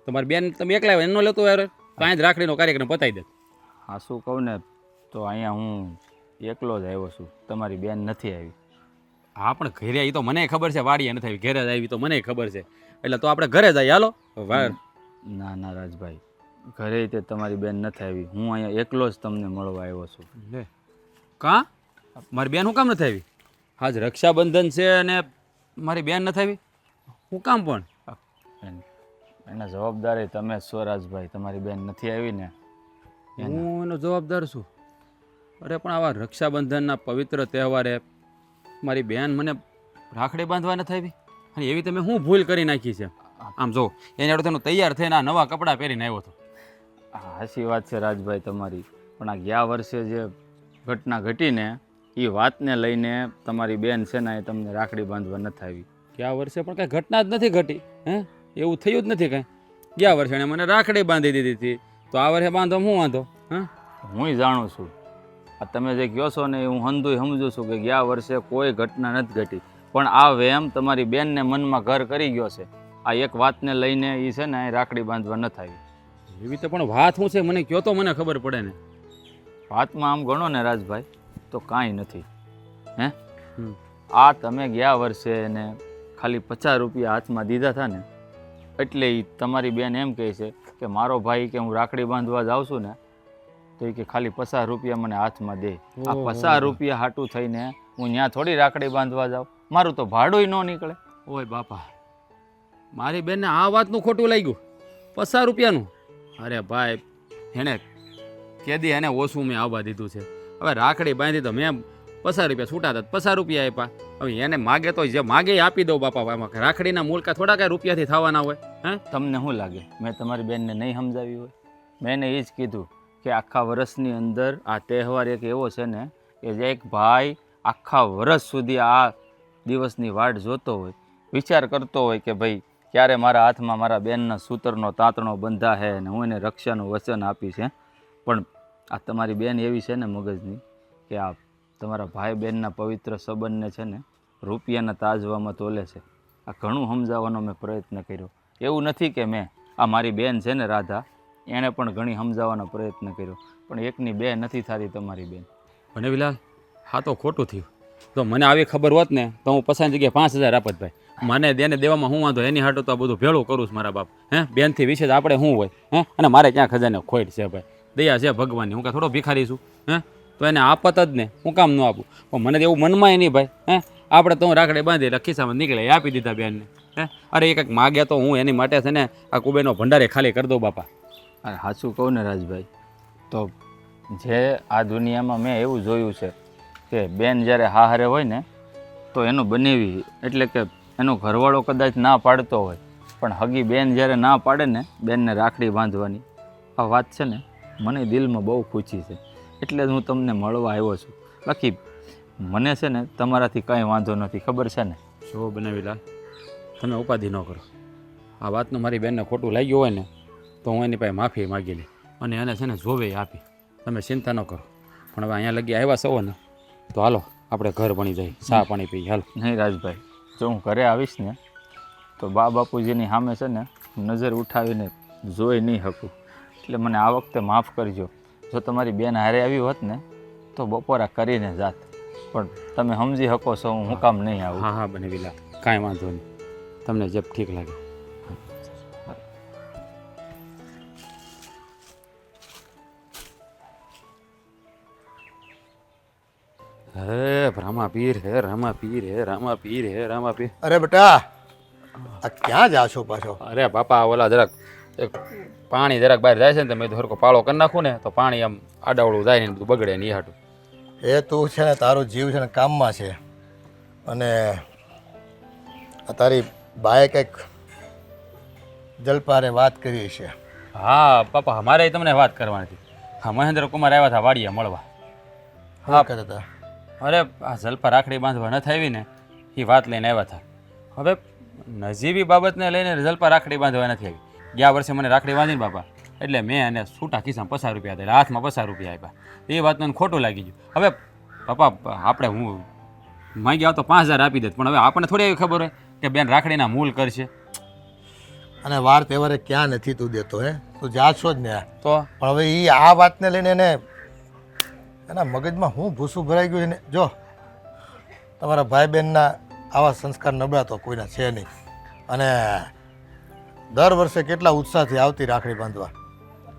તમારી બેન તમે એકલા આવ્યા એનો લેતો યાર, તો અહીં જ રાખડીનો કાર્યક્રમ પતાવી દે. હા શું કહું ને, તો અહીંયા હું એકલો જ આવ્યો છું, તમારી બેન નથી આવી. હા પણ ઘરે આવી તો મને ખબર છે, વાડીએ નથી આવી, ઘરે જ આવી તો મને ખબર છે. એટલે તો આપણે ઘરે જઈએ. હાલો. ના ના રાજભાઈ, ઘરે તે તમારી બેન નથી આવી. હું અહીંયા એકલો જ તમને મળવા આવ્યો છું. લે કાં મારી બેન હું કામ નથી આવી? આજ રક્ષાબંધન છે અને મારી બેન નથી આવી, હું કામ? પણ એના જવાબદારી તમે જ છો રાજભાઈ. તમારી બેન નથી આવી ને, હું એનો જવાબદાર છું. અરે પણ આવા રક્ષાબંધનના પવિત્ર તહેવારે મારી બેન મને રાખડી બાંધવા નથી આવી, અને એવી તમે શું ભૂલ કરી નાખી છે? આમ જો એને તેનું તૈયાર થઈને આ નવા કપડાં પહેરીને આવ્યો હતો. હાચી વાત છે રાજભાઈ તમારી, પણ આ ગયા વર્ષે જે ઘટના ઘટીને એ વાતને લઈને તમારી બેન છે ને એ તમને રાખડી બાંધવા નથી આવી. ગયા વર્ષે પણ કાંઈ ઘટના જ નથી ઘટી. એવું થયું જ નથી કાંઈ. ગયા વર્ષે એને મને રાખડી બાંધી દીધી હતી, તો આ વર્ષે બાંધો હું વાંધો? હું જાણું છું, આ તમે જે કહો છો ને એ હું હંધુય સમજુ છું કે ગયા વર્ષે કોઈ ઘટના નથી ઘટી, પણ આ વેમ તમારી બેનને મનમાં ઘર કરી ગયો છે. આ એક વાતને લઈને એ છે ને એ રાખડી બાંધવા નથી આવી. એવી તો પણ વાત શું છે મને કહો તો મને ખબર પડે ને. વાતમાં આમ ગણો ને રાજભાઈ તો કાંઈ નથી. આ તમે ગયા વર્ષે એને ખાલી 50 રૂપિયા હાથમાં દીધા હતા ને, એટલે એ તમારી બેન એમ કહે છે કે મારો ભાઈ કે હું રાખડી બાંધવા જાઉં છું ને તો એ કે ખાલી 50 રૂપિયા મને હાથમાં દે. આ 50 રૂપિયા હાટું થઈને હું ત્યાં થોડી રાખડી બાંધવા જાઉં? મારું તો ભાડું ન નીકળે. ઓય બાપા, મારી બેનને આ વાતનું ખોટું લાગ્યું, 50 રૂપિયાનું? અરે ભાઈ એને કેદી એને ઓછું મેં આવવા દીધું છે. હવે રાખડી બાંધી તો મેં 50 રૂપિયા છૂટા હતા, 50 રૂપિયા આપ્યા. હવે એને માગે તો જે માગે એ આપી દઉં બાપા. એમાં રાખડીના મૂલકા થોડા કાંઈ રૂપિયાથી થવાના હોય? તમને શું લાગે મેં તમારી બેનને નહીં સમજાવી હોય? મેં એ જ કીધું કે આખા વર્ષની અંદર આ તહેવાર એક એવો છે ને કે જે એક ભાઈ આખા વર્ષ સુધી આ દિવસની વાટ જોતો હોય, વિચાર કરતો હોય કે ભાઈ ક્યારે મારા હાથમાં મારા બેનના સૂતરનો તાતણો બંધા છે અને હું એને રક્ષાનું વચન આપી છે, પણ આ તમારી બેન એવી છે ને મગજની કે આ તમારા ભાઈ બહેનના પવિત્ર સંબંધને છે ને રૂપિયાના તાજવામાં તોલે છે. આ ઘણું સમજાવવાનો મેં પ્રયત્ન કર્યો. એવું નથી કે મેં આ મારી બેન છે ને રાધા, એણે પણ ઘણી સમજાવવાનો પ્રયત્ન કર્યો, પણ એકની બે નથી થતી તમારી બેન. અને વિલાલ હા તો ખોટું થયું. તો મને આવી ખબર હોત ને તો હું પસંદ જગ્યાએ 5000 આપત ભાઈ. મને દેને દેવામાં હું વાંધો, એની હાટો તો આ બધું ભેળું કરું છું મારા બાપ. બેનથી વિશે આપણે શું હોય? અને મારે ક્યાં ખજાને ખોટ છે ભાઈ, દયા છે ભગવાનની. હું કાંઈ થોડો ભિખારી છું? તો એને આપત જ ને, હું કામ ન આપું? પણ મને એવું મનમાં નહીં ભાઈ. આપણે તો હું રાખડે બાંધી એટલે ખિસ્સામાં નીકળે એ આપી દીધા બેનને. અરે એ કંઈક માગ્યા તો હું એની માટે છે ને આ કુબેરનો ભંડારે ખાલી કરી દઉં બાપા. અરે સાચું કહું ને રાજભાઈ, તો જે આ દુનિયામાં મેં એવું જોયું છે કે બેન જ્યારે હારે હોય ને તો એનું બનેવી એટલે કે એનો ઘરવાળો કદાચ ના પાડતો હોય, પણ હગી બેન જ્યારે ના પાડે ને બેનને રાખડી બાંધવાની, આ વાત છે ને મને દિલમાં બહુ ખુશી છે. એટલે જ હું તમને મળવા આવ્યો છું. બાકી મને છે ને તમારાથી કાંઈ વાંધો નથી, ખબર છે ને? જો બનાવીલા, તમે ઉપાધિ ન કરો. આ વાતનું મારી બેનને ખોટું લાગ્યું હોય ને તો હું એની પાસે માફી માગી લઈ અને એને છે ને જોવે આપી. તમે ચિંતા ન કરો. પણ હવે અહીંયા લગી આવ્યા છો ને તો હાલો આપણે ઘર બની જાય, ચા પાણી પી. હાલો. નહીં રાજભાઈ, જો હું ઘરે આવીશ ને તો બા બાપુજીની સામે છે ને નજર ઉઠાવીને જોઈ નહીં શકું, એટલે મને આ વખતે માફ કરજો. જો તમારી બેન હારે આવી હોત ને તો બપોરા કરીને જાત, પણ તમે સમજી શકો છો હું કામ નહીં આવું. હા હા બને વિલા, કાંઈ વાંધો નહીં, તમને જે ઠીક લાગે. હે રામા પીર, હે રામા પીર, હે રામા પીર, હે રામા પીર. અરે બેટા, આ ક્યાં જા છો પાછો? અરે બાપા ઓલા જરાક એક પાણી જરાક બહાર જાય છે ને, તમે ધોરકો પાળો કરી નાખું ને તો પાણી આમ આડાવડું જાય ને બધું બગડે ને એ હાટું. એ તું છે ને તારો જીવ છે ને કામમાં છે, અને આ તારી બાએ કંઈક જલપારે વાત કરી છે. હા બાપા, મારે તમને વાત કરવાની હતી. હા, મહેન્દ્ર કુમાર આવ્યા હતા વાડીએ મળવા. હા કહેતા હતા. અરે આ જલપા રાખડી બાંધવા નથી આવી ને એ વાત લઈને આવ્યા હતા. હવે નજીવી બાબતને લઈને જલપા રાખડી બાંધવા નથી આવી. ગયા વર્ષે મને રાખડી બાંધીને બાપા, એટલે મેં એને છૂટા ખિસ્સામાં 50 રૂપિયા હતા, હાથમાં 50 રૂપિયા આપ્યા. એ વાતનું એને ખોટું લાગી ગયું. હવે બાપા આપણે હું માંગી આવતો 5000 આપી દેત, પણ હવે આપણને થોડી એવી ખબર હોય કે બેન રાખડીના મૂલ કરશે. અને વાર તહેવારે ક્યાં નથી તું દેતો? હે તું જા છો જ ને. તો પણ હવે એ આ વાતને લઈને એને એના મગજમાં હું ભૂસું ભરાઈ ગયું છે ને. જો તમારા ભાઈ બહેનના આવા સંસ્કાર નબળા તો કોઈના છે નહીં, અને દર વર્ષે કેટલા ઉત્સાહથી આવતી રાખડી બાંધવા.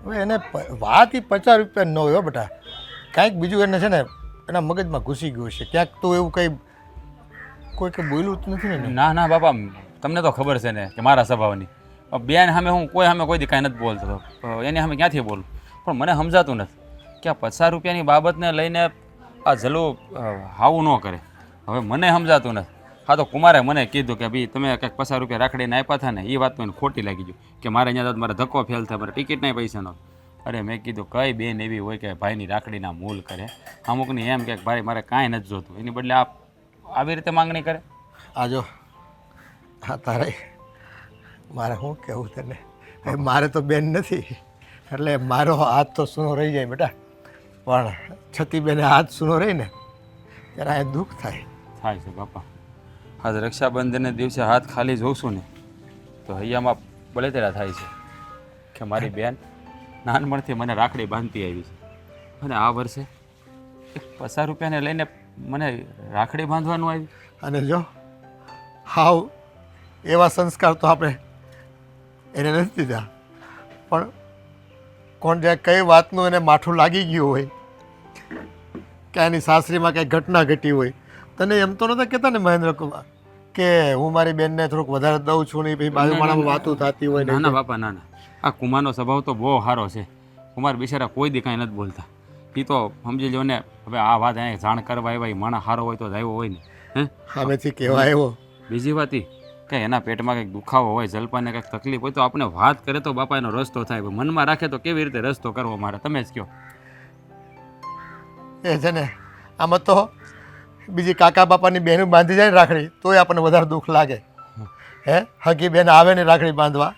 હવે એને વાત એ 50 રૂપિયા ન હોય બેટા, કાંઈક બીજું એને છે ને એના મગજમાં ઘૂસી ગયું છે ક્યાંક. તો એવું કંઈ કોઈ કંઈ બોલ્યું જ નથી ને? ના ના બાપા, તમને તો ખબર છે ને કે મારા સ્વભાવની. બેન સામે હું કોઈ સામે કોઈ દી કાંઈ નથી બોલતો, એની સામે ક્યાંથી બોલું? પણ મને સમજાતું નથી કે આ 50 રૂપિયાની બાબતને લઈને આ જલું હાવું ન કરે. હવે મને સમજાતું નથી. હા તો કુમારે મને કીધું કે ભાઈ તમે કંઈક 50 રૂપિયા રાખડીને આપ્યા હતા ને, એ વાત મને ખોટી લાગી ગયું કે મારે અહીંયા મારે ધક્કો ફેલ થાય, મારે ટિકિટના પૈસા ન. અરે મેં કીધું કઈ બેન એવી હોય કે ભાઈની રાખડીના મૂલ કરે? અમુકની એમ કે ભાઈ મારે કાંઈ નથી જોતું, એની બદલે આ આવી રીતે માંગણી કરે. આ જો હા તારે મારે શું કહેવું તને, મારે તો બેન નથી એટલે મારો હાથ તો સૂનો રહી જાય બેટા, પણ છતી બેને હાથ સૂનો રહી ને ત્યારે આ દુઃખ થાય. થાય છે બાપા. આજ રક્ષાબંધનને દિવસે હાથ ખાલી જોઉં છું ને તો હૈયામાં બળેતરા થાય છે કે મારી બેન નાનપણથી મને રાખડી બાંધતી આવી છે, અને આ વર્ષે 50 રૂપિયાને લઈને મને રાખડી બાંધવાનું આવ્યું. અને જો હાવ એવા સંસ્કાર તો આપણે એને નથી દીધા, પણ કોણ જાય કઈ વાતનું એને માઠું લાગી ગયું હોય કે એની સાસરીમાં કંઈ ઘટના ઘટી હોય. તને એમ તો નહોતા કહેતા ને મહેન્દ્ર કુમાર કે હું મારી બેનને થોડુંક વધારે દઉં છું ને પછી બાજુમાં વાતો થતી હોય? ના ના બાપા, ના ના, આ કુમારનો સ્વભાવ તો બહુ સારો છે. કુમાર બિચારા કોઈ દી કાંઈ નથી બોલતા. એ તો સમજી લો ને, હવે આ વાત અહીંયા જાણ કરવા આવ્યા, એ માણસ સારો હોય તો જ આવ્યો હોય ને. સામેથી કહેવા આવ્યો. બીજી વાત એ કે એના પેટમાં કંઈક દુખાવો હોય, જલપાને કંઈક તકલીફ હોય તો આપણે વાત કરે તો બાપા એનો રસ્તો થાય. મનમાં રાખે તો કેવી રીતે રસ્તો કરવો મારે, તમે જ કહો. એ છે ને આમાં તો બીજી કાકા બાપાની બહેનું બાંધી જાય ને રાખડી તોય આપણને વધારે દુઃખ લાગે. હે હગી બેન આવે ને રાખડી બાંધવા,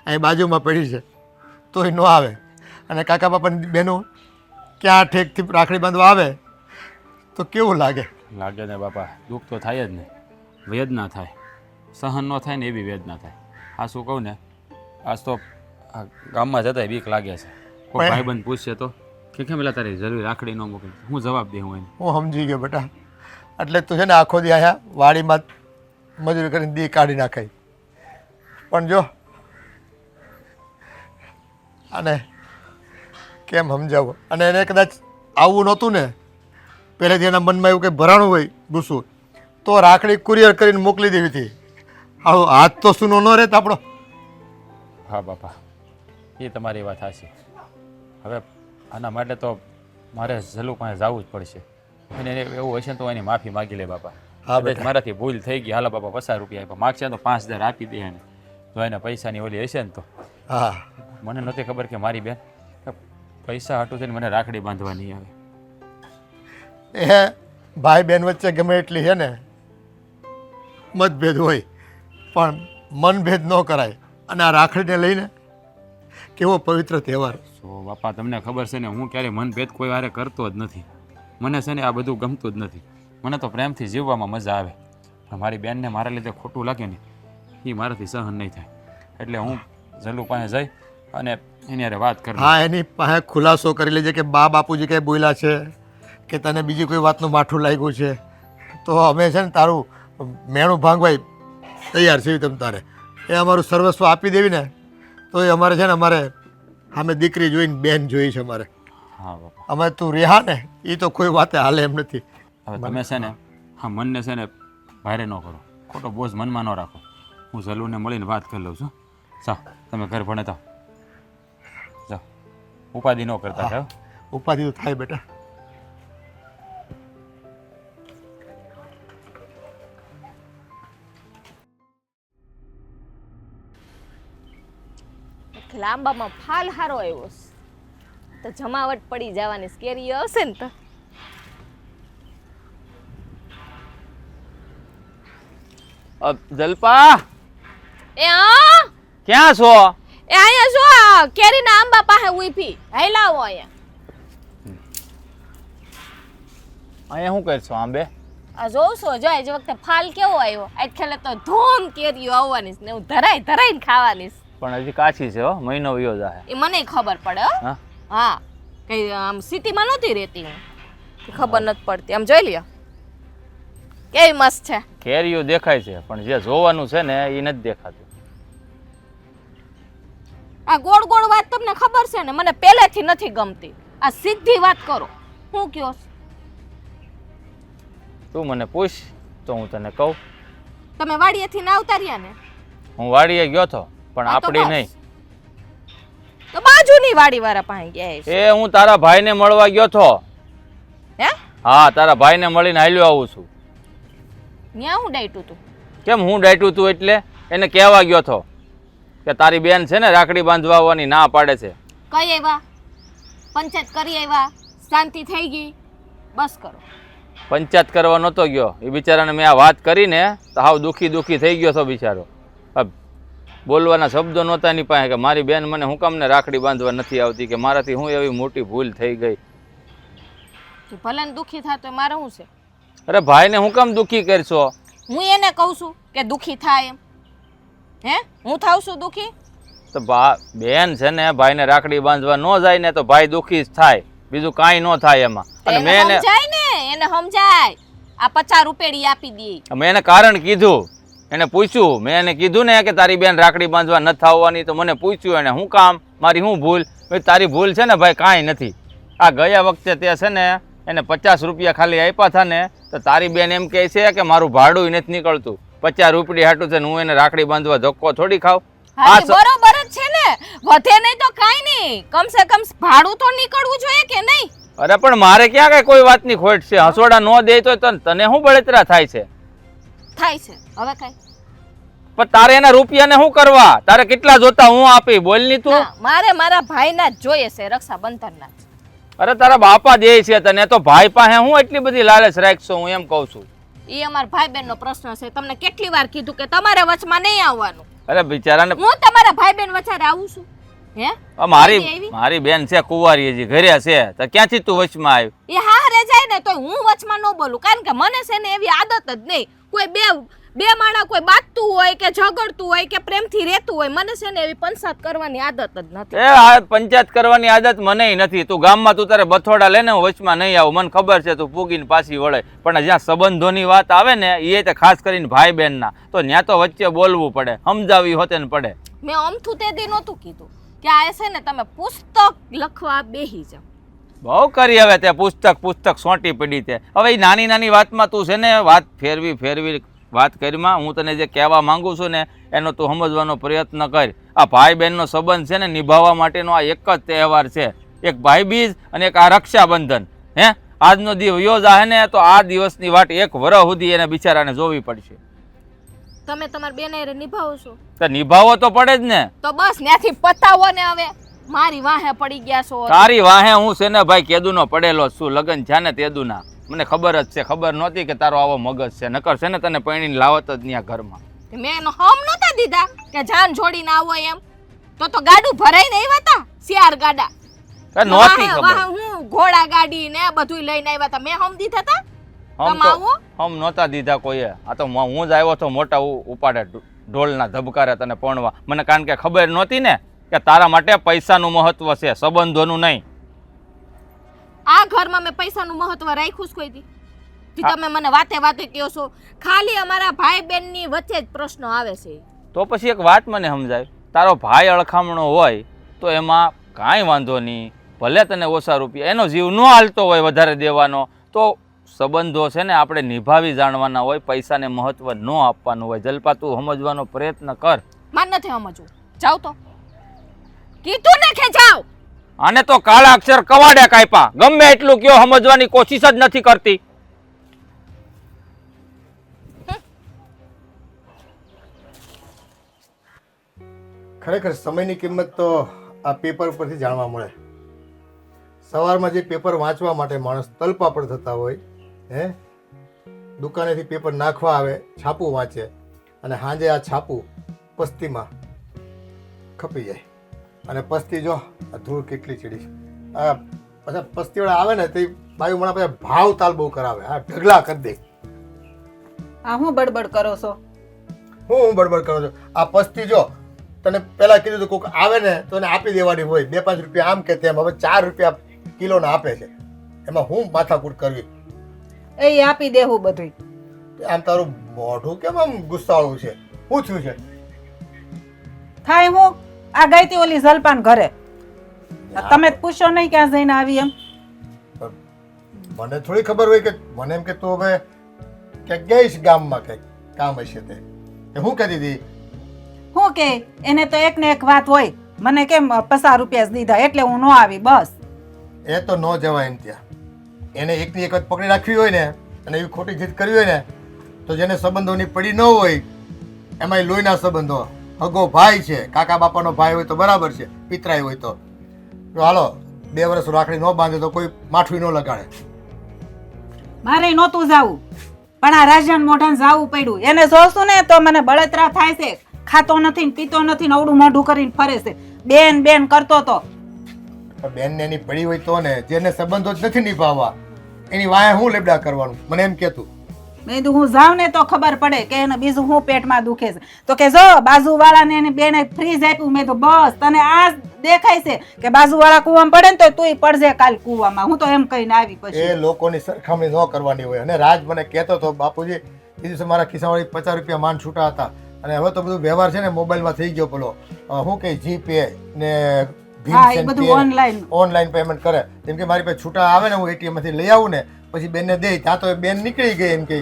અહીં બાજુમાં પડી છે તોય ન આવે, અને કાકા બાપાની બહેનો ક્યાં ઠેકથી રાખડી બાંધવા આવે તો કેવું લાગે? લાગે ને બાપા, દુઃખ તો થાય જ ને, વેદના થાય, સહન ન થાય ને એવી વેદના થાય. આ શું કહું ને, આજ તો આ ગામમાં જતા બીક લાગે છે. કોઈ ભાઈબંધ પૂછશે તો કે કેમ પેલા તારી જરૂર રાખડી ન મોકલી, હું જવાબ દે હું એને? હું સમજી ગયો બેટા, એટલે તું છે ને આખો દી આયા વાડીમાં મજૂરી કરીને દી કાઢી નાખાય. પણ જો અને કેમ સમજાવું, અને એને કદાચ આવવું નહોતું ને, પહેલેથી એના મનમાં એવું કંઈ ભરાણું હોય ગુસ્સું, તો રાખડી કુરિયર કરીને મોકલી દેવી હતી. આવો હાથ તો સૂનો ન રહેત આપણો. હા બાપા, એ તમારી વાત સાચી. હવે આના માટે તો મારે ઝલુ પાસે જવું જ પડશે, અને એને એવું હશે ને તો એની માફી માગી લે બાપા. હા કદાચ મારાથી ભૂલ થઈ ગઈ, હાલો બાપા 50 રૂપિયા આપ્યા, માગશે તો 5000 આપી દે એને. જો એને પૈસાની ઓલી હશે ને તો. હા મને નહોતી ખબર કે મારી બેન પૈસા હાટું થઈને મને રાખડી બાંધવાની આવે. એ ભાઈ બહેન વચ્ચે ગમે એટલી છે ને મતભેદ હોય, પણ મનભેદ ન કરાય. અને આ રાખડીને લઈને કેવો પવિત્ર તહેવાર. તો બાપા તમને ખબર છે ને, હું ક્યારેય મનભેદ કોઈ વારે કરતો જ નથી. મને છે ને આ બધું ગમતું જ નથી. મને તો પ્રેમથી જીવવામાં મજા આવે, પણ મારી બેનને મારા લીધે ખોટું લાગે ને એ મારાથી સહન નહીં થાય. એટલે હું ઝલુ પાસે જઈ અને એની હારે વાત કરી. હા, એની પાસે ખુલાસો કરી લેજે કે બા બાપુજી કંઈ બોલ્યા છે કે તને બીજી કોઈ વાતનું માઠું લાગ્યું છે, તો અમે છે ને તારું મેણું ભાંગવાય તૈયાર છીએ. તમ તારે એ અમારું સર્વસ્વ આપી દેવી ને તો એ અમારે છે ને, અમારે અમે દીકરી જોઈને બેન જોઈ છે અમારે. હા બાપા, અમે તું રહ્યા ને એ તો કોઈ વાતે હાલે એમ નથી. હવે તમે છે ને હા મનને છે ને ભારે ન કરો, ખોટો બોજ મનમાં ન રાખો. હું ઝલુને મળીને વાત કરી લઉં છું. ચાલ તમે ઘર ભણેતા જાઓ, ઉપાધિ ન કરતા જાઓ. ઉપાધિ તો થાય બેટા. લાંબામાં ફાલ હારો આવ્યો છે તો જમાવટ પડી જવાની કેરી હશે ને તો. જલપા એ આ ક્યાં છો? એ અહીંયા જો આ કેરીના આંબા પાસે ઊભી હેલાવો અહીંયા. અહીંયા શું કરશો આંબે? આ જોશો જો આજ વખતે ફાલ કેવો આવ્યો, આજ ખેલે તો ધોમ કેરીઓ આવવાની છે ને હું ધરાઈને ખાવાની છે. પણ હજી કાચી છે હો, મહિનો વયો જાય. એ મને ખબર પડે હો. હા હા, કઈ આમ સિટીમાં નહોતી રહેતી હું, ખબર નથી પડતી. આમ જોઈ લ્યો કેવી મસ્ત છે. કેરીઓ દેખાય છે પણ જે જોવાનું છે ને એ નથી દેખાતું. આ ગોળ ગોળ વાત તમને ખબર છે ને, મને પહેલેથી નથી ગમતી. આ સીધી વાત કરો. હું કયો છો? તું મને પૂછ તો હું તને કહું. તમે વાડીએથી ના આવતા રહ્યા ને? હું વાડીએ ગયો તો પણ હા, તો આપડી બસ. નહીં. તો બાજુની વાડી વાળા પાસે ગયા છે. એ હું તારા ભાઈને મળવા ગયો તો. હે? હા, તારા ભાઈને મળીને હાલ્યો આવું છું. ન્યા હું ડાયટું તું? કેમ હું ડાયટું તું? એટલે એને કહેવા ગયો તો કે તારી બેન છે ને રાખડી બાંધવા આવવાની ના પાડે છે. કઈ આવ્યા? પંચાયત કરી આવ્યા? શાંતિ થઈ ગઈ? બસ કરો. પંચાયત કરવા નહોતો ગયો. એ બિચારાને મેં આ વાત કરીને તો હાવ દુઃખી થઈ ગયો છો બિચારો. બોલવાના શબ્દો નહોતા એની પાસે કે મારી બેન મને હું કામને રાખડી બાંધવા નથી આવતી, કે મારાથી હું એવી મોટી ભૂલ થઈ ગઈ. ભલે દુઃખી થતો મારે શું છે? અરે ભાઈને હું કામ દુઃખી કરશો? હું એને કહું છું કે દુઃખી થાય એમ? હે, હું થાવ છું દુઃખી? તો બેન છે ને ભાઈને રાખડી બાંધવા ન જાય ને તો ભાઈ દુઃખી જ થાય, બીજું કાંઈ ન થાય એમાં. અને એને મેં સમજાય ને, એને સમજાય. આ 50 રૂપિયા આપી દે. મેં એને કારણ કીધું, એને પૂછ્યું, મેં એને કીધું ને કે તારી બેન રાખડી બાંધવા નથી આવવાની, તો મને પૂછ્યું એને હું કામ, મારી શું ભૂલ? તારી ભૂલ છે ને ભાઈ કાંઈ નથી. આ ગયા વખતે તે છે ને એને 50 રૂપિયા ખાલી આપ્યા હતા ને, તો તારી બેન એમ કહે છે કે મારું ભાડું નથી નીકળતું, 50 રૂપિયા હાટું છે ને હું એને રાખડી બાંધવા ધક્કો થોડી ખાવ. હા, બરોબર જ છે ને, વધે નહીં તો કાંઈ નહીં, કમસે કમ ભાડું તો નીકળવું જોઈએ કે નહીં? અરે પણ મારે ક્યાં કઈ કોઈ વાતની ખોટ છે? હસોડા ન દે તો તને શું બળતરા થાય છે? થાય છે હવે કઈ? પણ તારે એના રૂપિયાને શું કરવા? તારે કેટલા જોતા હું આપી? બોલ ની તું. ના, મારે મારા ભાઈના જ જોઈએ છે, રક્ષાબંધનના જ. અરે તારા બાપા દે છે તને, તો ભાઈ પાસે હું એટલી બધી લાલચ રાખશો? હું એમ કહું છું. એ અમારા ભાઈ બહેનનો પ્રશ્ન છે. તમને કેટલી વાર કીધું કે તમારે વચમાં નહીં આવવાનું. અરે બિચારાને હું તમારા ભાઈ બહેન વચ્ચે આવું છું હે? મારી બેન છે કુંવારી, હજી ઘરે છે, તો ક્યાંથી તું વચમાં આવ્યું? એ હારે જાય ને તો હું વચમાં ન બોલું, કારણ કે મને છે ને એવી આદત જ નહીં. કોઈ બે માણા કોઈ બાતતું હોય કે ઝઘડતું હોય કે પ્રેમથી રહેતું હોય, મને છે ને એવી પંચાયત કરવાની આદત જ નથી. એ આ પંચાયત કરવાની આદત મને નથી. તું ગામમાં તું તારે બથોડા લે ને, હું વચમાં નહીં આવું. મને ખબર છે તું પૂગીને પાછી વળે, પણ જ્યાં સંબંધોની વાત આવે ને, એ તો ખાસ કરીને ભાઈ બહેનના, તો ત્યાં તો વચ્ચે બોલવું પડે, સમજાવી હોતે ને પડે. મેં અમથું તે દી નહોતું કીધું કે આ છે ને તમે પુસ્તક લખવા બેહી જાઓ. બહુ કરી હવે તે પુસ્તક સોંટી પડી તે. હવે એ નાની નાની વાતમાં તું છે ને વાત ફેરવી વાત કરીમાં હું તને જે કહેવા માંગુ છું ને એનો તું સમજવાનો પ્રયત્ન કર. આ ભાઈ બહેનનો સંબંધ છે ને નિભાવવા માટેનો આ એક જ તહેવાર છે, એક ભાઈબીજ અને એક આ રક્ષાબંધન. હે, આજનો દિવસ યોજ આવે ને તો આ દિવસની વાટ એક વર્ષ સુધી એને બિચારાને જોવી પડશે. તમે તમારી બેને નિભાવો છો તો નિભાવવો તો પડે જ ને. તો બસ ત્યાંથી પતાવો ને. હવે મારી વાહે પડી ગયા છો. તારી વાહે હું છે ને ભાઈ કેદુનો પડેલો છું. લગન છે ને તેદુના મને ખબર જ છે. ખબર નહોતી કે તારો આવો મગજ છે, નકર છે ને તને પૈણીને લાવત જ ત્યાં ઘરમાં. મેં એનો હમ નહોતા દીધા કે જાન છોડીને આવો એમ. તો ગાડું ભરાઈને આવ્યા હતા, શિયાર ગાડા. નહોતી ખબર. હું ઘોડા ગાડી ને બધું લઈને આવ્યા હતા. મેં હમ દીધા હતા? હમ નહોતા દીધા કોઈએ. આ તો હું જ આવ્યો તો મોટા ઉપાડે ઢોલના ધબકારે તને પણવા. મને કારણ કે ખબર નહોતી ને કે તારા માટે પૈસાનું મહત્વ છે, સંબંધોનું નહીં. આ ઘરમાં મેં પૈસાનું મહત્વ રાખ્યું જ કોઈ દી? તમે મને વાતે કહો છો ખાલી અમારા ભાઈ બહેનની વચ્ચે જ પ્રશ્નો આવે છે. તો પછી એક વાત મને સમજાય, તારો ભાઈ અળખામણો હોય તો એમાં કાંઈ વાંધો નહીં, ભલે તને ઓછા રૂપિયા, એનો જીવ ન હાલતો હોય વધારે દેવાનો, તો સંબંધો છે ને આપણે નિભાવી જાણવાના હોય, પૈસાને મહત્વ ન આપવાનું હોય. જલપા તું સમજવાનો પ્રયત્ન કર. માન નથી સમજવું. જાવ તો કીધું ને કે જાવ. આને તો કાળા અક્ષર કવાડે કાપ્યા. ગમે એટલું કયો સમજવાની કોશિશ જ નથી કરતી. ખરેખર સમયની કિંમત તો આ પેપર પરથી જાણવા મળે. સવારમાં જે પેપર વાંચવા માટે માણસ તલપા પર થતા હોય, દુકાનેથી પેપર નાખવા આવે, છાપું વાંચે, અને સાંજે આ છાપું પસ્તીમાં ખપી જાય. અને પસ્તી જો આ ધૂળ કેટલી ચડી છે. આ પાછા પસ્તીવાળા આવે ને તે બાયું મને પછી ભાવ તાલ બહુ કરાવે, આ ઢગલા કરી દે. આ હું બડબડ કરો છો? હું બડબડ કરું છું? આ પસ્તી જો તને પહેલા કીધું હતું કોઈક આવે ને તો એને આપી દેવાની હોય, 2-5 રૂપિયા આમ કે તેમ. હવે 4 રૂપિયા કિલોના આપે છે, એમાં હું માથાકૂટ કરવી? એ આપી દેવું બધું. આમ તારું મોઢું કેમ આમ ગુસ્સાળું છે? શું થયું છે? થાય હું આ ગઈ તી ઓલી જલપાન ઘરે, તમે પૂછો નહીં ક્યાં જઈને આવી એમ? મને થોડી ખબર હોય કે મને એમ કે તું હવે ક્યાંક ગઈશ ગામમાં, કંઈક કામ હશે તે. શું કહેતી હતી? હું કે એને તો એક ને એક વાત હોય, મને કેમ 50 રૂપિયા જ દીધા એટલે હું ન આવી બસ. એ તો ન જવાય એમ ત્યાં. એને એકની એક વાત પકડી રાખવી હોય ને અને એવી ખોટી જીત કરવી હોય ને તો જેને સંબંધોની પડી ન હોય, એમાં લોહીના સંબંધો, હગો ભાઈ છે, કાકા બાપાનો ભાઈ હોય તો બરાબર છે, પિતરાઈ હોય તો હાલો 2 વર્ષ રાખડી ન બાંધે તો કોઈ માઠું ન લગાડે. મારે નહોતું જાવું, પણ આ રાજન મોઢાને જાવું પડ્યું. એને જોશું ને તો મને બળતરા થાય છે. ખાતો નથી ને પીતો નથી ને અવડું મોઢું કરીને ફરે છે. બેન કરતો તો. બેન ને એની પડી હોય તો ને, જેને સંબંધો જ નથી નિભાવવા એની વાહે હું લેબડા કરવાનું? મને એમ કેતું. મેં કીધું હું જાઉં ને તો ખબર પડે કે એને બીજું હું પેટમાં દુખે છે. તો કે જો બાજુવાળાને એની બેને ફ્રીજ આપ્યું. મેં તો બસ તને આ દેખાય છે કે બાજુવાળા કૂવામાં પડે ને તો તુંય પડજે કાલ કૂવામાં. હું તો એમ કહીને આવી. પછી એ લોકોની સરખામણી ન કરવાની હોય. અને રાજ મને કહેતો હતો, બાપુજી એ દિવસે મારા ખિસ્સાવાળી 50 રૂપિયા માંડ છૂટા હતા, અને હવે તો બધું વ્યવહાર છે ને મોબાઈલમાં થઈ ગયો. પેલો શું કે જીપે ને ઓનલાઈન પેમેન્ટ કરે. જેમ કે મારી પાસે છૂટા આવે ને, હું એટીએમ માંથી લઈ આવું ને પછી બેનને દે, ત્યાં તો બેન નીકળી ગઈ એમ કે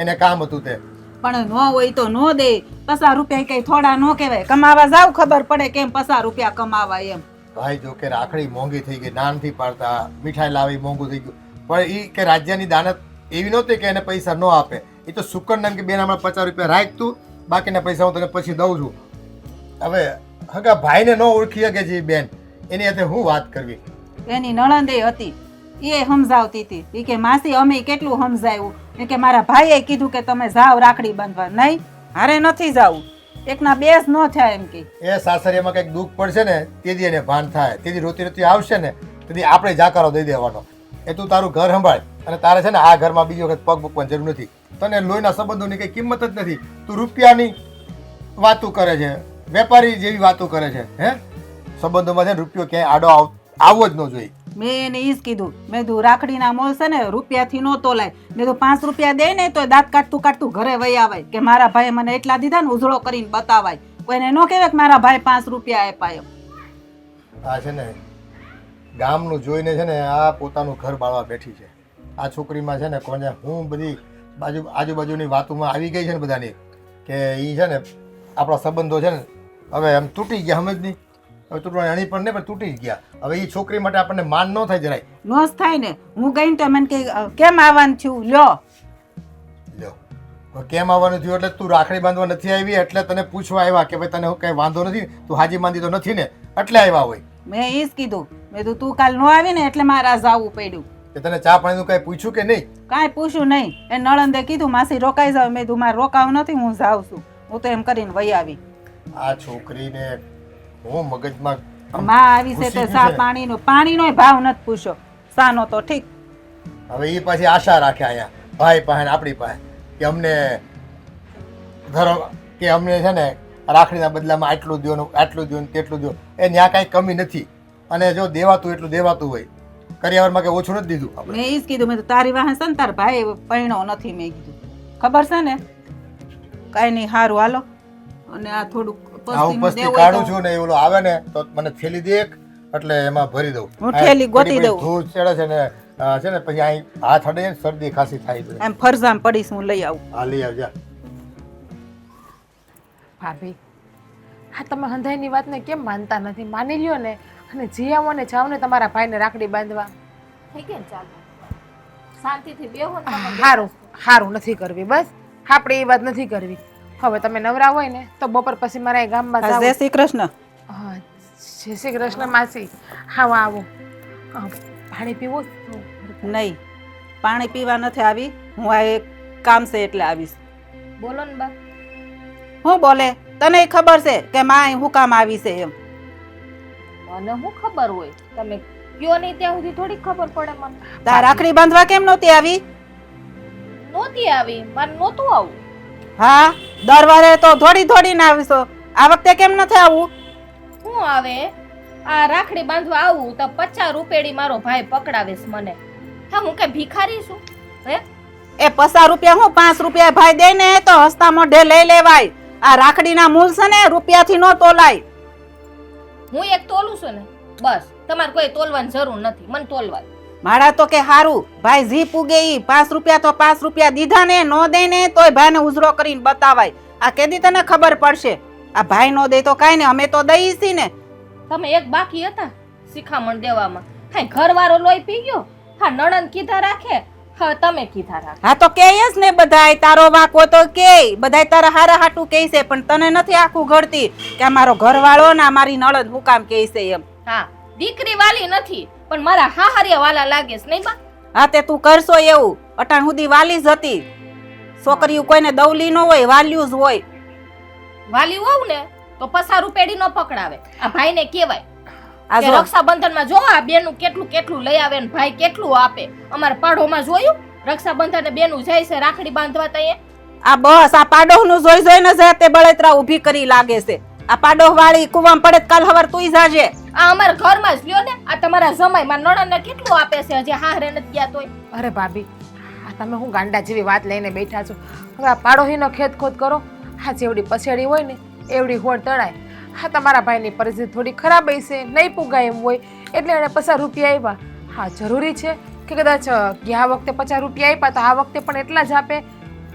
એને કામ હતું તે. પણ ન હોય તો ન દે. 50 રૂપિયા કઈ થોડા ન કહેવાય. કમાવા જાવ ખબર પડે કેમ 50 રૂપિયા કમાવા એમ. ભાઈ જો કે રાખડી મોંઘી થઈ ગઈ, નાન થી પાડતા, મીઠાઈ લાવી મોંઘું થઈ ગયું, પણ એ કે રાજ્યની દાનત એવી નહોતી કે એને પૈસા ન આપે. એ તો શુકર કે બેન હમણાં 50 રૂપિયા રાખ તું, બાકીના પૈસા હું તને પછી દઉં છું. હવે હગા ભાઈને ન ઓળખી શકે છે બેન, એની સાથે હું વાત કરવી? એની નણંદે હતી, એ સમજાવતી હતી. એ કે માસી અમે કેટલું સમજાવ્યું, એ કે મારા ભાઈએ કીધું કે તમે જાઓ રાખડી બાંધવા. નહીં, હારે નથી જાવું. એકના બે જ ન થાય એમ કે. એ સાસરિયામાં કંઈક દુઃખ પડશે ને તેથી એને ભાન થાય, તેથી રોતી રોતી આવશે ને તેથી આપણે જાકારો દઈ દેવાનો. એ તું તારું ઘર સંભાળ, અને તારે છે ને આ ઘરમાં બીજી વખત પગ મૂકવાની જરૂર નથી. તને લોહીના સંબંધોની કંઈ કિંમત જ નથી. તું રૂપિયાની વાતો કરે છે, વેપારી જેવી વાતો કરે છે. હે, સંબંધોમાં છે ને રૂપિયો ક્યાંય આડો આવવો જ ન જોઈએ. મેં એને ઈ જ કીધું. મેં કીધું રાખડીના મોલ છે ને રૂપિયાથી ન તોલાય. મેં કીધું 5 રૂપિયા દે ને તો દાંત કાઢતું ઘરે વહી આવાય કે મારા ભાઈએ મને એટલા દીધા ને ઉજળો કરીને બતાવાય. કોઈને ન કહેવાય કે મારા ભાઈ 5 રૂપિયા આપ્યા એમ. આ છે ને ગામનું જોઈને છે ને આ પોતાનું ઘર બાળવા બેઠી છે. આ છોકરીમાં છે ને કોને હું બધી આજુબાજુની વાતોમાં આવી ગઈ છે ને બધાની, કે એ છે ને આપણા સંબંધો છે ને હવે એમ તૂટી ગયા. સમજ નહીં, હવે તૂટવાની અણી પણ નહીં પણ તૂટી જ ગયા. હવે એ છોકરી માટે આપણને માન ન થાય જરાય. નો જ થાય ને. હું ગઈ ને તો મને કે કેમ આવવાનું થયું લ્યો. લ્યો, હવે કેમ આવવાનું થયું એટલે તું રાખડી બાંધવા નથી આવી એટલે તને પૂછવા આવ્યા કે ભાઈ તને કંઈ વાંધો નથી, તું હાજી માંદી તો નથી ને, એટલે આવ્યા હોય. મેં ઈ જ કીધું. મેં કીધું તું કાલ ન આવી ને એટલે મારે જાવું પડ્યું. કે તને ચા પાણીનું કંઈ પૂછ્યું કે નહીં? કાંઈ પૂછ્યું નહીં. એ નળંદે કીધું માસી રોકાઈ જાવ. મેં કીધું મારે રોકાવું નથી, હું જાઉં છું. હું તો એમ કરીને વહી આવી. આ છોકરીને હું મગજમાં માં આવી છે તે સા પાણીનો ભાવ નથી પૂછ્યો. સાનો તો ઠીક. હવે એ પાછી આશા રાખે અહીંયા ભાઈ પાસે આપણી પાસે કે અમને ધરો કે અમને છે ને રાખડીના બદલામાં આટલું દો આટલું દો તેટલું દો. એ ત્યાં કાંઈ કમી નથી, અને જો દેવાતું એટલું દેવાતું હોય. કરિયાવરમાં કંઈ ઓછું નથી દીધું આપણે. મેં ઈ જ કીધું. મેં તો તારી વાહે છે ને તાર ભાઈ પૈણો નથી. મેં કીધું ખબર છે ને, કાંઈ નહીં, સારું હાલો. અને આ થોડુંક હું પસ્તી કાઢું છું ને એ ઓલો આવે ને તો મને થેલી દે એક, એટલે એમાં ભરી દઉં. હું થેલી ગોતી દઉં. ધૂળ ચડે છે ને છે ને પછી અહીં હાથ અડે ને શરદી ખાંસી થાય છે. એમ ફરજામ પડીશ હું લઈ આવું. હા લઈ આવજા. ભાભી, હા તમે હંધાઈની વાતને કેમ માનતા નથી? માની લ્યો ને, અને જી આવો ને જાઓ ને તમારા ભાઈને રાખડી બાંધવા. થઈ ગયા ને ચાલો શાંતિથી બેહો ને તમે. સારું સારું નથી કરવી, બસ આપણે એ વાત નથી કરવી. હવે તમે નવરા હોય ને તો બપોર પછી મારા ગામમાં જાવ. જય શ્રી કૃષ્ણ. હા, જય શ્રી કૃષ્ણ માસી. હા આવો. પાણી પીવું? નહીં, પાણી પીવા નથી આવી. હું આ એક કામ છે એટલે આવીશ. બોલો ને બા. હું બોલે? તને ખબર છે કે માં હું કામ આવી છે એમ? મને શું ખબર હોય? તમે કયો નહીં ત્યાં સુધી થોડી ખબર પડે મને. તાર રાખડી બાંધવા કેમ નહોતી આવી? નહોતી આવી, મારે નહોતું આવું. હા, દર વારે તો દોડીને આવીશો. આ વખતે કેમ નથી આવવું? હું આવે આ રાખડી બાંધવા આવું તો 50 રૂપિયાની મારો ભાઈ પકડાવે છે મને. હા, હું કઈ ભિખારી છું? હે, એ 50 રૂપિયા હું 5 રૂપિયા ભાઈ દે ને તો હસતા મોઢે લઈ લેવાય. આ રાખડીના મૂલ છે ને રૂપિયાથી નો તોલાય. હું એક તોલું છું ને બસ, તમારે કોઈ તોલવાની જરૂર નથી. મને તોલવા મારા તો કે હારું ભાઈ જી પૂગે ઈ 5 રૂપિયા તો 5 રૂપિયા દીધા ને નો દે ને તોય ભાઈને ઉજરો કરીને બતાવાય. આ કેદી તને ખબર પડશે? આ ભાઈ નો દે તો કાઈ ને, અમે તો દઈ છી ને. તમે એક બાકી હતા શિખામણ દેવામાં. હા, ઘરવાળો લોહી પી ગયો. હા, નણંદ કીધા રાખે. હા, તમે કીધા રાખે. હા તો કે જ ને બધાય. તારો વાંકો તો કે બધાય તારા હારા હાટું કહે છે, પણ તને નથી આખું ઘડતી કે મારો ઘરવાળો ને મારી નણંદ હું કામ કહે છે એમ. હા, દીકરી વાલી નથી પણ મારા હાહરિયા વાલા લાગે છે નહીં બા? હા તે તું કરશો એવું. અટાણ સુધી વાલી જ હતી. છોકરીઓ કોઈને દવલી ન હોય, વાલ્યું જ હોય. વાલી હોવ ને તો 50 રૂપિયાની ન પકડાવે. આ ભાઈને કહેવાય આ કે જો રક્ષાબંધનમાં જો આ બેનું કેટલું લઈ આવે ને ભાઈ કેટલું આપે. અમારા પાડોમાં જોયું રક્ષાબંધન બેનું જાય છે રાખડી બાંધવા તઈએ. આ બસ આ પાડોહ નું જોઈ જોઈને જ તે બળતરા ઊભી કરી લાગે છે. આ પાડોહ વાળી કુવામ પડે કાલ હવાર તુંય જાજે. આ અમારા ઘરમાં જ લ્યો ને. આ તમારા જમાઈ માં નણંદને કેટલું આપે છે હજી હારે નથી ગયા તોય. અરે ભાભી, આ તમે હું ગાંડા જેવી વાત લઈને બેઠા છો? હવે આ પાડોશીનો ખેત ખોદ કરો. હા, જેવડી પછેડી હોય ને એવડી હોડ તળાય. હા, તમારા ભાઈની પરિસ્થિતિ થોડી ખરાબ હશે, નહીં પુગાય એમ હોય એટલે એને 50 રૂપિયા આપ્યા. હા, જરૂરી છે કે કદાચ ગયા વખતે 50 રૂપિયા આપ્યા તો આ વખતે પણ એટલા જ આપે?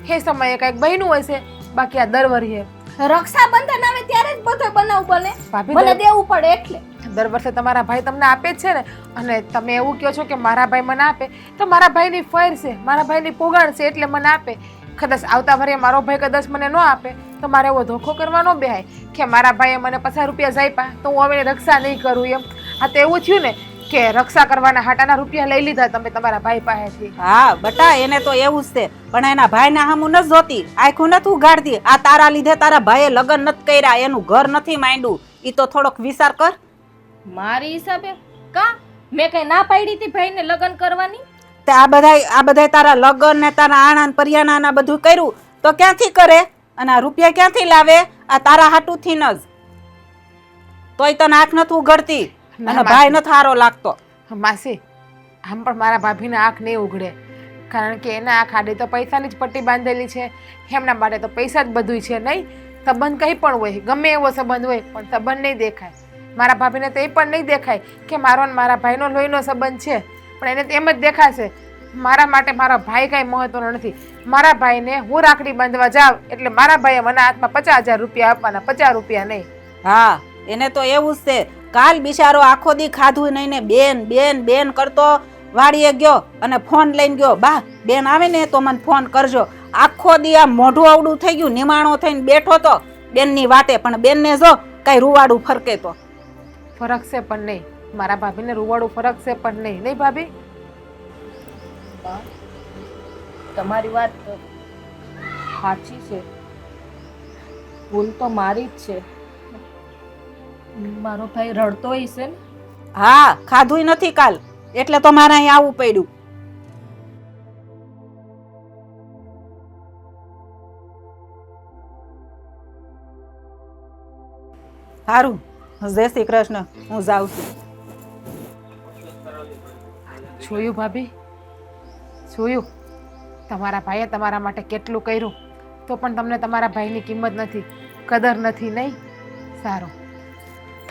એ સમયે કંઈક બહેનું હશે, બાકી આ દર વર્ષે રક્ષાબંધન આવે ત્યારે જ બધો બનાવ બને. ભાભી, મને દેવું પડે એટલે. દર વર્ષે તમારા ભાઈ તમને આપે જ છે ને. અને તમે એવું કહો છો કે મારા ભાઈ મને આપે, તો મારા ભાઈની ફર છે, મારા ભાઈની પોગાણ છે એટલે મને આપે. કદાચ આવતા વર્ષે મારો ભાઈ કદાચ મને ન આપે તો મારે એવો ધોખો કરવાનો બેહાય કે મારા ભાઈએ મને 50 રૂપિયા આપ્યા તો હું હવે રક્ષા નહીં કરું એમ. આ તો એવું થયું ને કે રક્ષા કરવાના હાટાના રૂપિયા લઈ લીધા તમે તમારા ભાઈ પાસેથી. હા બટા એને તો એવું જ છે, પણ એના ભાઈના હામું નથી જોતી, આખું નથી ઉગાડતી. આ તારા લીધે તારા ભાઈએ લગ્ન નથી કર્યા, એનું ઘર નથી માંડ્યું. ઈ તો થોડોક વિચાર કર. મારી હિસાબે કા મેં કઈ ના પાડી હતી ભાઈને લગ્ન કરવાની? તે આ બધાય તારા લગ્ન ને તારા આણા ને પરિયાણા ને બધું કર્યું તો ક્યાંથી કરે? અને આ રૂપિયા ક્યાંથી લાવે? આ તારા હાટુથી ન જ. તોય તને આંખ નથી ઉઘડતી અને ભાઈ નથી હારો લાગતો. માસી, આમ પણ મારા ભાભીને આંખ નહીં ઉઘડે, કારણ કે એના આંખ આડે તો પૈસાની જ પટ્ટી બાંધેલી છે. એમના માટે તો પૈસા જ બધું છે. નહીં સંબંધ કંઈ પણ હોય, ગમે એવો સંબંધ હોય, પણ સંબંધ નહીં દેખાય. મારા ભાભીને તો એ પણ નહીં દેખાય કે મારો ને મારા ભાઈનો લોહીનો સંબંધ છે, પણ એને તો એમ જ દેખાશે મારા માટે મારો ભાઈ કાંઈ મહત્વનો નથી. મારા ભાઈને હું રાખડી બાંધવા જાઉં એટલે મારા ભાઈએ મને હાથમાં 50,000 રૂપિયા આપવાના, 50 રૂપિયા નહીં. હા એને તો એવું જ છે. કાલ બિચારો આખો દી ખાધું નહીં ને બેન બેન બેન કરતો વાડીએ ગયો અને ફોન લઈને ગયો, બા બેન આવે ને તો મને ફોન કરજો. આખો દી આ મોઢું અવડું થઈ ગયું, નિમાણો થઈને બેઠો તો બેનની વાટે, પણ બેનને જો કઈ રૂવાડું ફરકે તો ફરક છે પણ નહીં. મારા ભાભીને રૂવાડું ફરક છે પણ નહીં. નહીં ભાભી? તમારી વાત સાચી છે, ભૂલ તો મારી જ છે. મારો ભાઈ રડતોય છે ને. હા ખાધું નથી કાલ, એટલે તો મારે અહીં આવવું પડ્યું. સારું, જય શ્રી કૃષ્ણ, હું જાઉં છું. જોયું ભાભી, જોયું તમારા ભાઈએ તમારા માટે કેટલું કર્યું, તો પણ તમને તમારા ભાઈની કિંમત નથી, કદર નથી. નહીં સારું,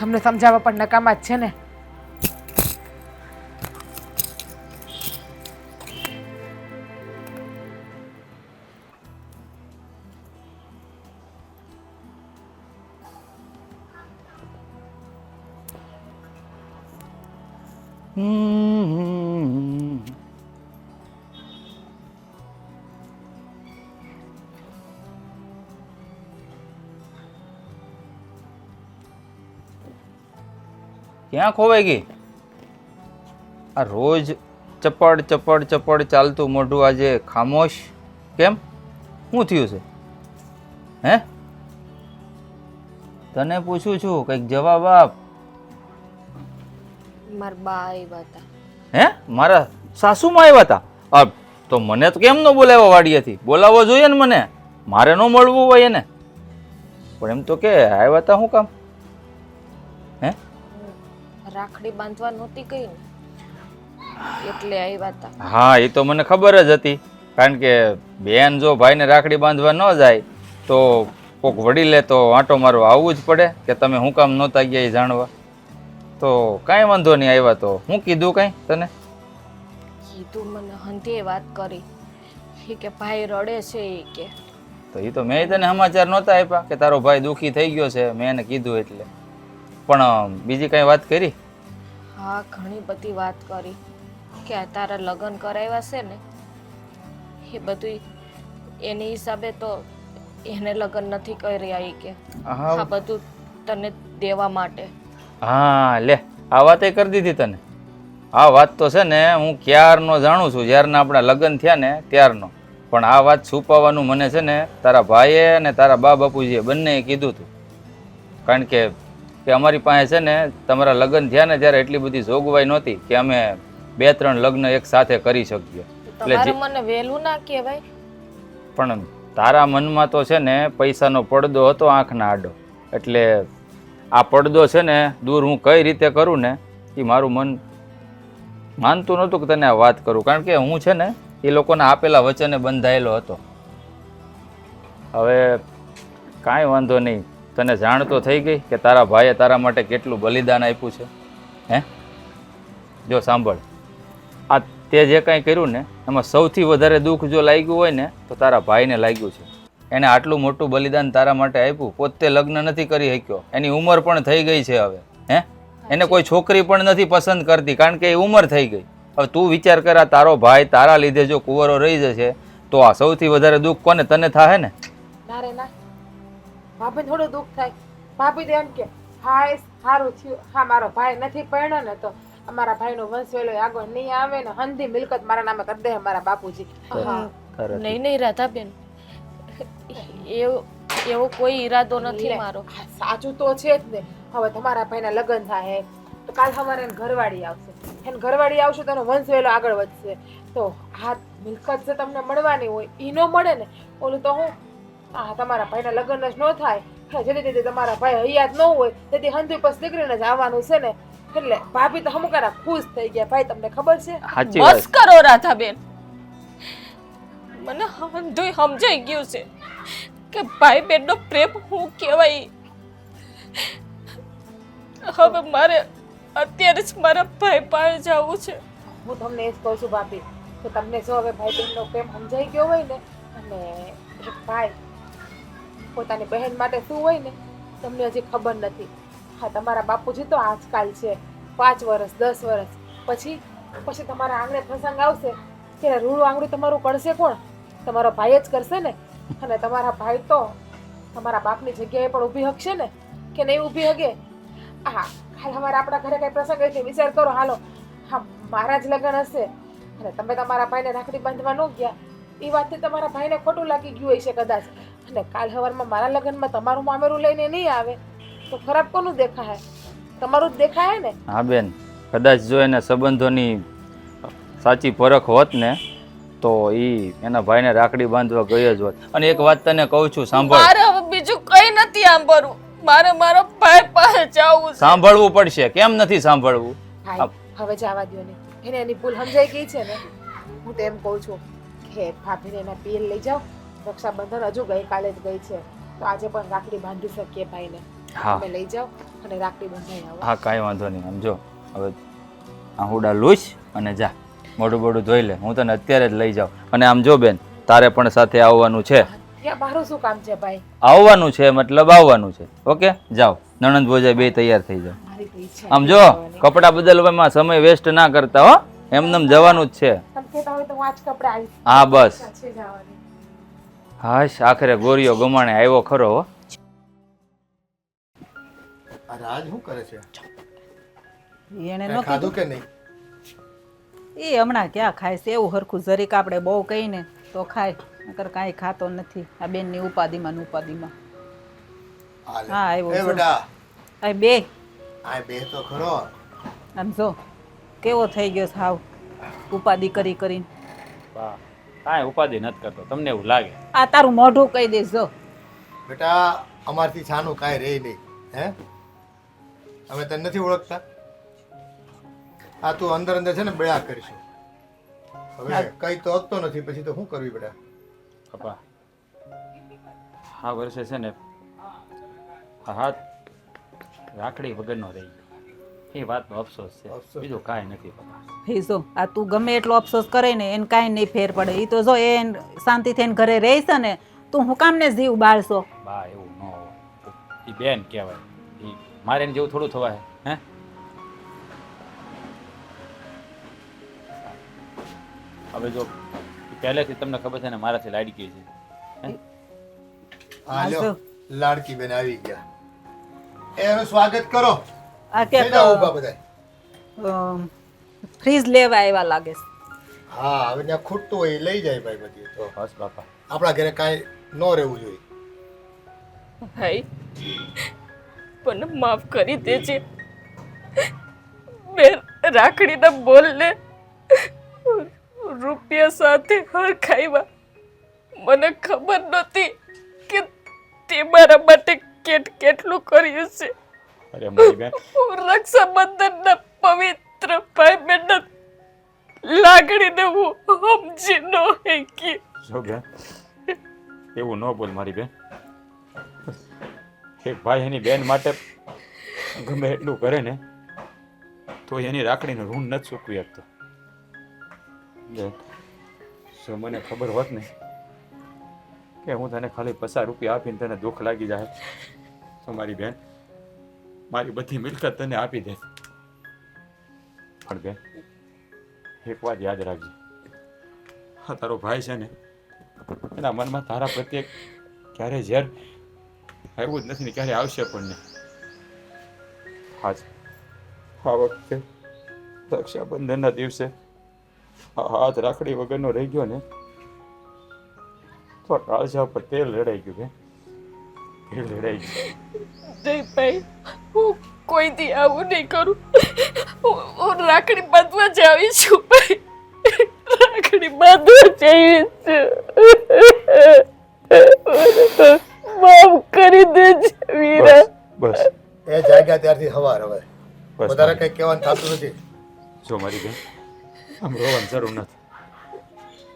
તમને સમજાવવા પણ નકામા જ છે ને. ક્યાં ખોવાઈ ગઈ? આ રોજ ચપડ ચપડ ચપડ ચાલતું મોઢું આજે ખામોશ કેમ? શું થયું છે? હે? તને પૂછું છું, કંઈક જવાબ આપ. મારા બા આવ્યા હતા. હે? મારા સાસુમાં આવ્યા હતા? તો મને તો કેમ ન બોલાવ્યો વાડીએથી? બોલાવવો જોઈએ ને મને, મારે ન મળવું હોય એને. પણ એમ તો કે આવ્યા હતા શું કામ? હે? રાખડી બાંધવા નહોતી ગઈ ને એટલે આવ્યા હતા. હા એ તો મને ખબર જ હતી, કારણ કે બેન જો ભાઈને રાખડી બાંધવા ન જાય તો કોક વડીલે તો આંટો મારવા આવવું જ પડે કે તમે શું કામ નહોતા ગયા એ જાણવા. તો કાંઈ વાંધો નહીં, આવ્યા તો હું કીધું કાંઈ તને? કીધું મને હંધે વાત કરી કે ભાઈ રડે છે એ કે. તો એ તો મેં તને સમાચાર નહોતા આપ્યા કે તારો ભાઈ દુઃખી થઈ ગયો છે, મેં એને કીધું એટલે. પણ બીજી કાંઈ વાત કરી? હા ઘણી બધી વાત કરી કે આ તારા લગ્ન કરાવ્યા છે ને એ બધું એની હિસાબે તો એને લગ્ન નથી કર્યા એ કે આ બધું તને દેવા માટે. હા લે, આ વાત એ કરી દીધી તને. આ વાત તો છે ને હું ક્યારનો જાણું છું, જ્યારના આપણા લગ્ન થયા ને ત્યારનો. પણ આ વાત છુપાવવાનું મને છે ને તારા ભાઈએ અને તારા બા બાપુજીએ બંનેએ કીધું હતું. કારણ કે અમારી પાસે છે ને તમારા લગ્ન થયા ને ત્યારે એટલી બધી જોગવાઈ નહોતી કે અમે 2-3 લગ્ન એક સાથે કરી શકીએ. તમારે મને વહેલું ના કહેવાય. પણ તારા મનમાં તો છે ને પૈસાનો પડદો હતો આંખના આડો, એટલે આ પડદો છે ને દૂર હું કઈ રીતે કરું ને એ મારું મન માનતું નહોતું કે તને આ વાત કરું, કારણ કે હું છે ને એ લોકોના આપેલા વચને બંધાયેલો હતો. હવે કાંઈ વાંધો નહીં, તને જાણ તો થઈ ગઈ કે તારા ભાઈએ તારા માટે કેટલું બલિદાન આપ્યું છે. હે જો સાંભળ, આ તે જે કાંઈ કર્યું ને એમાં સૌથી વધારે દુઃખ જો લાગ્યું હોય ને તો તારા ભાઈને લાગ્યું છે. એને આટલું મોટું બલિદાન તારા માટે આપ્યું, પોતે લગ્ન નથી કરી શક્યો, એની ઉંમર પણ થઈ ગઈ છે હવે. હે એને કોઈ છોકરી પણ નથી પસંદ કરતી, કારણ કે એ ઉંમર થઈ ગઈ. હવે તું વિચાર કર, તારો ભાઈ તારા લીધે જો કુંવરો રહી જશે તો આ સૌથી વધારે દુઃખ કોને? તને થાય ને? ના રે ના, ભાભી થોડું દુઃખ થાય. ભાભી તો એમ કે હા સારું થયું, હા મારો ભાઈ નથી પરણ્યો ને તો અમારા ભાઈનો વંશ વેલો આગળ નહીં આવે ને હંધી મિલકત મારા નામે કરી દે મારા બાપુજી. હા ખરેખર. નહીં નહીં રાધાબેન, એવો કોઈ ઈરાદો નથી મારો. હા, સાચું તો છે જ ને. હવે તમારા ભાઈના લગ્ન થાય તો કાલ સવારે એને ઘરવાળી આવશે, એને ઘરવાળી આવશે તો એનો વંશ વેલો આગળ વધશે. તો આ મિલકત જે તમને મળવાની હોય એ ન મળે ને. ઓલું તો હું તમારા ભાઈના લગ્ન જ ન થાય, જેથી તેથી તમારા ભાઈ હૈયાત ન હોય તેથી હંધી પછી દીકરીને જ આવવાનું છે ને. એટલે ભાભી તો હમુકાના ખુશ થઈ ગયા. ભાઈ તમને ખબર છે? સાચી વાત. બસ કરો રાધાબેન, મને હંધુય સમજાઈ ગયું છે કે ભાઈ બહેનનો પ્રેમ શું કહેવાય. હવે મારે અત્યારે જ મારા ભાઈ પાસે જવું છે. હું તમને એ જ કહું છું ભાભી કે તમને જો હવે ભાઈ બહેનનો પ્રેમ સમજાઈ ગયો હોય ને, અને એક ભાઈ પોતાની બહેન માટે શું હોય ને તમને હજી ખબર નથી. હા, તમારા બાપુજી તો આજકાલ છે 5 વર્ષ 10 વર્ષ પછી તમારા આંગણે પ્રસંગ આવશે ત્યારે રૂડું આંગળું તમારું કરશે કોણ? તમારો ભાઈ જ કરશે ને. અને તમારા ભાઈ તો તમારા બાપની જગ્યાએ પણ ઊભી હકશે ને કે નહીં ઊભી હગે? હા, હાલ અમારે આપણા ઘરે કઈ પ્રસંગ હશે વિચાર કરો. હાલો, હા, મારા જ લગ્ન હશે અને તમે તમારા ભાઈને રાખડી બાંધવા ન ગયા એ વાતથી તમારા ભાઈને ખોટું લાગી ગયું હશે કદાચ. અને કાલ સવારમાં મારા લગ્નમાં તમારું મામેરું લઈને નહીં આવે તો ખરાબ કોનું દેખાય? તમારું જ દેખાય ને. હા બેન, કદાચ જો એને સંબંધોની સાચી પરખ હોત ને તો એના ભાઈને રાખડી બાંધવા ગયો જ હોત. અને એક વાત તને કહું છું, સાંભળ. મારે હવે બીજું કઈ નથી સાંભળવું. મારે મારો ભાઈ પાસે જવું છે. સાંભળવું પડશે. કેમ નથી સાંભળવું? ભાઈ હવે જવા દો ને. એને એની ભૂલ સમજાઈ ગઈ છે ને. હું તો એમ કહું છું કે ભાભીને એના પિયર લઈ જાઓ. રક્ષાબંધન હજુ ગઈકાલે જ ગઈ છે તો આજે પણ રાખડી બાંધી શકીએ ભાઈને. હા. તમે લઈ જાઓ અને રાખડી બંધાઈ આવો. હા, કાંઈ વાંધો નહીં. આમ જો હવે આહુડા લૂછ અને જા, મોઢું બોઢું ધોઈ લે. હું તને અત્યારે જ લઈ જાઉં. અને આમ જો બેન, તારે પણ સાથે આવવાનું છે. ત્યાં મારું શું કામ છે ભાઈ? આવવાનું છે મતલબ આવવાનું છે. ઓકે, જાઓ. નણંદ ભોજાઈ બે તૈયાર થઈ જાઓ. મારી તો ઈચ્છા આમ જો કપડાં બદલવામાં સમય વેસ્ટ ના કરતા હો. એમનેમ જવાનું જ છે. તમે કહેતા હોય તો હું આજ કપડા આવીશ. હા બસ. સાચે જવાની. હાશ, આખરે ગોરીઓ ગમાણે આવ્યો ખરો હો. આ રાજ શું કરે છે? એને કાંઈ ખાધું કે નહીં? એ હમણાં ક્યાં ખાય છે? એવું હરખું જરીક આપણે બહુ કહીને તો ખાય, નકર કાંઈ ખાતો નથી. આ બેનની ઉપાધિમાં ને ઉપાધિમાં. હાલે. હા, આવ્યો એ જો. બેટા, આ બે આ બે તો ખરો. આમ જો કેવો થઈ ગયો છે હાવ ઉપાધિ કરી કરીને. બા કાંઈ ઉપાધિ નથી કરતો, તમને એવું લાગે. આ તારું મોઢું કહી દઈશ જો. બેટા, અમારથી છાનું કાંઈ રહે નહીં. હે, અમે તને નથી ઓળખતા. આ તું અંદર અંદર છે ને બળ્યા કરીશું. હવે કઈ તો હકતો નથી, પછી તો શું કરવી બેટા? પપ્પા આ વર્ષે છે ને આ હાથ રાખડી વગરનો રહી ગયો. એ વાતનો અફસોસ છે, અફસોસ. બીજું કાંઈ નથી પપ્પા. એ જો આ તું ગમે એટલો અફસોસ કરે ને એને કાંઈ નહીં ફેર પડે. એ તો જો એ શાંતિથી એને ઘરે રહીશ ને તું હું કામ ને જીવ બાળશો? બા એવું ન હોય. એ બેન કહેવાય. એ મારે એને જેવું થોડું થવાય. હે હવે જો પહેલેથી તમને ખબર છે ને મારાથી લાડકી છે. હે? હા લ્યો, લાડકી બેન આવી ગયા. એનું સ્વાગત કરો. આ થઈ જાઓ ઊભા કે બધાય. ફ્રીજ લેવા આવ્યા લાગે છે. હા, હવે ત્યાં ખૂટતું હોય એ લઈ જાય ભાઈ બધી. તો બસ બાપા. આપણા ઘરે કાંઈ ન રહેવું જોઈએ. ભાઈ પણ માફ કરી દેજે. મેં રાખડીના બોલને રૂપિયા સાથે હરખાવ્યા. મને ખબર નહોતી કે તે મારા માટે કેટલું કર્યું છે. અરે મારી બેન, હું રક્ષાબંધનના પવિત્ર ભાઈ બહેનના લાગણીને હું સમજી ન શકી. જો બેન એવું ન બોલ મારી બેન. એક ભાઈ એની બેન માટે ગમે એટલું કરે ને તો એની રાખડીનું ઋણ નથી ચૂકવી શકતો. બેન જો મને ખબર હોત ને કે હું તને ખાલી 50 રૂપિયા આપીને તને દુઃખ લાગી જાય તો મારી બેન મારી બધી મિલકત તને આપી દે. પણ બેન એક વાત યાદ રાખજે, આ તારો ભાઈ છે ને એના મનમાં તારા પ્રત્યે ક્યારે ઝેર આવ્યું જ નથી ને ક્યારે આવશે પણ નહીં. આ વખતે રક્ષાબંધનના દિવસે આ હાથ રાખડી વગરનો રહી ગયો ને તો કાળજા પર તેલ રેડાઈ ગયું બેન, તેલ રેડાઈ ગયું. નહીં ભાઈ, હું કોઈ દી આવું નહીં કરું. હું રાખડી બાંધવા જ આવી છું ભાઈ, રાખડી બાંધવા જ આવી છું. માફ કરી દેજે વીરા. બસ એ જાગ્યા ત્યારથી હવાર હવે બસ વધારે કંઈ કહેવાનું થતું નથી. જો મારી બેન, આમ રોવાની જરૂર નથી.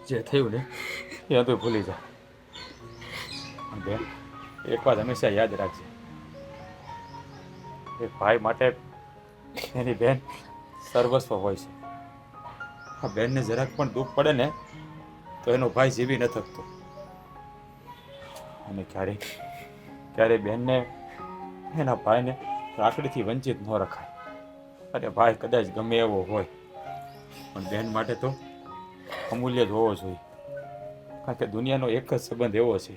જે થયું ને એ તું ભૂલી જા. અને બેન, એક વાત હંમેશા યાદ રાખજે, એક ભાઈ માટે એની બેન સર્વસ્વ હોય છે. આ બેનને જરાક પણ દુઃખ પડે ને તો એનો ભાઈ જીવી ન થકતો. અને ક્યારે બેનને એના ભાઈને રાખડીથી વંચિત ન રખાય. અરે ભાઈ કદાચ ગમે એવો હોય પણ બેન માટે તો અમૂલ્ય જ હોવો જોઈએ. કારણ કે દુનિયાનો એક જ સંબંધ એવો છે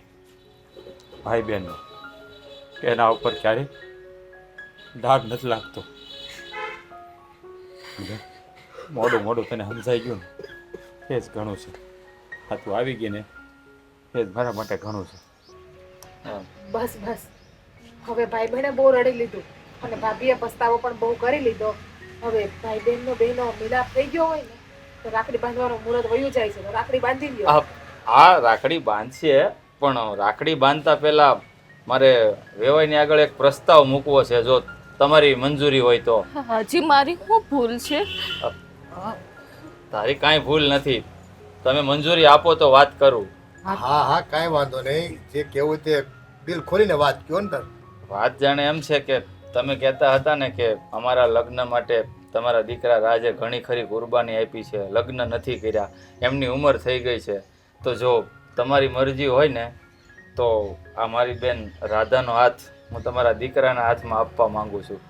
ભાઈ બહેનનો કે એના ઉપર ક્યારેય દાગ નથી લાગતો. મોડું તને સમજાઈ ગયું ને એ જ ઘણું છે. આ તું આવી ગઈ ને એ જ મારા માટે ઘણું છે. બસ બસ, હવે ભાઈ બહેને બહુ રડી લીધું અને ભાભીએ પસ્તાવો પણ બહુ કરી લીધો. હવે ભાઈ બહેનનો બેનો મિલાપ થઈ ગયો હોય ને તો રાખડી બાંધવાનું મુહૂર્ત વયું જાય છે, તો રાખડી બાંધી લ્યો. આ રાખડી બાંધશે, પણ રાખડી બાંધતા પહેલા મારે વેવાઈની આગળ એક પ્રસ્તાવ મૂકવો છે, જો તમારી મંજૂરી હોય તો. હજી મારી શું ભૂલ છે? તારી કાંઈ ભૂલ નથી, તમે મંજૂરી આપો તો વાત કરું. હા હા કાંઈ વાંધો નહીં, જે કહેવું તે દિલ ખોલીને વાત કહો ને તાર. વાત જાણે એમ છે કે તમે કહેતા હતા ને કે અમારા લગ્ન માટે તમારા દીકરા રાજે ઘણી ખરી કુરબાની આપી છે, લગ્ન નથી કર્યા, એમની ઉંમર થઈ ગઈ છે. તો જો તમારી મરજી હોય ને તો આ મારી બેન રાધાનો હાથ હું તમારા દીકરાના હાથમાં આપવા માંગુ છું.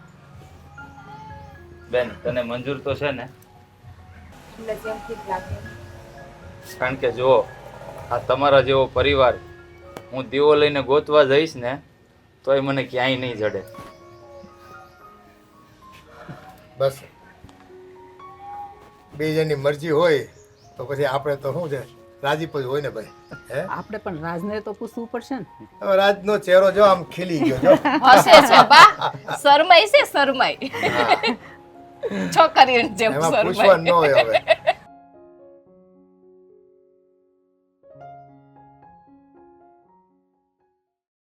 બેન, તને મંજૂર તો છે ને? એટલે જેમ ઠીક લાગે. કારણ કે જો આ તમારા જેવો પરિવાર હું દીવો લઈને ગોતવા જઈશ ને તોય મને ક્યાંય નહીં જડે. બસ બે જણની મરજી હોય તો પછી આપણે તો શું છે, રાજી પછી હોય ને ભાઈ. હે, આપણે પણ રાજને તો પૂછવું પડશે ને. હવે રાજનો ચહેરો જો આમ ખીલી ગયો જો. હસે છે બા, શરમાઈ છે શરમાઈ. છોકરીઓની જેમ એમાં શરમાઈ. પૂછવાનું ન હોય હવે.